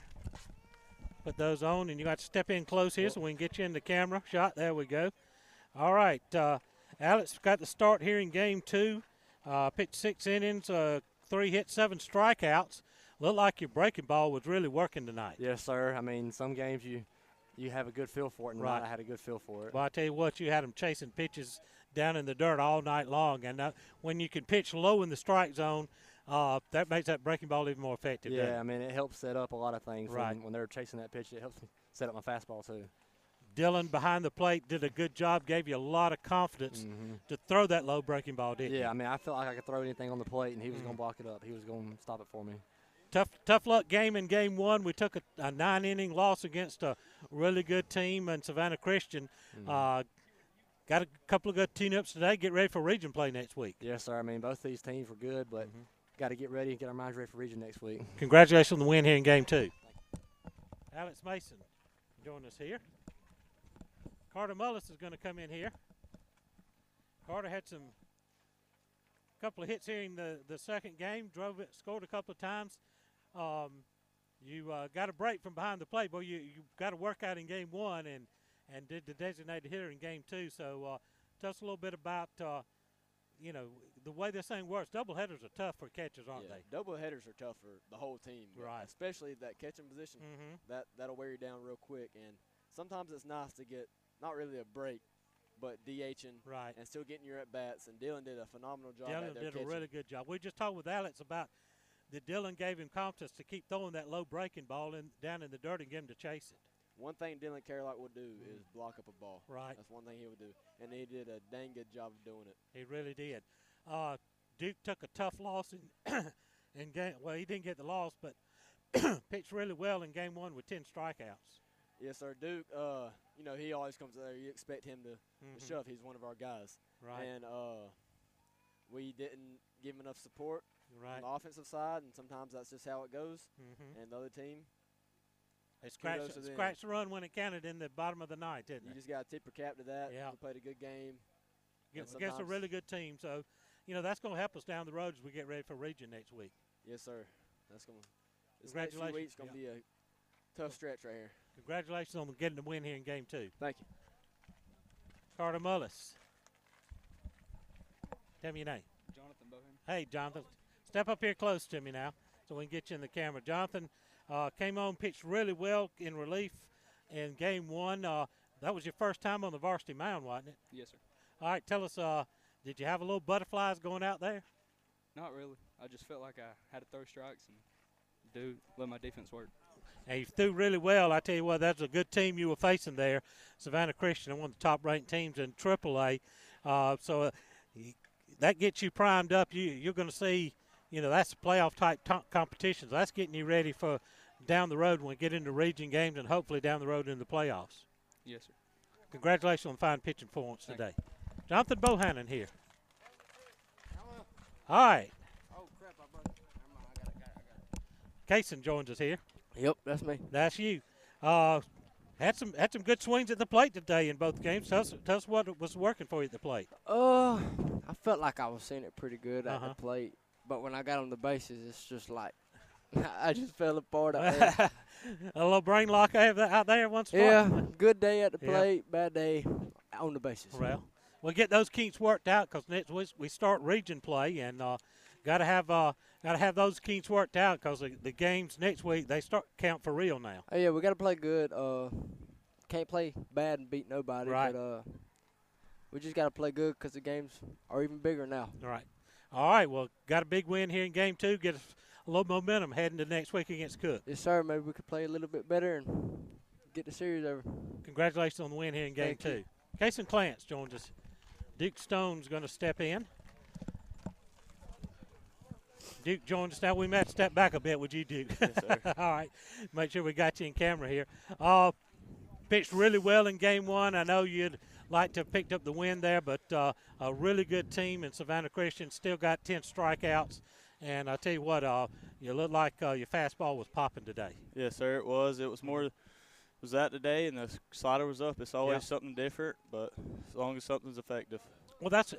Put those on, and you got to step in close here so we can get you in the camera shot. There we go. All right. Alex got the start here in game 2. Pitched 6 innings, 3 hits, 7 strikeouts. Looked like your breaking ball was really working tonight. Yes, sir. I mean, some games you have a good feel for it, and right. I had a good feel for it. Well, I tell you what, you had them chasing pitches down in the dirt all night long, and when you can pitch low in the strike zone, that makes that breaking ball even more effective. Yeah, I mean, it helps set up a lot of things. Right. When they're chasing that pitch, it helps set up my fastball too. Dylan behind the plate did a good job, gave you a lot of confidence to throw that low breaking ball, didn't you? Yeah, I mean, I felt like I could throw anything on the plate, and he was going to block it up. He was going to stop it for me. Tough luck game in game 1. We took a 9-inning loss against a really good team in Savannah Christian. Got a couple of good tune-ups today. Get ready for region play next week. Yes, sir. I mean, both these teams were good, but got to get ready and get our minds ready for region next week. Congratulations on the win here in game 2. Alex Mason joining us here. Carter Mullis is going to come in here. Carter had couple of hits here in the second game, drove it, scored a couple of times. You got a break from behind the plate. Well, you got to work out in game 1 and did the designated hitter in game 2. So tell us a little bit about, the way this thing works. Doubleheaders are tough for catchers, aren't they? Doubleheaders are tough for the whole team. Right. Especially that catching position. That'll wear you down real quick. And sometimes it's nice to get not really a break, but DHing and still getting your at-bats. And Dylan did a phenomenal job. Dylan did a really good job. We just talked with Alex about that Dylan gave him confidence to keep throwing that low breaking ball down in the dirt and get him to chase it. One thing Dylan Carolite would do is block up a ball. Right. That's one thing he would do. And he did a dang good job of doing it. He really did. Duke took a tough loss in game. Well, he didn't get the loss, but pitched really well in game 1 with 10 strikeouts. Yes, sir. Duke, he always comes there. You expect him to shove. He's one of our guys. Right. And we didn't give him enough support on the offensive side, and sometimes that's just how it goes. And the other team, they scratched the run when it counted in the bottom of the ninth, didn't you just got to tip your cap to that. Yeah. We played a good game. Against a really good team. So, that's going to help us down the road as we get ready for region next week. Yes, sir. That's going to – this Congratulations. next few weeks going to be a tough stretch right here. Congratulations on getting the win here in game 2. Thank you. Carter Mullis. Tell me your name. Jonathan Bohan. Hey, Jonathan. Step up here close to me now so we can get you in the camera. Jonathan came on, pitched really well in relief in game 1. That was your first time on the varsity mound, wasn't it? Yes, sir. All right, tell us Did you have a little butterflies going out there? Not really. I just felt like I had to throw strikes and let my defense work. And you threw really well. I tell you what, that's a good team you were facing there. Savannah Christian, one of the top-ranked teams in AAA. That gets you primed up. You're going to see, that's playoff-type competitions. That's getting you ready for down the road when we get into region games and hopefully down the road in the playoffs. Yes, sir. Congratulations on fine pitching performance today. Jonathan Bohannon here. All right. Oh, crap, I brought it. I got it. Kaysen joins us here. Yep, that's me. That's you. Had some good swings at the plate today in both games. Tell us what was working for you at the plate. I felt like I was seeing it pretty good at the plate, but when I got on the bases, it's just like I just fell apart out there. A little brain lock out there once in a while. Yeah, good day at the plate, bad day on the bases. Well, we'll get those kinks worked out because next week we start region play, and got to have those kinks worked out because the games next week they start count for real now. Oh yeah, we got to play good. Can't play bad and beat nobody. Right. But we just got to play good because the games are even bigger now. Right. All right. Well, got a big win here in Game 2. Get a little momentum heading to next week against Cook. Yes, sir. Maybe we could play a little bit better and get the series over. Congratulations on the win here in Game 2. Kaysen Clance joins us. Duke Stone's going to step in. Duke joins us now. We might step back a bit with you, Duke. Yes, sir. All right. Make sure we got you in camera here. Pitched really well in Game 1. I know you'd like to have picked up the win there, but a really good team in Savannah Christian. Still got 10 strikeouts. And I tell you what, you look like your fastball was popping today. Yes, sir, it was. It was more was that today, and the slider was up. It's always something different, but as long as something's effective. Well, that's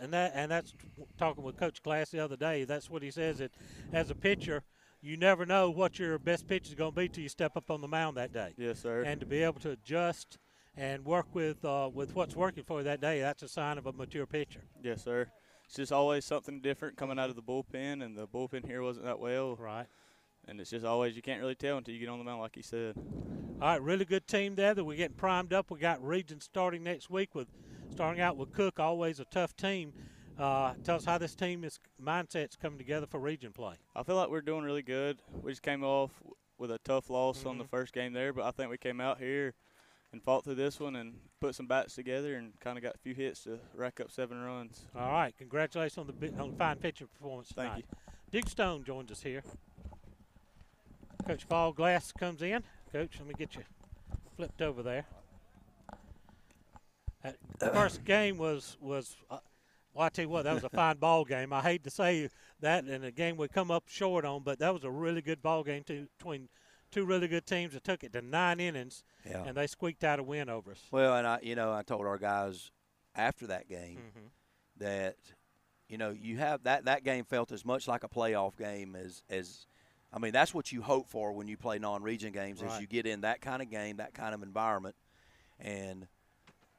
talking with Coach Glass the other day. That's what he says. That as a pitcher, you never know what your best pitch is going to be till you step up on the mound that day. Yes, sir. And to be able to adjust and work with what's working for you that day, that's a sign of a mature pitcher. Yes, sir. It's just always something different coming out of the bullpen, and the bullpen here wasn't that well. Right. And it's just always, you can't really tell until you get on the mound, like he said. All right, really good team there that we're getting primed up. We got region starting next week starting out with Cook, always a tough team. Tell us how this team's mindset's coming together for region play. I feel like we're doing really good. We just came off with a tough loss on the first game there, but I think we came out here and fought through this one and put some bats together and kind of got a few hits to rack up 7 runs. All right, congratulations on the fine pitching performance tonight. Thank you. Duke Stone joins us here. Coach Paul Glass comes in. Coach, let me get you flipped over there. The first game was well, I tell you what, that was a fine ball game. I hate to say that in a game we come up short on, but that was a really good ball game between two really good teams that took it to 9 innings, and they squeaked out a win over us. Well, and I told our guys after that game that, you have that game felt as much like a playoff game as I mean, that's what you hope for when you play non-region games is you get in that kind of game, that kind of environment. And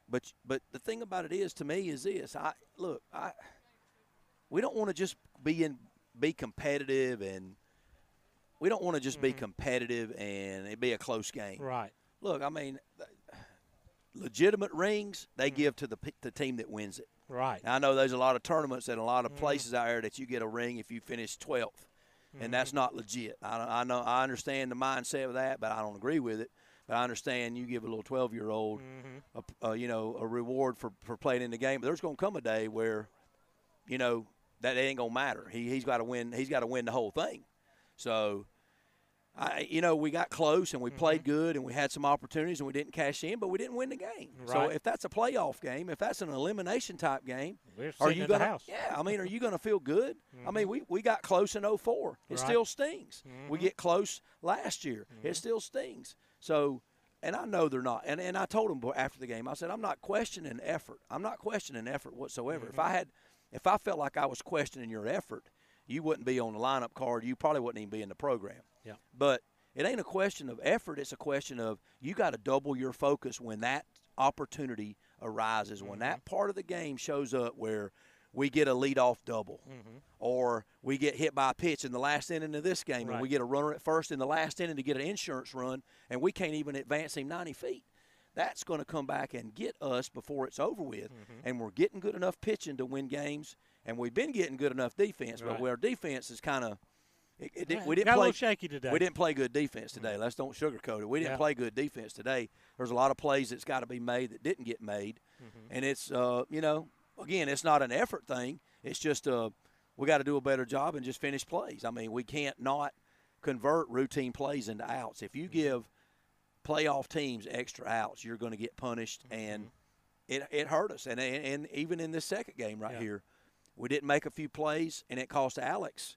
but the thing about it is, to me, is this. We don't want to just be competitive, and we don't want to just be competitive and it be a close game. Right. Look, I mean, legitimate rings, they give to the team that wins it. Right. Now, I know there's a lot of tournaments and a lot of places out there that you get a ring if you finish 12th. And that's not legit. I know. I understand the mindset of that, but I don't agree with it. But I understand you give a little 12-year-old, a reward for playing in the game. But there's going to come a day where, that ain't going to matter. He's got to win. He's got to win the whole thing. So, we got close and we played good and we had some opportunities and we didn't cash in, but we didn't win the game. Right. So if that's a playoff game, if that's an elimination type game, are you going to house? Yeah, I mean, are you going to feel good? I mean, we got close in 04. It still stings. We get close last year. It still stings. So, and I know they're not. And I told them after the game, I said, I'm not questioning effort. I'm not questioning effort whatsoever. If I felt like I was questioning your effort, you wouldn't be on the lineup card. You probably wouldn't even be in the program. Yeah. But it ain't a question of effort. It's a question of you got to double your focus when that opportunity arises, when that part of the game shows up where we get a leadoff double or we get hit by a pitch in the last inning of this game and we get a runner at first in the last inning to get an insurance run and we can't even advance him 90 feet. that's going to come back and get us before it's over with. And we're getting good enough pitching to win games, and we've been getting good enough defense. But our defense is kind of we didn't play a little shaky today. We didn't play good defense today. Let's don't sugarcoat it. We didn't play good defense today. There's a lot of plays that's got to be made that didn't get made, and it's again, it's not an effort thing. It's just we got to do a better job and just finish plays. I mean, we can't not convert routine plays into outs. If you give playoff teams extra outs, you're going to get punished, and it hurt us. And even in this second game right here, we didn't make a few plays, and it cost Alex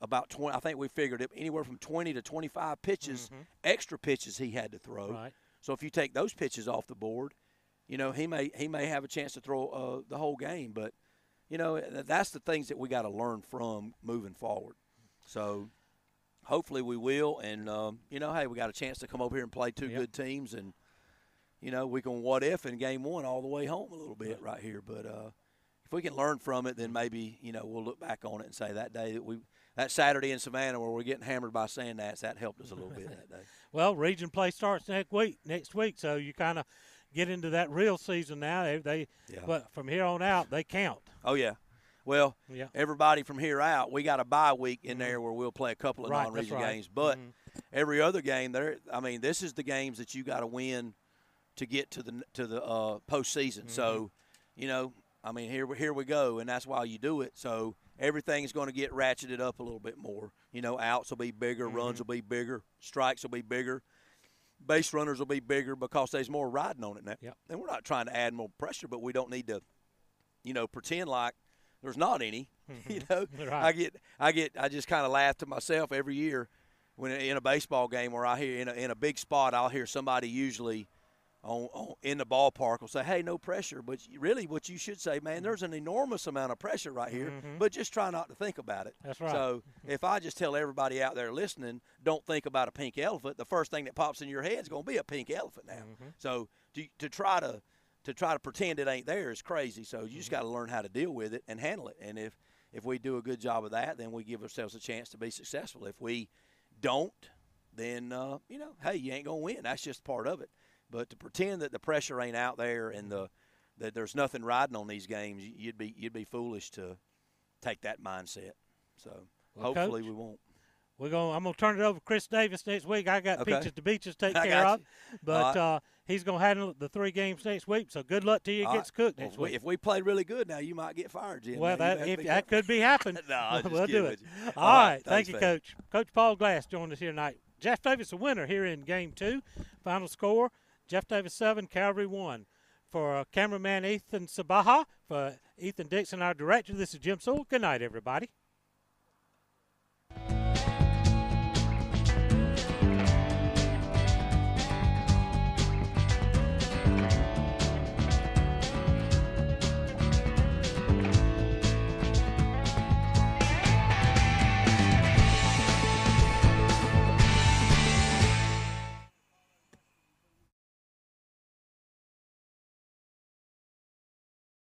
about 20. I think we figured it anywhere from 20 to 25 pitches, extra pitches he had to throw. Right. So if you take those pitches off the board, he may have a chance to throw the whole game. But that's the things that we got to learn from moving forward. So hopefully we will. And hey, we got a chance to come over here and play two good teams, and we can what if in game one all the way home a little bit right here. But if we can learn from it, then maybe we'll look back on it and say that day that Saturday in Savannah where we're getting hammered by Sandats, that helped us a little bit that day. Well, region play starts next week, so you kind of get into that real season now. But from here on out, they count. Oh yeah. Well, everybody from here out, we got a bye week in there where we'll play a couple of non-region games. But every other game, this is the games that you got to win to get to the postseason. So, here we go, and that's why you do it. So everything's going to get ratcheted up a little bit more. Outs will be bigger, runs will be bigger, strikes will be bigger, base runners will be bigger because there's more riding on it now. Yep. And we're not trying to add more pressure, but we don't need to, pretend like there's not any. Right. I just kind of laugh to myself every year when in a baseball game where I hear in a big spot, I'll hear somebody usually in the ballpark will say, hey, no pressure. But really what you should say, man, there's an enormous amount of pressure right here, but just try not to think about it. That's right. So if I just tell everybody out there listening, don't think about a pink elephant, the first thing that pops in your head is going to be a pink elephant now. So to try to pretend it ain't there is crazy. So you just got to learn how to deal with it and handle it. And if we do a good job of that, then we give ourselves a chance to be successful. If we don't, then, hey, you ain't going to win. That's just part of it. But to pretend that the pressure ain't out there and that there's nothing riding on these games, you'd be foolish to take that mindset. So hopefully Coach, we won't. I'm gonna turn it over to Chris Davis next week. I got Peaches to Beaches to take care of, but he's gonna handle the 3 games next week. So good luck to you. It gets cooked next week. If we played really good, now you might get fired, Jim. Well, that could be happening. No, we'll do it. All All right, thanks, thank you, man. Coach. Coach Paul Glass joined us here tonight. Jeff Davis, a winner here in Game 2. Final score: Jeff Davis 7, Calvary 1. For cameraman Ethan Sabaha, for Ethan Dixon, our director, this is Jim Sewell. Good night, everybody.